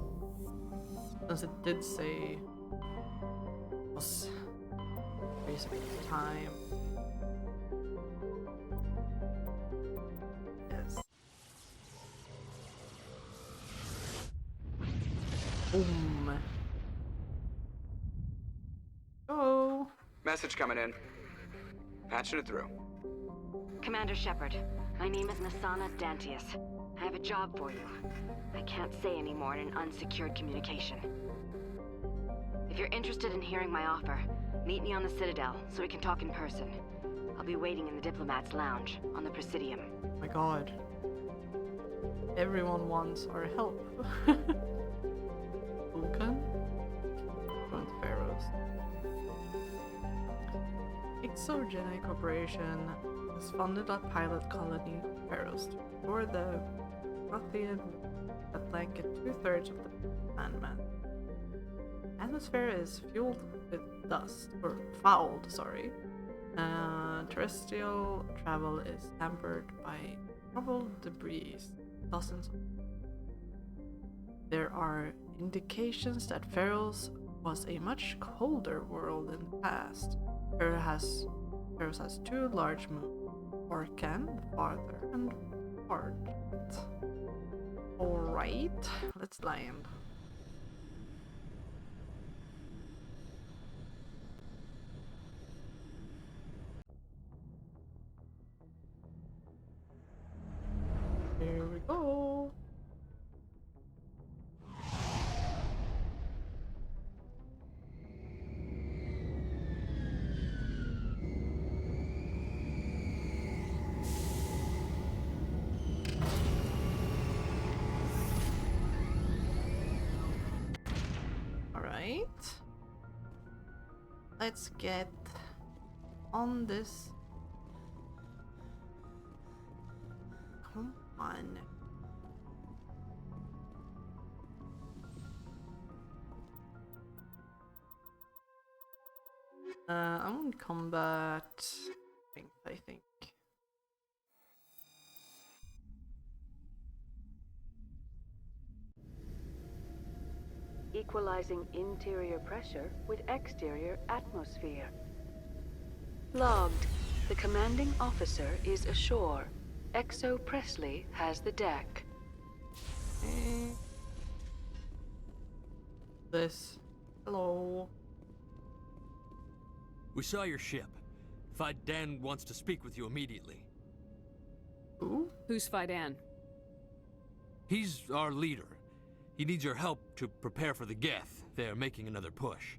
Speaker 1: since it did say it was basically time. Yes. Boom. Oh.
Speaker 8: Message coming in. Patching it through.
Speaker 5: Commander Shepard, my name is Nasana Dantius. I have a job for you. I can't say any more in an unsecured communication. If you're interested in hearing my offer, meet me on the Citadel so we can talk in person. I'll be waiting in the Diplomat's Lounge on the Presidium.
Speaker 1: My god. Everyone wants our help. Vulcan? Going to Pharaohs. Exogenic Corporation is funded a pilot colony of Pharaohs for the Prothean that blanket 2/3 of the landmass. Atmosphere is fueled with dust, or fouled, sorry. Terrestrial travel is hampered by troubled debris. Dozens of. There are indications that Pharaohs was a much colder world in the past. Pharaohs has two large moons, Orcan, the farther, and Art. Alright, let's land. Here we go. Alright. Let's get on this Come on. I'm on combat strength, I think.
Speaker 20: Equalizing interior pressure with exterior atmosphere. Logged. The commanding officer is ashore. Exo Presley has the deck.
Speaker 1: This. Hello.
Speaker 21: We saw your ship. Fidan wants to speak with you immediately.
Speaker 1: Who?
Speaker 4: Who's Fidan?
Speaker 21: He's our leader. He needs your help to prepare for the Geth. They're making another push.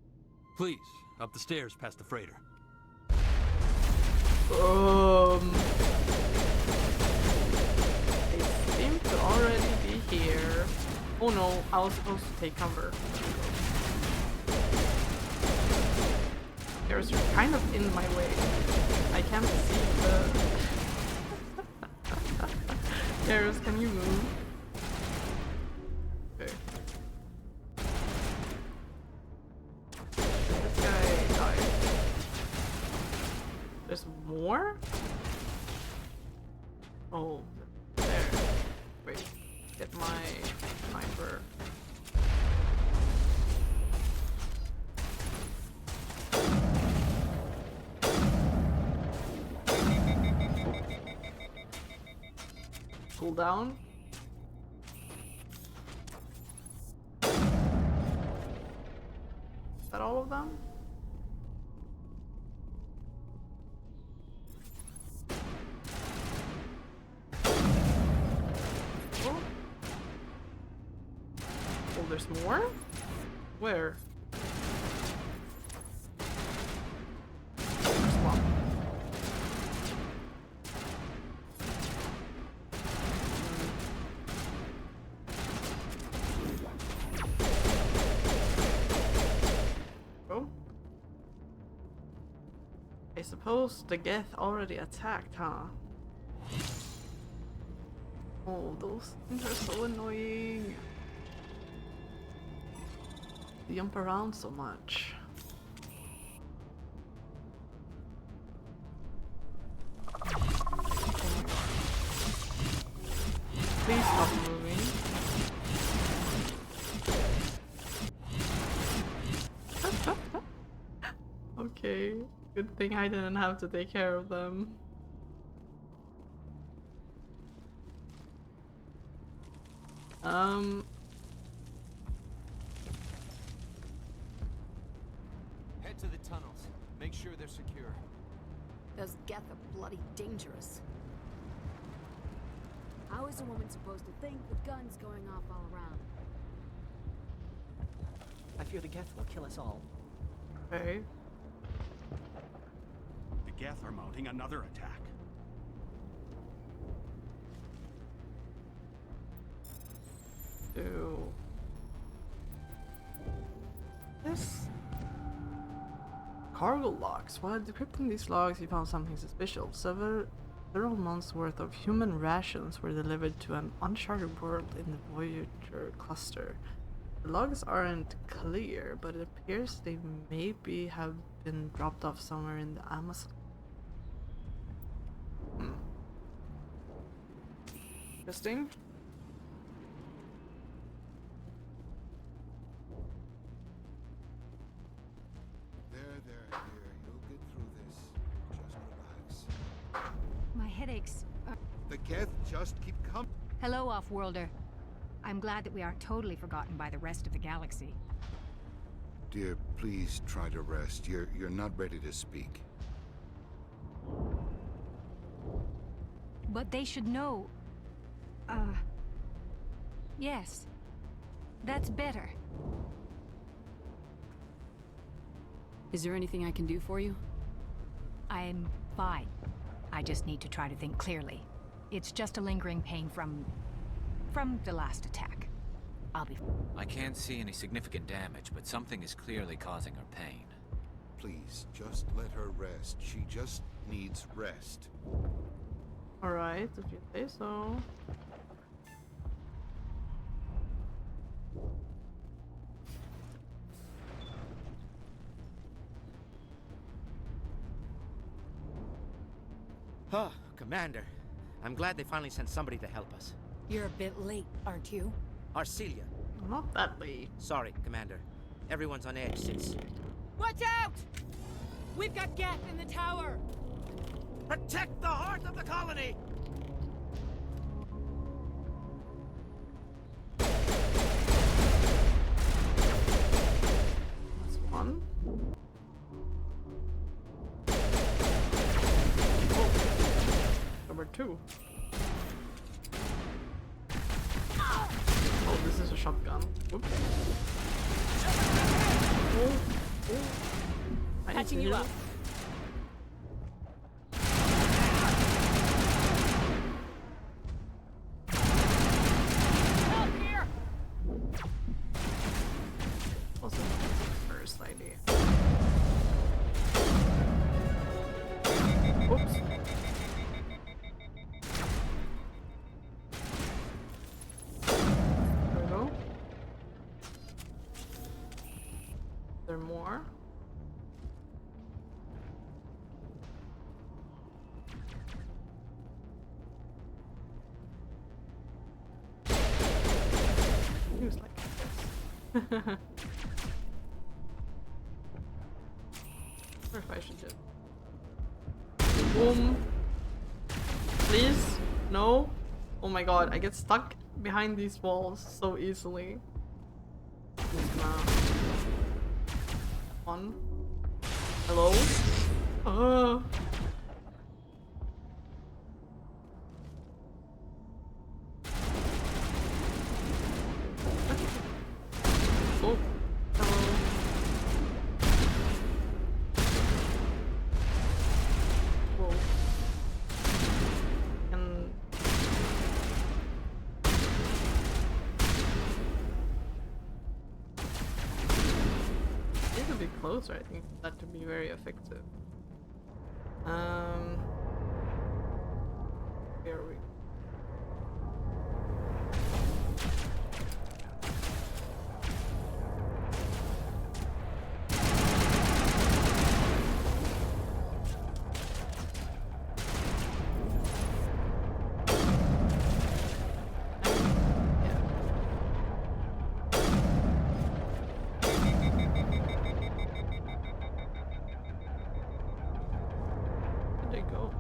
Speaker 21: Please, up the stairs past the freighter.
Speaker 1: They seem to already be here. Oh no, I was supposed to take cover. You're kind of in my way. I can't see the... Garrus, can you move? Okay. This guy died. There's more? Oh, there. Wait, get my sniper. Cool down. Is that all of them? Oh, oh, there's more? Where? There's one. I suppose the Geth already attacked, huh? Oh, those things are so annoying. They jump around so much. Please stop moving. Okay. Good thing I didn't have to take care of them.
Speaker 12: Head to the tunnels. Make sure they're secure.
Speaker 4: Those Geth are bloody dangerous. How is a woman supposed to think with guns going off all around?
Speaker 22: I fear the Geth will kill us all.
Speaker 1: Okay.
Speaker 23: The Geth are mounting another attack.
Speaker 1: Ew. This cargo logs. While decrypting these logs, he found something suspicious. Several months' worth of human rations were delivered to an uncharted world in the Voyager cluster. The logs aren't clear, but it appears they maybe have been dropped off somewhere in the Amazon. Interesting.
Speaker 24: There, dear. You'll get through this. Just relax.
Speaker 25: My headaches are...
Speaker 24: The Geth just keep coming.
Speaker 25: Hello, Off-Worlder. I'm glad that we aren't totally forgotten by the rest of the galaxy.
Speaker 24: Dear, please try to rest. You're not ready to speak.
Speaker 25: But they should know... Yes. That's better.
Speaker 4: Is there anything I can do for you?
Speaker 25: I'm fine. I just need to try to think clearly. It's just a lingering pain from the last attack. I'll be...
Speaker 2: I can't see any significant damage, but something is clearly causing her pain.
Speaker 24: Please, just let her rest. She just needs rest.
Speaker 1: Alright, if you say so.
Speaker 3: Oh, Commander. I'm glad they finally sent somebody to help us.
Speaker 25: You're a bit late, aren't you?
Speaker 3: Arcelia.
Speaker 1: Not that late.
Speaker 3: Sorry, Commander. Everyone's on edge since...
Speaker 6: Watch out! We've got Geth in the tower!
Speaker 3: Protect the heart of the colony!
Speaker 1: That's one. Number 2. Oh, this is a shotgun. Whoops. Oh, oh. I need
Speaker 6: Patching
Speaker 1: to
Speaker 6: you
Speaker 1: heal.
Speaker 6: up. Help here!
Speaker 1: Also, first idea. Oops. There we go. Is there more? Seems like this. Or if I should just boom. Please? No? Oh my god, I get stuck behind these walls so easily. Just gonna... One. Hello? Oh. Oh. Hello. Whoa. And need to be closer, I think, for that to be very effective. Here we go. Where'd they go?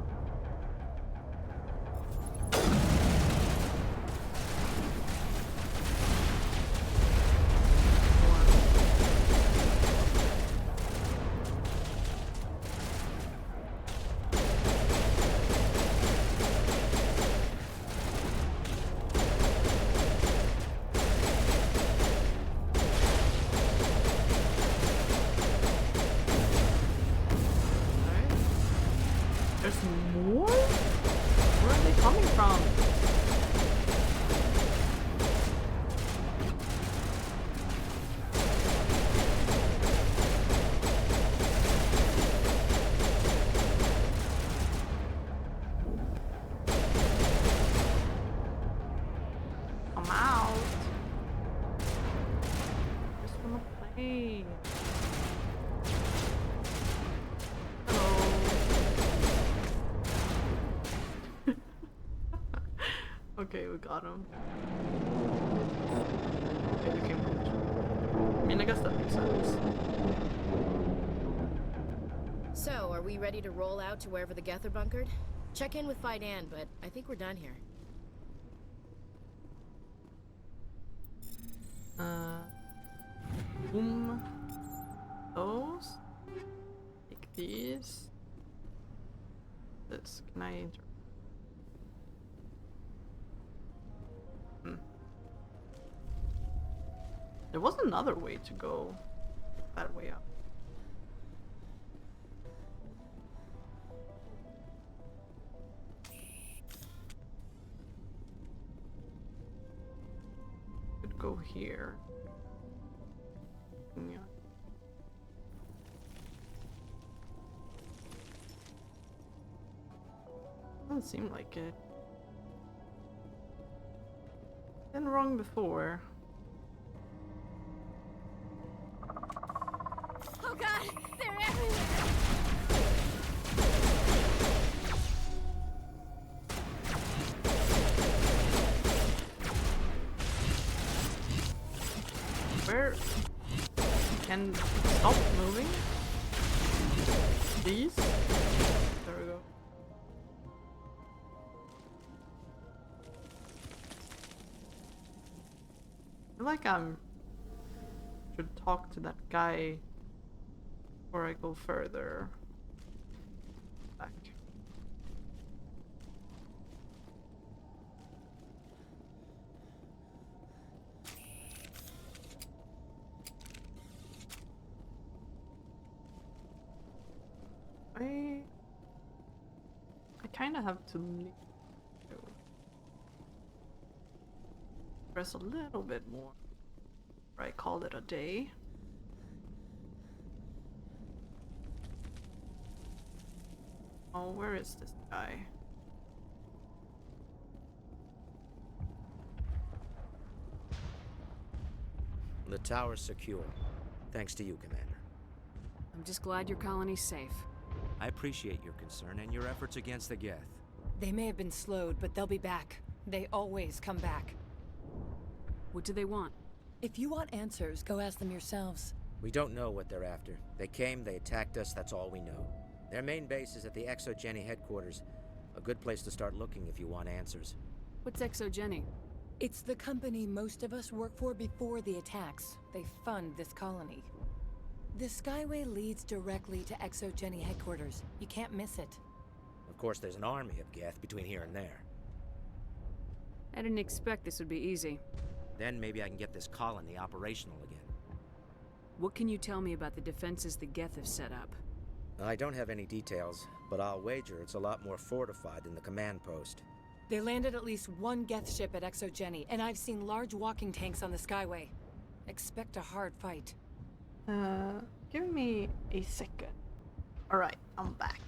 Speaker 1: There's more? Where are they coming from? Come out. Just wanna play. Okay, we got him. Okay, we came closer. I mean, I guess that makes sense.
Speaker 10: So, are we ready to roll out to wherever the Geth are bunkered? Check in with Fidan, but I think we're done here.
Speaker 1: Boom. Those. Take these. This. Can I enter? There was another way to go that way up. Could go here. Yeah. Doesn't seem like it. Been wrong before.
Speaker 6: Oh god, they're everywhere!
Speaker 1: Where can stop moving? Please? There we go. I feel like should talk to that guy before I go further back. I kind of have to press a little bit more before I call it a day. Oh, where is this guy?
Speaker 3: The tower's secure. Thanks to you, Commander.
Speaker 4: I'm just glad your colony's safe.
Speaker 3: I appreciate your concern and your efforts against the Geth.
Speaker 25: They may have been slowed, but they'll be back. They always come back.
Speaker 4: What do they want?
Speaker 25: If you want answers, go ask them yourselves.
Speaker 3: We don't know what they're after. They came, they attacked us, that's all we know. Their main base is at the ExoGeni headquarters. A good place to start looking if you want answers.
Speaker 4: What's ExoGeni?
Speaker 25: It's the company most of us work for before the attacks. They fund this colony. The Skyway leads directly to ExoGeni headquarters. You can't miss it.
Speaker 3: Of course, there's an army of Geth between here and there.
Speaker 4: I didn't expect this would be easy.
Speaker 3: Then maybe I can get this colony operational again.
Speaker 4: What can you tell me about the defenses the Geth have set up?
Speaker 3: I don't have any details, but I'll wager it's a lot more fortified than the command post.
Speaker 25: They landed at least one Geth ship at ExoGeni, and I've seen large walking tanks on the Skyway. Expect a hard fight.
Speaker 1: Give me a second. Alright, I'm back.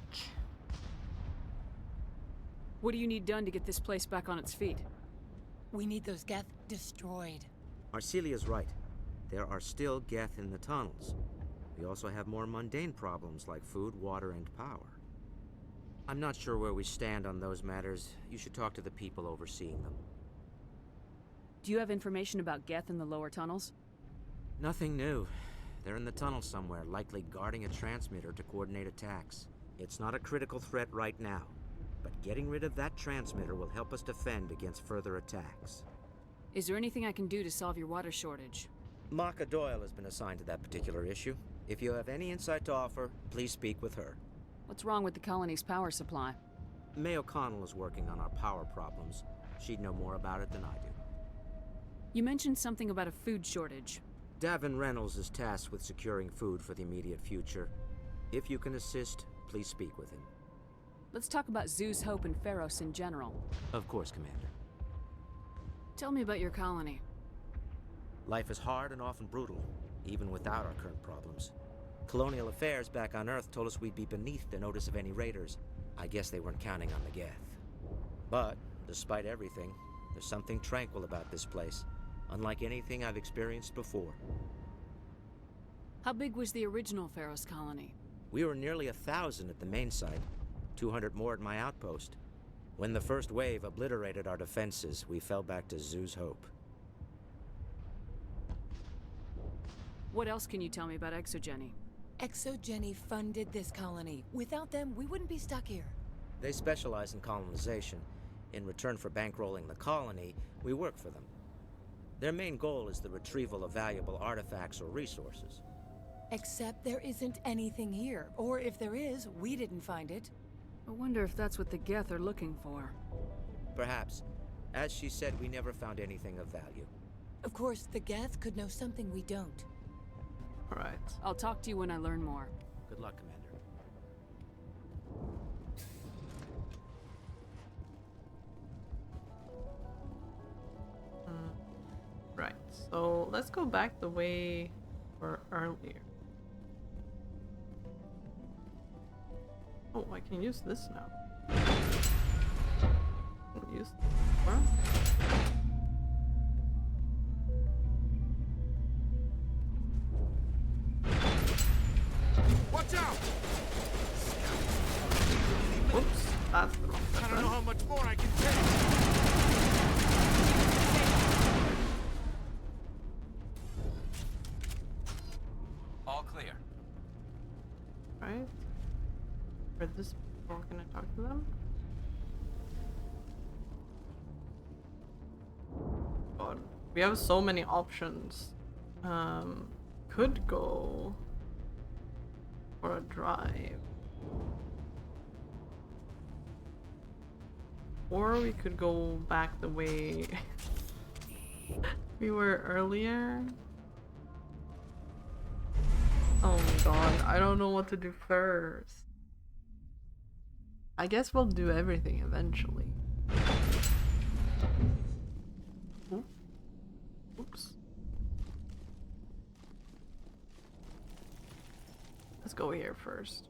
Speaker 4: What do you need done to get this place back on its feet?
Speaker 25: We need those Geth destroyed.
Speaker 3: Arcelia's right. There are still Geth in the tunnels. We also have more mundane problems like food, water, and power. I'm not sure where we stand on those matters. You should talk to the people overseeing them.
Speaker 4: Do you have information about Geth in the lower tunnels?
Speaker 3: Nothing new. They're in the tunnel somewhere, likely guarding a transmitter to coordinate attacks. It's not a critical threat right now, but getting rid of that transmitter will help us defend against further attacks.
Speaker 4: Is there anything I can do to solve your water shortage?
Speaker 3: Maka Doyle has been assigned to that particular issue. If you have any insight to offer, please speak with her.
Speaker 4: What's wrong with the colony's power supply?
Speaker 3: May O'Connell is working on our power problems. She'd know more about it than I do.
Speaker 4: You mentioned something about a food shortage.
Speaker 3: Davin Reynolds is tasked with securing food for the immediate future. If you can assist, please speak with him.
Speaker 4: Let's talk about Zeus, Hope, and Pharos in general.
Speaker 3: Of course, Commander.
Speaker 4: Tell me about your colony.
Speaker 3: Life is hard and often brutal, even without our current problems. Colonial affairs back on Earth told us we'd be beneath the notice of any raiders. I guess they weren't counting on the Geth. But, despite everything, there's something tranquil about this place, unlike anything I've experienced before.
Speaker 4: How big was the original Pharos colony?
Speaker 3: We were nearly 1,000 at the main site, 200 more at my outpost. When the first wave obliterated our defenses, we fell back to Zeus Hope.
Speaker 4: What else can you tell me about ExoGeni?
Speaker 25: ExoGeni funded this colony. Without them, we wouldn't be stuck here.
Speaker 3: They specialize in colonization. In return for bankrolling the colony, we work for them. Their main goal is the retrieval of valuable artifacts or resources.
Speaker 25: Except there isn't anything here. Or if there is, we didn't find it.
Speaker 4: I wonder if that's what the Geth are looking for.
Speaker 3: Perhaps. As she said, we never found anything of value.
Speaker 25: Of course, the Geth could know something we don't.
Speaker 1: Alright.
Speaker 4: I'll talk to you when I learn more.
Speaker 3: Good luck, Commander.
Speaker 1: Right, so let's go back the way we were earlier. Oh, I can use this now. Are this people gonna talk to them? God, we have so many options. Could go for a drive. Or we could go back the way we were earlier. Oh my god, I don't know what to do first. I guess we'll do everything eventually. Oops. Let's go here first.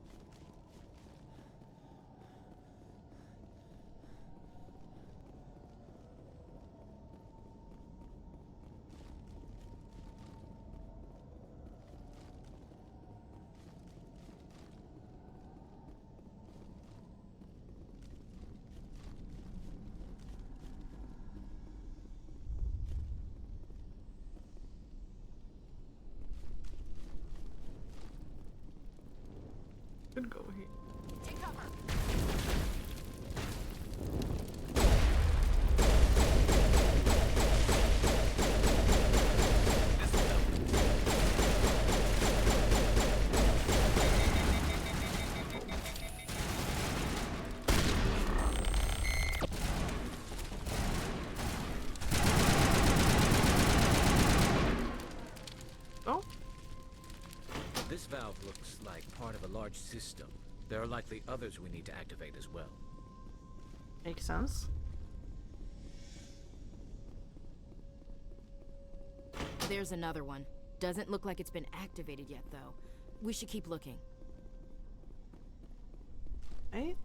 Speaker 1: Could go here.
Speaker 10: Take cover.
Speaker 1: Oh.
Speaker 2: This valve looks like part of a large system. There are likely others we need to activate as well.
Speaker 1: Makes sense.
Speaker 10: There's another one. Doesn't look like it's been activated yet, though. We should keep looking.
Speaker 1: Right?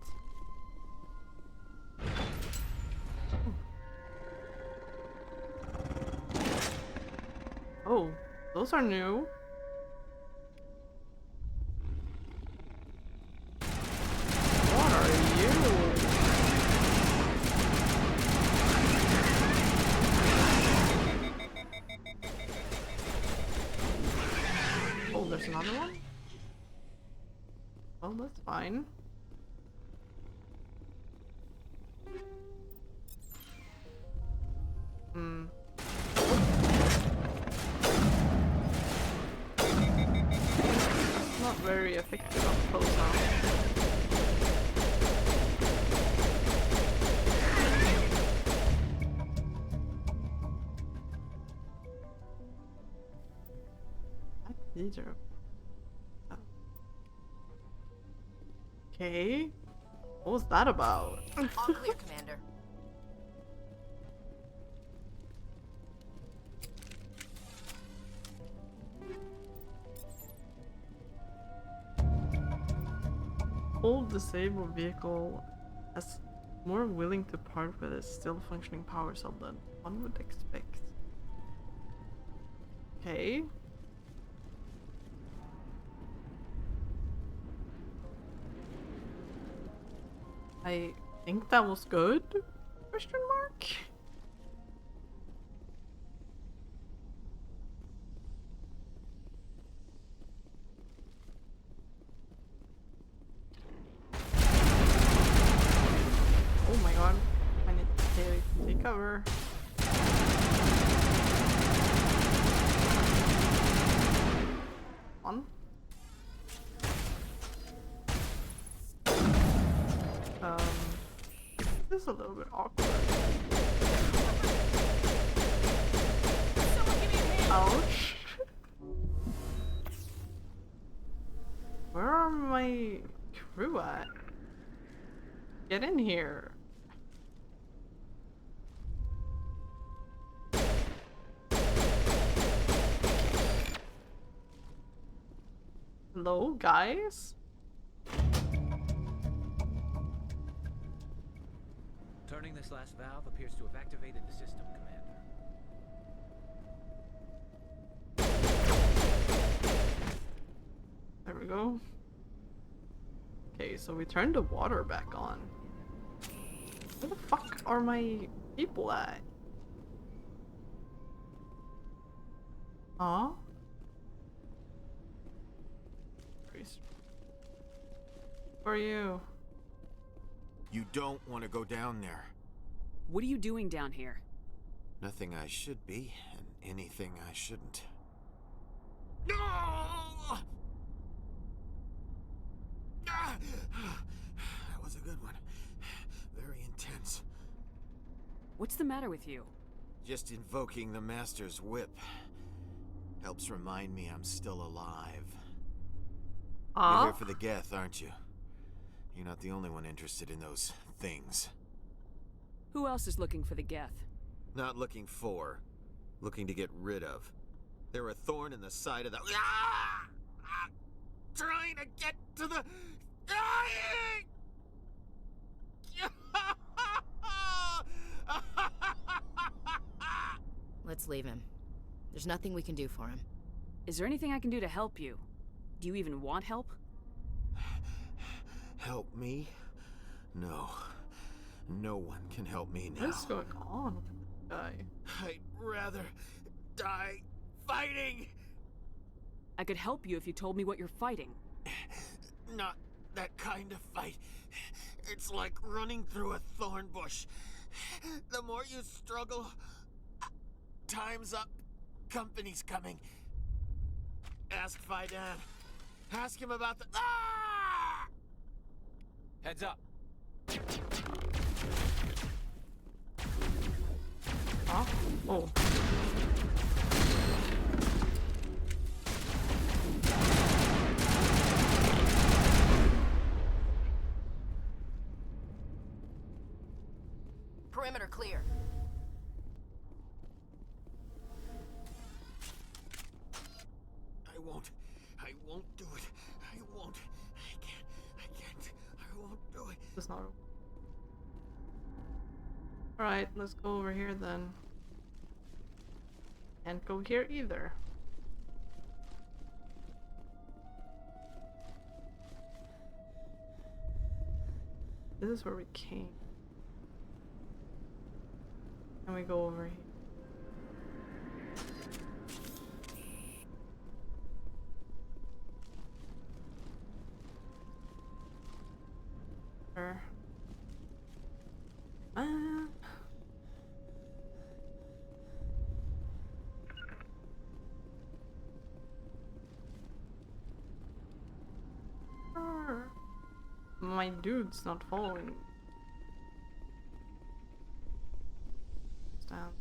Speaker 1: Oh, those are new. What are you? Oh, there's another one? Well, that's fine. Not very effective up close now. These are... Oh. Okay. What was that about?
Speaker 10: All clear, Commander.
Speaker 1: Old disabled vehicle as more willing to part with a still functioning power cell than one would expect. Okay. I think that was good? Question mark? Oh my god, I need to take cover. On. This is a little bit awkward. Ouch. Where are my crew at? Get in here. Hello, guys?
Speaker 2: Turning this last valve appears to have activated the system, Commander.
Speaker 1: There we go. Okay, so we turned the water back on. Where the fuck are my people at? Huh? for you.
Speaker 7: You don't want to go down there.
Speaker 4: What are you doing down here?
Speaker 7: Nothing I should be, and anything I shouldn't. No! That was a good one. Very intense.
Speaker 4: What's the matter with you?
Speaker 7: Just invoking the Master's whip helps remind me I'm still alive. You're here for the Geth, aren't you? You're not the only one interested in those things.
Speaker 4: Who else is looking for the Geth?
Speaker 7: Not looking for, looking to get rid of. They're a thorn in the side of the... Ah! Ah! Trying to get to the...
Speaker 10: Let's leave him. There's nothing we can do for him.
Speaker 4: Is there anything I can do to help you? Do you even want help?
Speaker 7: Help me? No. No one can help me now.
Speaker 1: What's going on with this guy?
Speaker 7: I'd rather die fighting!
Speaker 4: I could help you if you told me what you're fighting.
Speaker 7: Not that kind of fight. It's like running through a thorn bush. The more you struggle, time's up. Company's coming. Ask Faidan. Ask him about the... Ah!
Speaker 2: Heads up.
Speaker 1: Huh? Oh.
Speaker 10: Perimeter clear.
Speaker 7: I won't do it. I won't. I can't. I won't do it.
Speaker 1: That's not... Alright, let's go over here then. Can't go here either. This is where we came. And we go over here. My dude's not following. Down.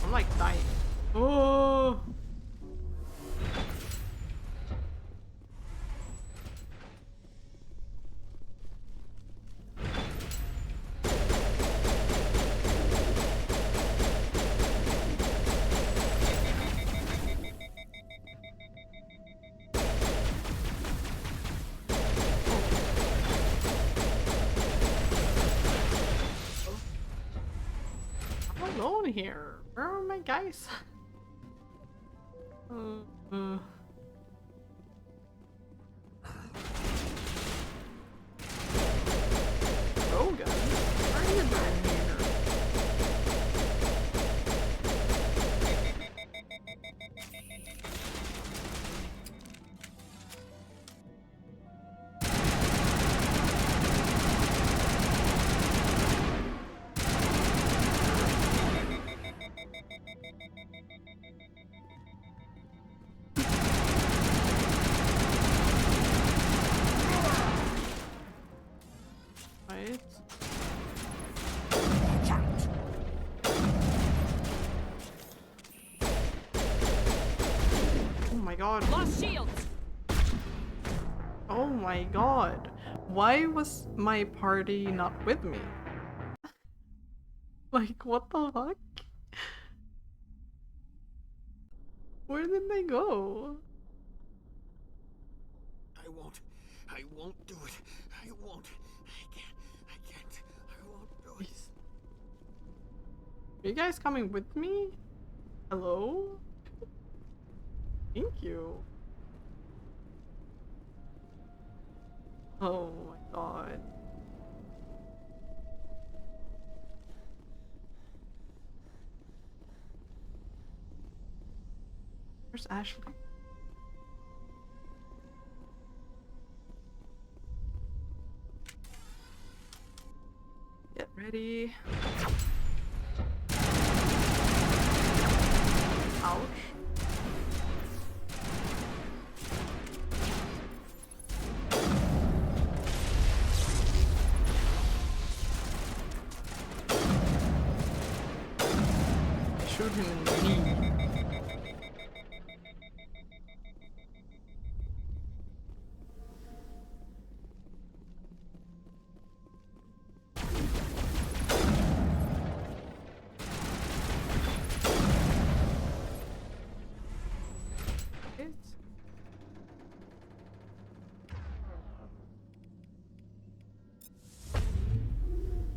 Speaker 1: I'm like dying. Oh. I'm alone here. Where are my guys? Rogan? What are you doing here? Right. Oh my god.
Speaker 4: Lost shields!
Speaker 1: Oh my god. Why was my party not with me? Like, what the fuck? Where did they go?
Speaker 7: I won't do it. I won't. I can't. I won't do it.
Speaker 1: Are you guys coming with me? Hello? Thank you. Oh my god. Where's Ashley? Get ready. Ouch. I shoot him in the knee.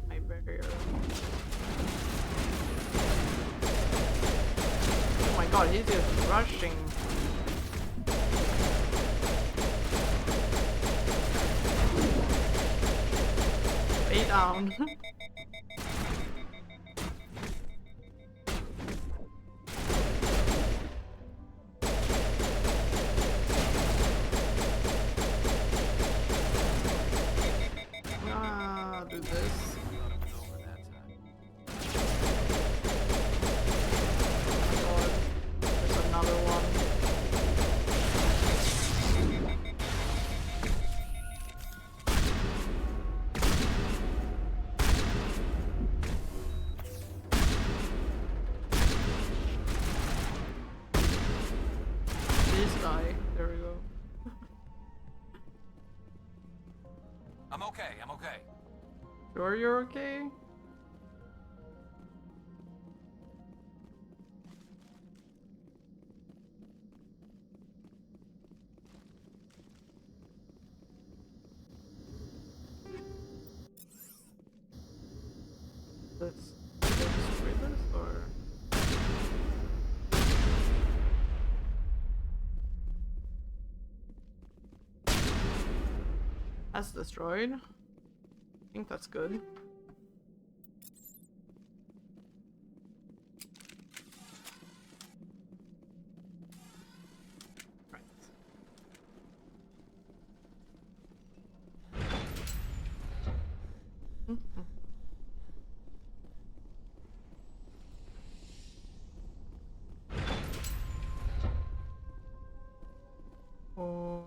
Speaker 1: My barrier. Oh my god, he's just rushing. Stay down. Do this. Oh god, there's another one. Please die. There we go.
Speaker 2: I'm okay, I'm okay.
Speaker 1: Sure you're okay? Let's destroy this or that's destroyed. I think that's good. Right. Oh.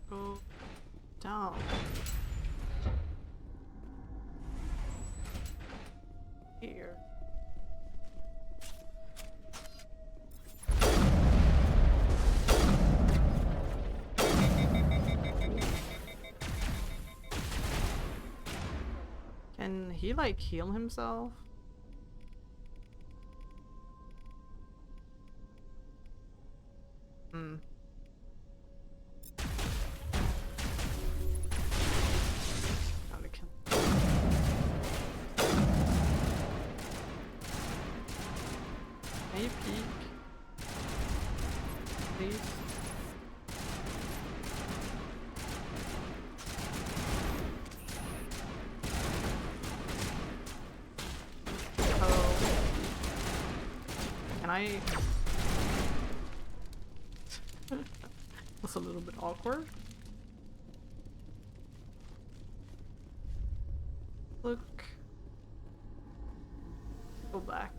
Speaker 1: Go down. Here. Can he like heal himself? Hmm. Gotta kill. Can you peek? Please? Hello. Can I? That's a little bit awkward. Look. Go back.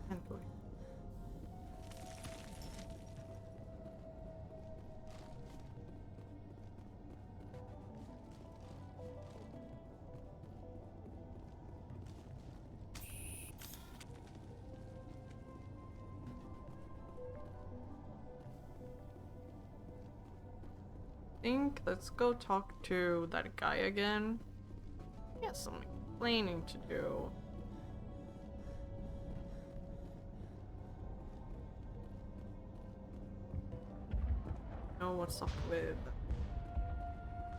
Speaker 1: And go. Think let's go talk to that guy again. He has some explaining to do. Know what's up with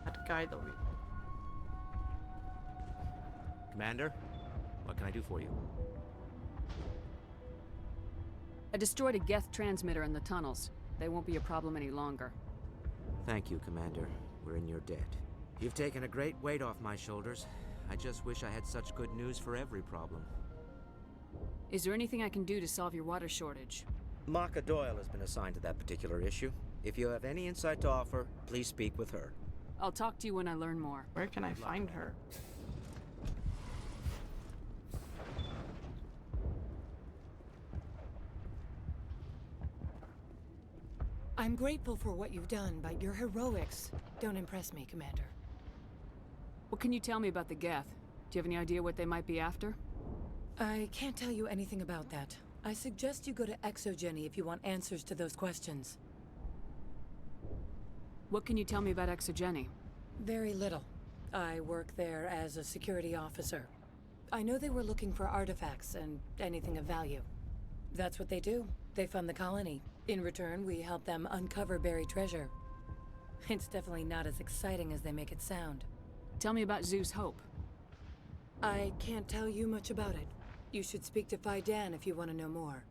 Speaker 1: that guy that we.
Speaker 3: Commander, what can I do for you?
Speaker 4: I destroyed a Geth transmitter in the tunnels. They won't be a problem any longer.
Speaker 3: Thank you, Commander. We're in your debt. You've taken a great weight off my shoulders. I just wish I had such good news for every problem.
Speaker 4: Is there anything I can do to solve your water shortage?
Speaker 3: Maka Doyle has been assigned to that particular issue. If you have any insight to offer, please speak with her.
Speaker 4: I'll talk to you when I learn more.
Speaker 1: Where can I find her?
Speaker 25: I'm grateful for what you've done, but your heroics don't impress me, Commander.
Speaker 4: What can you tell me about the Geth? Do you have any idea what they might be after?
Speaker 25: I can't tell you anything about that. I suggest you go to Exogeny if you want answers to those questions.
Speaker 4: What can you tell me about Exogeny?
Speaker 25: Very little. I work there as a security officer. I know they were looking for artifacts and anything of value. That's what they do. They fund the colony. In return, we help them uncover buried treasure. It's definitely not as exciting as they make it sound.
Speaker 4: Tell me about Zeus Hope.
Speaker 25: I can't tell you much about it. You should speak to Phi Dan if you want to know more.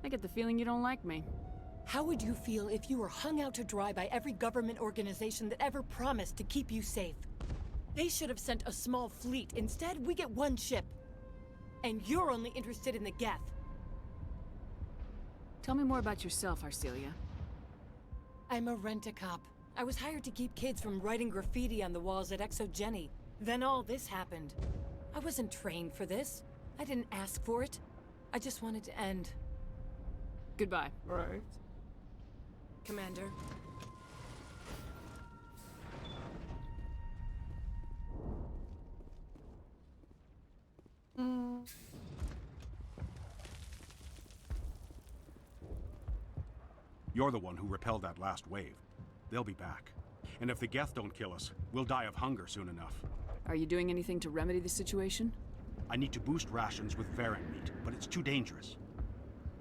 Speaker 4: I get the feeling you don't like me.
Speaker 25: How would you feel if you were hung out to dry by every government organization that ever promised to keep you safe? They should have sent a small fleet. Instead, we get one ship. And you're only interested in the Geth.
Speaker 4: Tell me more about yourself, Arcelia.
Speaker 25: I'm a rent-a-cop. I was hired to keep kids from writing graffiti on the walls at Exogeny. Then all this happened. I wasn't trained for this. I didn't ask for it. I just wanted to end.
Speaker 4: Goodbye.
Speaker 1: Right.
Speaker 25: Commander.
Speaker 23: You're the one who repelled that last wave. They'll be back. And if the Geth don't kill us, we'll die of hunger soon enough.
Speaker 4: Are you doing anything to remedy the situation?
Speaker 23: I need to boost rations with Varen meat, but it's too dangerous.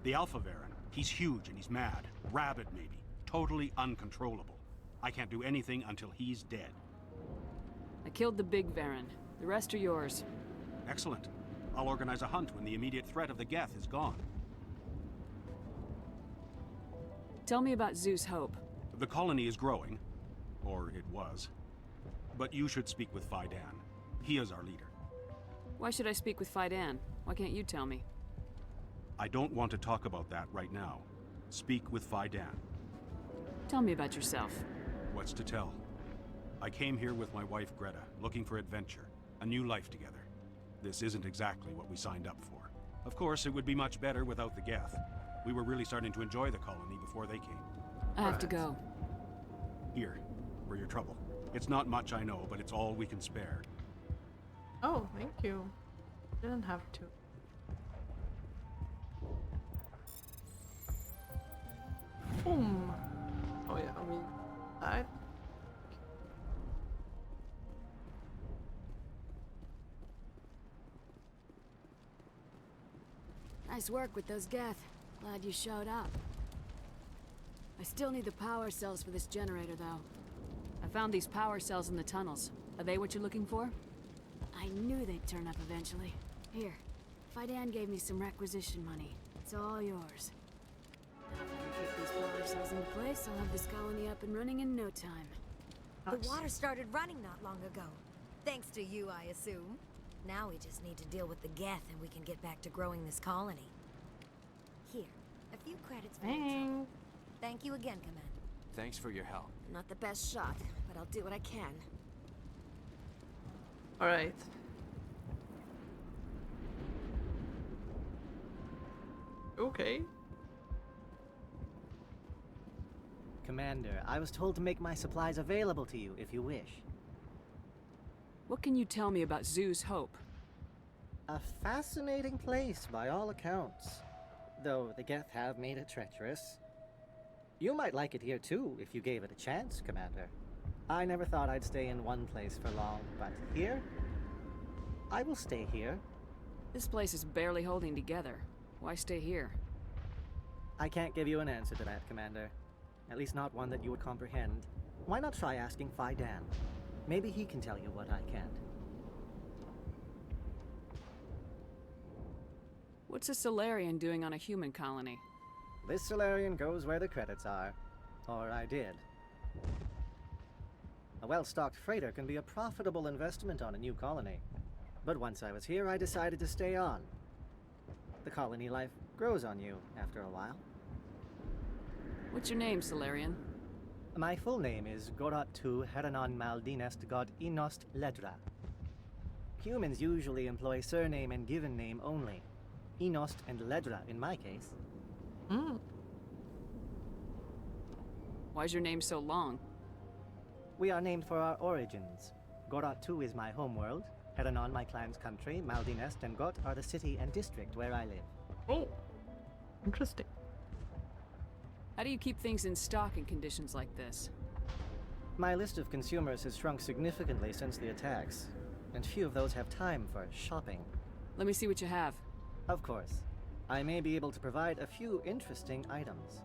Speaker 23: The Alpha Varen, he's huge and he's mad. Rabid, maybe. Totally uncontrollable. I can't do anything until he's dead.
Speaker 4: I killed the big Varen. The rest are yours.
Speaker 23: Excellent. I'll organize a hunt when the immediate threat of the Geth is gone.
Speaker 4: Tell me about Zeus Hope.
Speaker 23: The colony is growing. Or it was. But you should speak with Phi Dan. He is our leader.
Speaker 4: Why should I speak with Phi Dan? Why can't you tell me?
Speaker 23: I don't want to talk about that right now. Speak with Phi Dan.
Speaker 4: Tell me about yourself.
Speaker 23: What's to tell? I came here with my wife Greta, looking for adventure, a new life together. This isn't exactly what we signed up for. Of course, it would be much better without the Geth. We were really starting to enjoy the colony before they came.
Speaker 4: I have to go.
Speaker 23: Here, for your trouble. It's not much, I know, but it's all we can spare.
Speaker 1: Oh, thank you. Didn't have to. Boom. Oh yeah, I mean, that.
Speaker 4: Nice work with those Geth. Glad you showed up. I still need the power cells for this generator, though. I found these power cells in the tunnels. Are they what you're looking for? I knew they'd turn up eventually. Here, Phi Dan gave me some requisition money. It's all yours. Now if I can keep these power cells into place, I'll have this colony up and running in no time.
Speaker 9: The water started running not long ago. Thanks to you, I assume. Now we just need to deal with the Geth and we can get back to growing this colony. Here, a few credits for your trouble. Thank you again, Commander.
Speaker 13: Thanks for your help.
Speaker 9: Not the best shot, but I'll do what I can.
Speaker 1: Alright. Okay.
Speaker 22: Commander, I was told to make my supplies available to you if you wish.
Speaker 4: What can you tell me about Zeus Hope?
Speaker 22: A fascinating place by all accounts. Though the Geth have made it treacherous. You might like it here too, if you gave it a chance, Commander. I never thought I'd stay in one place for long, but here? I will stay here.
Speaker 4: This place is barely holding together. Why stay here?
Speaker 22: I can't give you an answer to that, Commander. At least not one that you would comprehend. Why not try asking Phi Dan? Maybe he can tell you what I can't.
Speaker 4: What's a Solarian doing on a human colony?
Speaker 22: This Solarian goes where the credits are. Or I did. well-stocked freighter can be a profitable investment on a new colony. But once I was here, I decided to stay on. The colony life grows on you after a while.
Speaker 4: What's your name, Solarian?
Speaker 22: My full name is Goratu Heranon Maldinest God Inost Ledra. Humans usually employ surname and given name only. Inost and Ledra in my case.
Speaker 4: Why's your name so long?
Speaker 22: We are named for our origins. Goratu is my homeworld, Heranon my clan's country, Maldinest and Got are the city and district where I live.
Speaker 1: Oh, interesting.
Speaker 4: How do you keep things in stock in conditions like this?
Speaker 22: My list of consumers has shrunk significantly since the attacks, and few of those have time for shopping.
Speaker 4: Let me see what you have.
Speaker 22: Of course. I may be able to provide a few interesting items.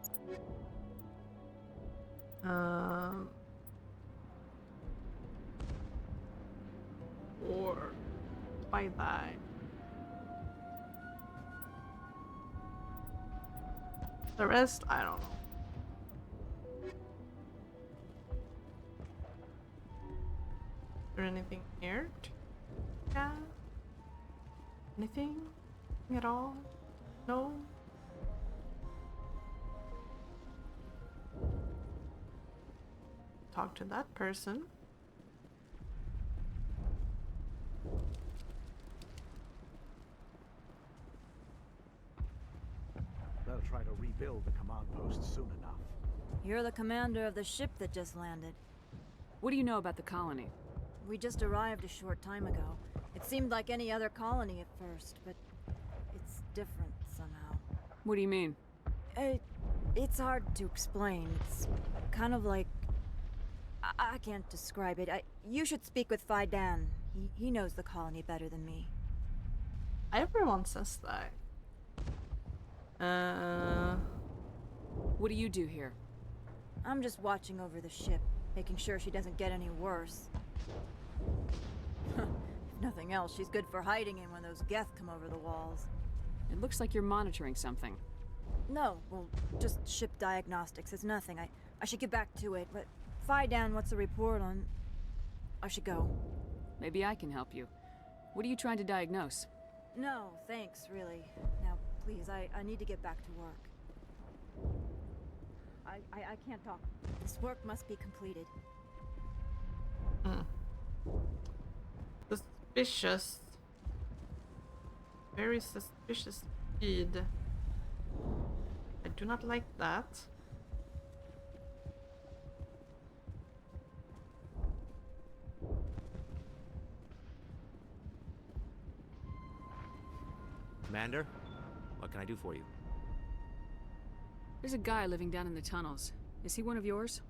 Speaker 1: Or buy that. The rest, I don't know. Is there anything here? Yeah. Anything at all? No. Talk to that person.
Speaker 11: They'll try to rebuild the command post soon enough.
Speaker 13: You're the commander of the ship that just landed.
Speaker 4: What do you know about the colony?
Speaker 13: We just arrived a short time ago. It seemed like any other colony at first, but it's different somehow.
Speaker 4: What do you mean?
Speaker 13: It's hard to explain. It's kind of like... I can't describe it. You should speak with Phi Dan. He knows the colony better than me.
Speaker 1: Everyone says that.
Speaker 4: What do you do here?
Speaker 13: I'm just watching over the ship, making sure she doesn't get any worse. If nothing else, she's good for hiding in when those Geth come over the walls.
Speaker 4: It looks like you're monitoring something.
Speaker 13: No, well, just ship diagnostics. It's nothing. I should get back to it, but Phi Dan, what's the report on... I should go.
Speaker 4: Maybe I can help you. What are you trying to diagnose?
Speaker 13: No, thanks, really. Now, please, I need to get back to work. I can't talk. This work must be completed.
Speaker 1: Suspicious. Very suspicious speed. I do not like that.
Speaker 3: Commander, what can I do for you?
Speaker 4: There's a guy living down in the tunnels. Is he one of yours?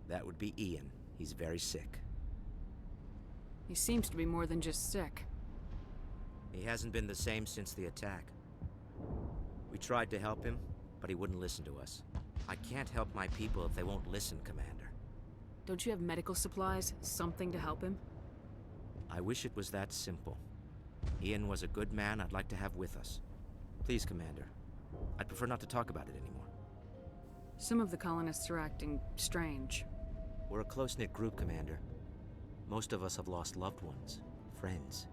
Speaker 3: That would be Ian. He's very sick.
Speaker 4: He seems to be more than just sick.
Speaker 3: He hasn't been the same since the attack. We tried to help him, but he wouldn't listen to us. I can't help my people if they won't listen, Commander.
Speaker 4: Don't you have medical supplies? Something to help him?
Speaker 3: I wish it was that simple. Ian was a good man I'd like to have with us. Please, Commander. I'd prefer not to talk about it anymore.
Speaker 4: Some of the colonists are acting strange.
Speaker 3: We're a close-knit group, Commander. Most of us have lost loved ones, friends.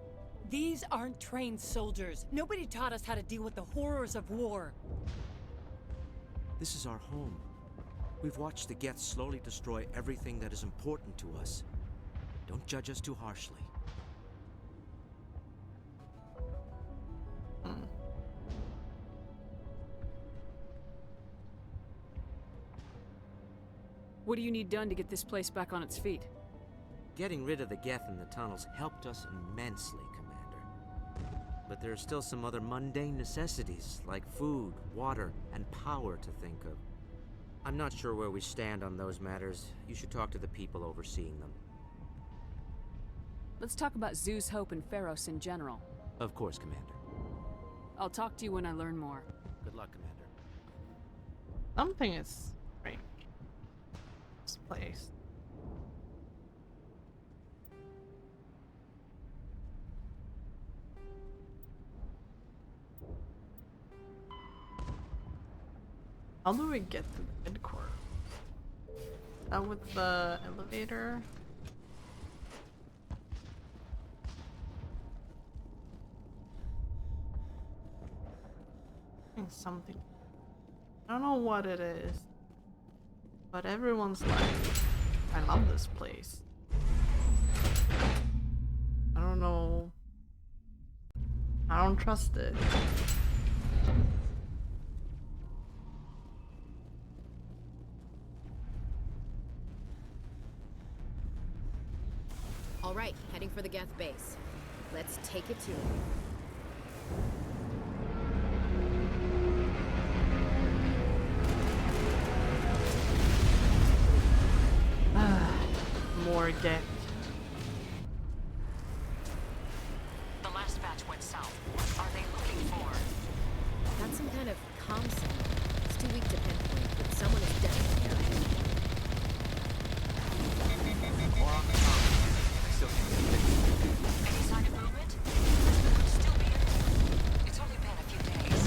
Speaker 6: These aren't trained soldiers. Nobody taught us how to deal with the horrors of war.
Speaker 3: This is our home. We've watched the Geth slowly destroy everything that is important to us. Don't judge us too harshly.
Speaker 4: What do you need done to get this place back on its feet?
Speaker 3: Getting rid of the Geth in the tunnels helped us immensely, Commander. But there are still some other mundane necessities, like food, water, and power to think of. I'm not sure where we stand on those matters. You should talk to the people overseeing them.
Speaker 4: Let's talk about Zoo's Hope and Pharos in general.
Speaker 3: Of course, Commander.
Speaker 4: I'll talk to you when I learn more.
Speaker 3: Good luck, Commander.
Speaker 1: Something is strange. This place. How do we get to the headquarters? With the elevator? Something. I don't know what it is, but everyone's like, I love this place. I don't know. I don't trust it.
Speaker 10: All right, heading for the Geth base. Let's take it to
Speaker 1: More Geth.
Speaker 15: The last batch went south. Are they looking for?
Speaker 10: Got some kind of comm signal. It's too weak to pinpoint, but someone is definitely out.
Speaker 2: More on the comm. I still can't see it.
Speaker 15: Any sign of movement? Could still be in. It's only been a few days.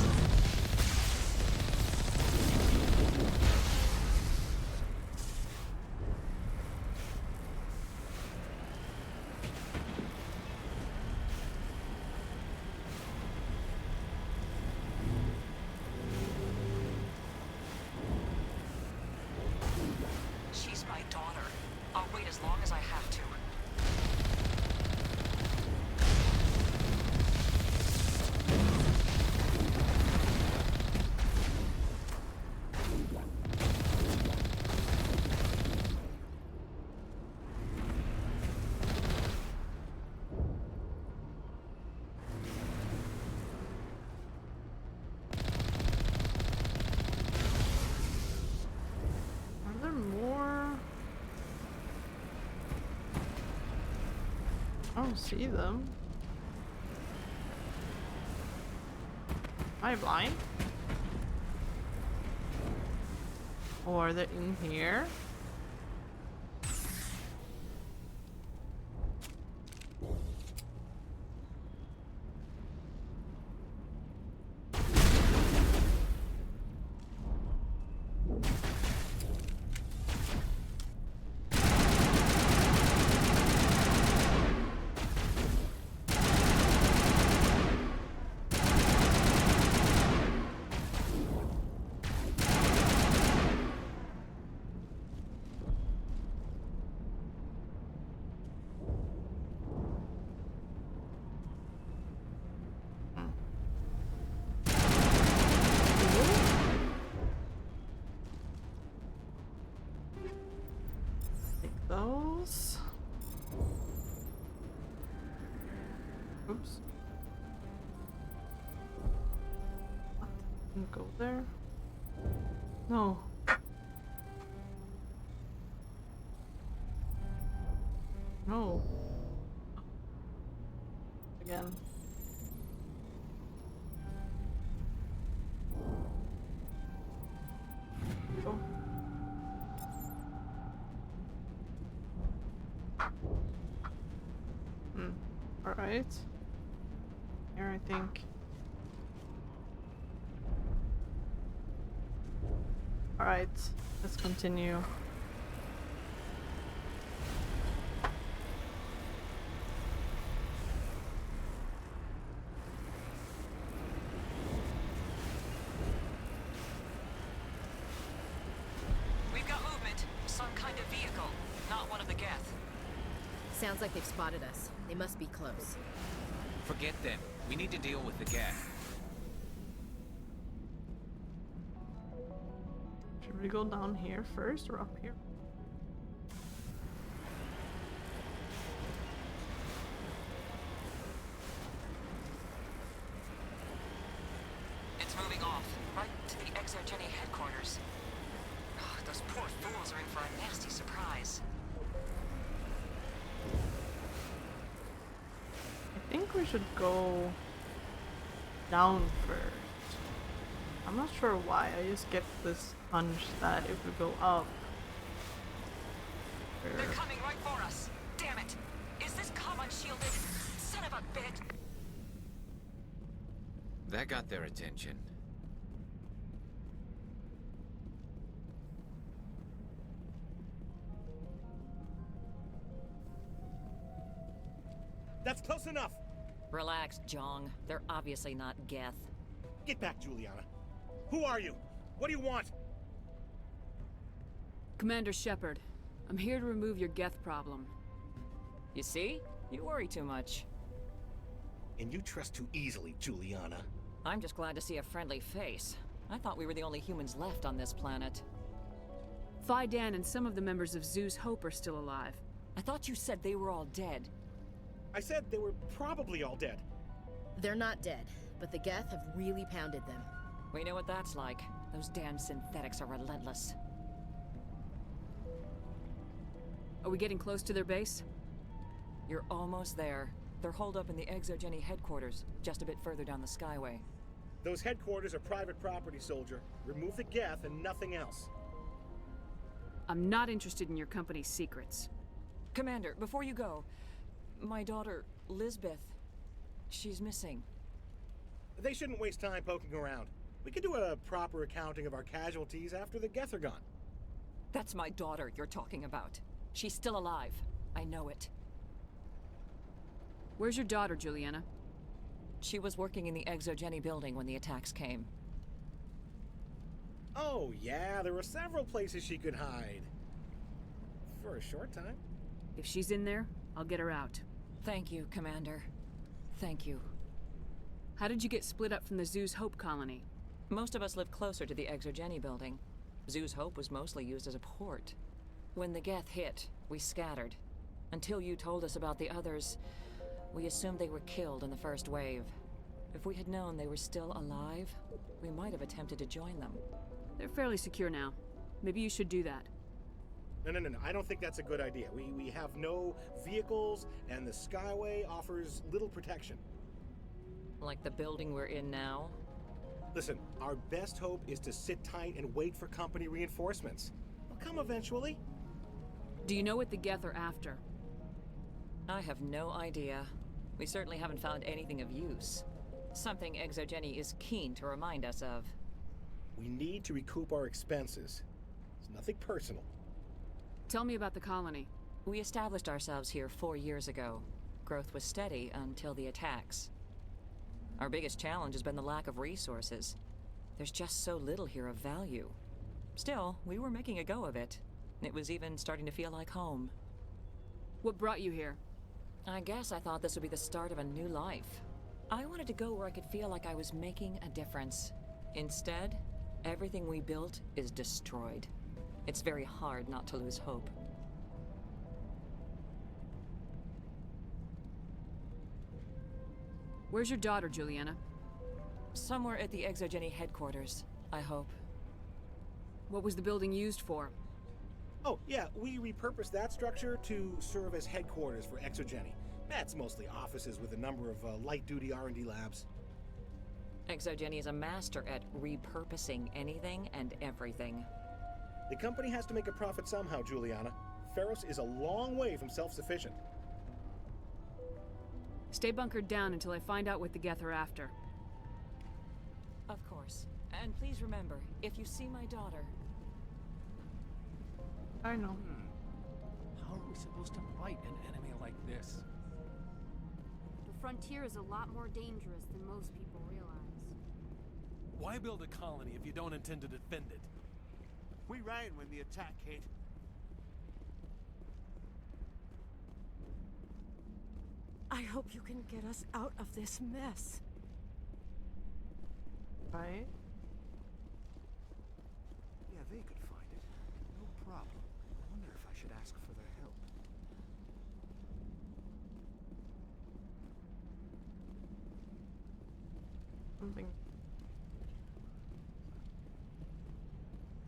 Speaker 15: She's my daughter. I'll wait as long as I have to.
Speaker 1: Are there more? I don't see them. Am I blind? Or are they in here? Those. Oops. What? Didn't go there? No. No. Again. Go. Alright. Here, I think. Alright, let's continue.
Speaker 15: We've got movement. Some kind of vehicle. Not one of the Geth.
Speaker 10: Sounds like they've spotted us. They must be close.
Speaker 2: Forget them. We need to deal with the Geth.
Speaker 1: Should we go down here first or up here?
Speaker 15: It's moving off. Right to the Exogeny headquarters. Oh, those poor fools are in for a nasty surprise.
Speaker 1: I think we should go down first. I'm not sure why, I just get this hunch that if we go up...
Speaker 15: They're coming right for us! Damn it! Is this comm unshielded? Son of a bitch!
Speaker 2: That got their attention.
Speaker 16: That's close enough!
Speaker 17: Relax, Jong. They're obviously not Geth.
Speaker 16: Get back, Juliana.
Speaker 14: Who are you? What do you want?
Speaker 4: Commander Shepard, I'm here to remove your Geth problem.
Speaker 15: You see? You worry too much.
Speaker 14: And you trust too easily, Juliana.
Speaker 15: I'm just glad to see a friendly face. I thought we were the only humans left on this planet.
Speaker 4: Phi Dan and some of the members of Zoo's Hope are still alive.
Speaker 15: I thought you said they were all dead.
Speaker 14: I said they were probably all dead.
Speaker 10: They're not dead, but the Geth have really pounded them.
Speaker 15: We know what that's like. Those damn synthetics are relentless.
Speaker 4: Are we getting close to their base?
Speaker 15: You're almost there. They're holed up in the Exogeny headquarters, just a bit further down the Skyway.
Speaker 14: Those headquarters are private property, soldier. Remove the Geth and nothing else.
Speaker 4: I'm not interested in your company's secrets.
Speaker 15: Commander, before you go, my daughter, Lisbeth, she's missing.
Speaker 14: They shouldn't waste time poking around. We could do a proper accounting of our casualties after the Geth are gone.
Speaker 15: That's my daughter you're talking about. She's still alive. I know it.
Speaker 4: Where's your daughter, Juliana?
Speaker 15: She was working in the Exogeny building when the attacks came.
Speaker 14: Oh, yeah, there were several places she could hide. For a short time.
Speaker 4: If she's in there, I'll get her out.
Speaker 15: Thank you, Commander. Thank you.
Speaker 4: How did you get split up from the Zoo's Hope colony?
Speaker 15: Most of us lived closer to the Exogeny building. Zoo's Hope was mostly used as a port. When the Geth hit, we scattered. Until you told us about the others, we assumed they were killed in the first wave. If we had known they were still alive, we might have attempted to join them.
Speaker 4: They're fairly secure now. Maybe you should do that.
Speaker 14: No. I don't think that's a good idea. We have no vehicles, and the Skyway offers little protection.
Speaker 15: Like the building we're in now?
Speaker 14: Listen, our best hope is to sit tight and wait for company reinforcements. They'll come eventually.
Speaker 4: Do you know what the Geth are after?
Speaker 15: I have no idea. We certainly haven't found anything of use. Something Exogeny is keen to remind us of.
Speaker 14: We need to recoup our expenses. It's nothing personal.
Speaker 4: Tell me about the colony.
Speaker 15: We established ourselves here 4 years ago. Growth was steady until the attacks. Our biggest challenge has been the lack of resources. There's just so little here of value. Still, we were making a go of it. It was even starting to feel like home.
Speaker 4: What brought you here?
Speaker 15: I guess I thought this would be the start of a new life. I wanted to go where I could feel like I was making a difference. Instead, everything we built is destroyed. It's very hard not to lose hope.
Speaker 4: Where's your daughter, Juliana?
Speaker 15: Somewhere at the Exogeny headquarters, I hope.
Speaker 4: What was the building used for?
Speaker 14: Oh, yeah, we repurposed that structure to serve as headquarters for Exogeny. That's mostly offices with a number of light-duty R&D labs.
Speaker 15: Exogeny is a master at repurposing anything and everything.
Speaker 14: The company has to make a profit somehow, Juliana. Ferros is a long way from self-sufficient.
Speaker 4: Stay bunkered down until I find out what the Geth are after.
Speaker 15: Of course. And please remember, if you see my daughter...
Speaker 1: I know.
Speaker 12: How are we supposed to fight an enemy like this?
Speaker 16: The frontier is a lot more dangerous than most people realize.
Speaker 12: Why build a colony if you don't intend to defend it?
Speaker 7: We ran when the attack hit.
Speaker 6: I hope you can get us out of this mess.
Speaker 1: Right?
Speaker 11: Yeah, they could find it. No problem. I wonder if I should ask for their help.
Speaker 1: Something.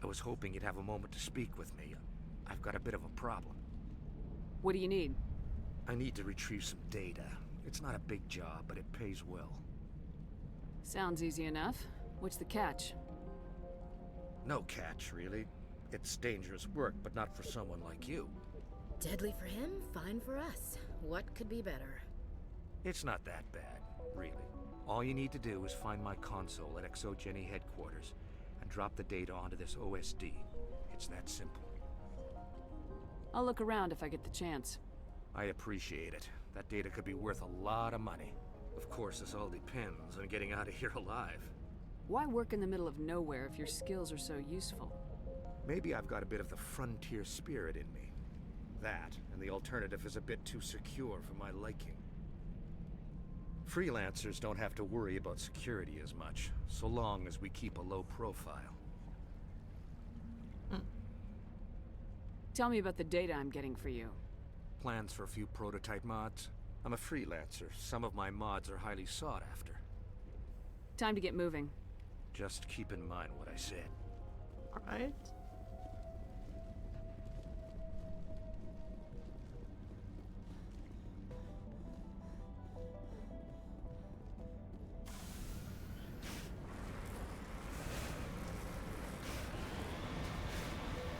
Speaker 3: I was hoping you'd have a moment to speak with me. I've got a bit of a problem.
Speaker 4: What do you need?
Speaker 3: I need to retrieve some data. It's not a big job, but it pays well.
Speaker 4: Sounds easy enough. What's the catch?
Speaker 3: No catch, really. It's dangerous work, but not for someone like you.
Speaker 10: Deadly for him, fine for us. What could be better?
Speaker 3: It's not that bad, really. All you need to do is find my console at Exogeny headquarters and drop the data onto this OSD. It's that simple.
Speaker 4: I'll look around if I get the chance.
Speaker 3: I appreciate it. That data could be worth a lot of money. Of course, this all depends on getting out of here alive.
Speaker 4: Why work in the middle of nowhere if your skills are so useful?
Speaker 11: Maybe I've got a bit of the frontier spirit in me. That, and the alternative is a bit too secure for my liking. Freelancers don't have to worry about security as much, so long as we keep a low profile.
Speaker 4: Tell me about the data I'm getting for you.
Speaker 11: Plans for a few prototype mods? I'm a freelancer. Some of my mods are highly sought after.
Speaker 4: Time to get moving.
Speaker 11: Just keep in mind what I said.
Speaker 1: Alright.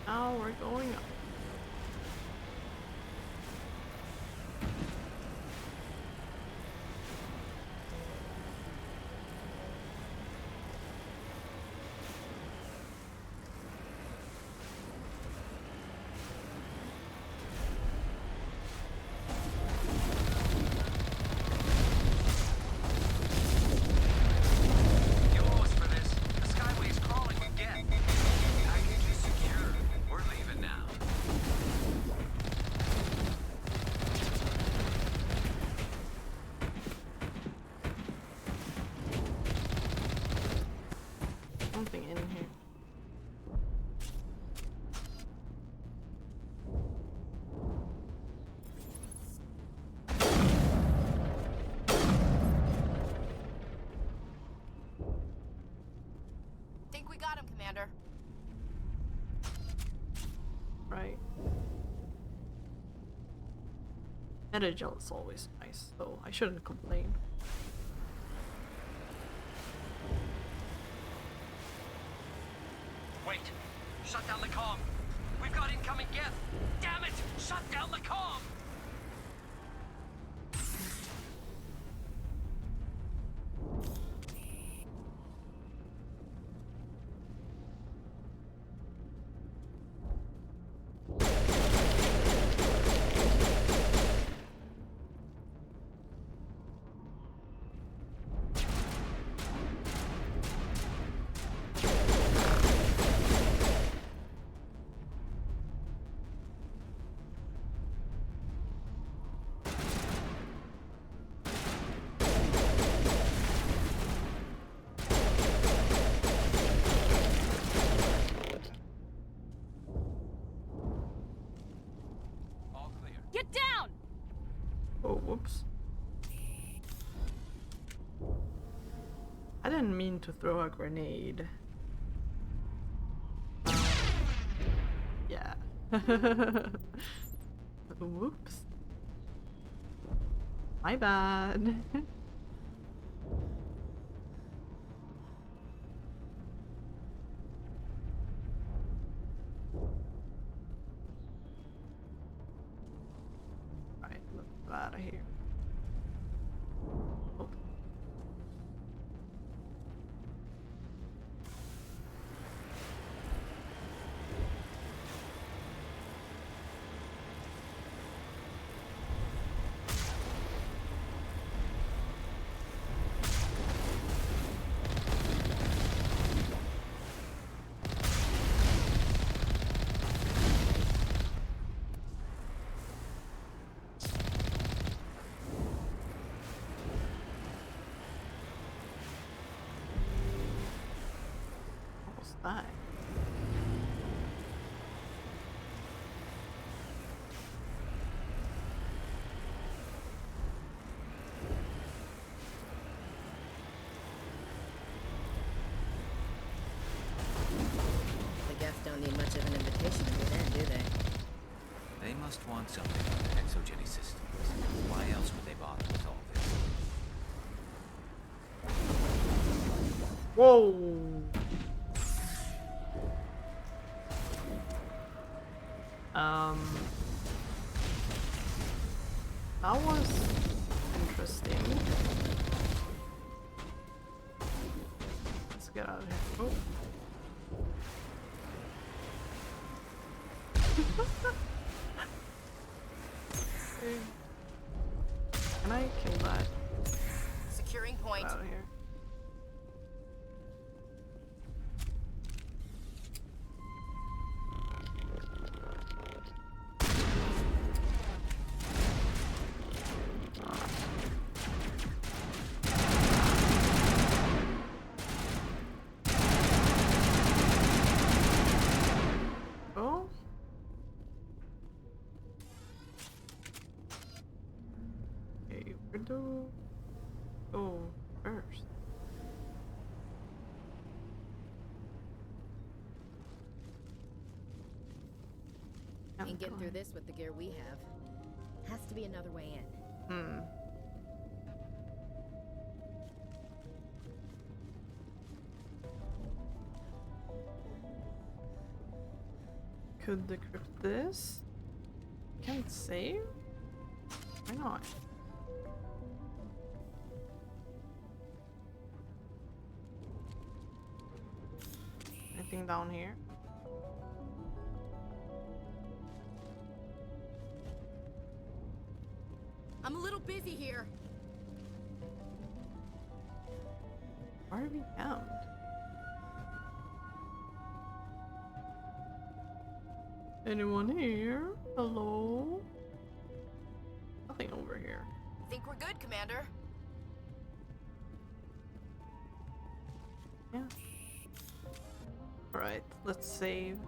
Speaker 1: Now we're going up. Something in here.
Speaker 10: Think we got him, Commander.
Speaker 1: Right. Metagel is always nice, so I shouldn't complain.
Speaker 12: Wait! Shut down the comm! We've got incoming Geth! Damn it! Shut down the comm!
Speaker 4: Get down!
Speaker 1: Oh, whoops. I didn't mean to throw a grenade. Yeah. Whoops. My bad. Alright, let's go out of here. Oh. Almost died.
Speaker 10: The Geth don't need much of an invitation to get in, do they?
Speaker 2: They must want something from the exogeny systems. Why else would they bother with all this?
Speaker 1: Whoa! That was interesting. Let's get out of here. Oh. Okay. Can I kill that?
Speaker 10: Securing point.
Speaker 1: Get out of here. Where do go first?
Speaker 10: Ain't getting through this with the gear we have. Has to be another way in.
Speaker 1: Hmm. Could decrypt this? Can't save? Why not? Anything down here?
Speaker 10: I'm a little busy here.
Speaker 1: Why are we camped? Anyone here? Hello? Nothing over here.
Speaker 10: Think we're good, Commander?
Speaker 1: Yeah. Alright, let's save.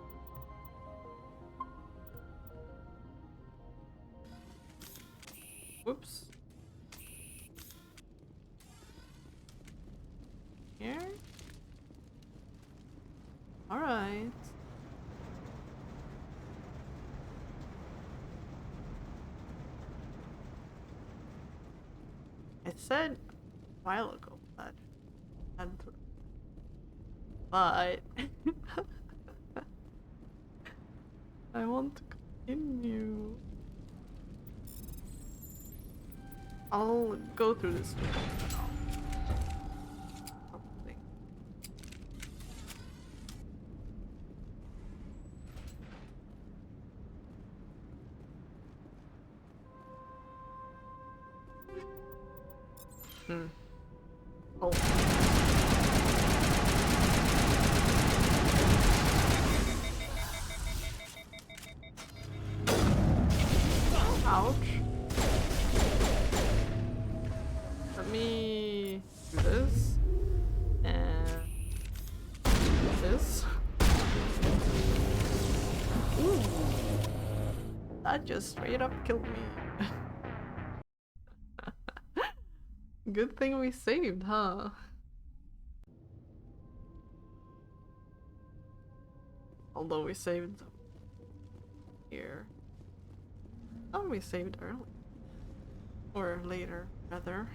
Speaker 1: Whoops. Here? Alright. It said a while ago that I had to, but I want to continue. I'll go through this door now. Something. Oh. Ouch. Let me do this. And this. Ooh. That just straight up killed me. Good thing we saved, huh? Although we saved here. Oh, we saved early. Or later, rather.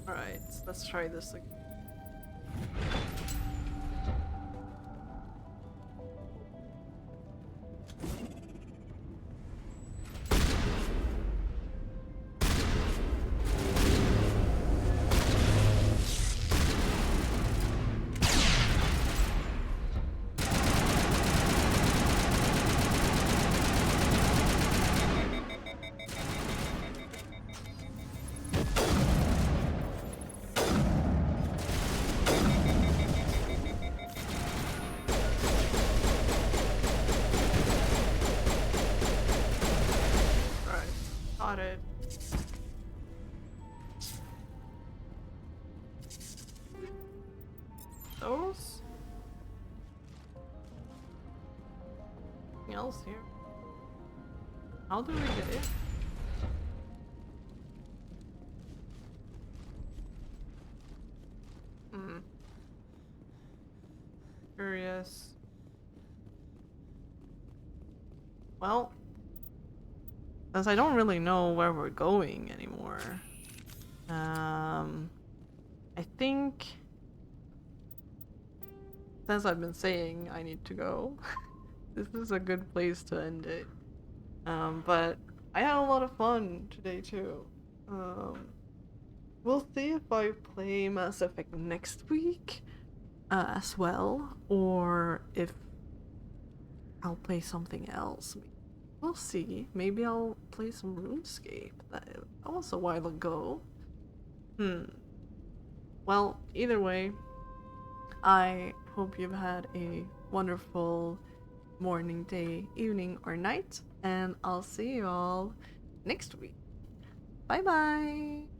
Speaker 1: Alright, let's try this again. Got it. Those? Anything else here? How do we get in? Curious. Well, since I don't really know where we're going anymore, I think since I've been saying I need to go, this is a good place to end it. But I had a lot of fun today too. We'll see if I play Mass Effect next week as well, or if I'll play something else. We'll see. Maybe I'll play some RuneScape. That was a while ago. Well, either way, I hope you've had a wonderful morning, day, evening, or night, and I'll see you all next week. Bye bye!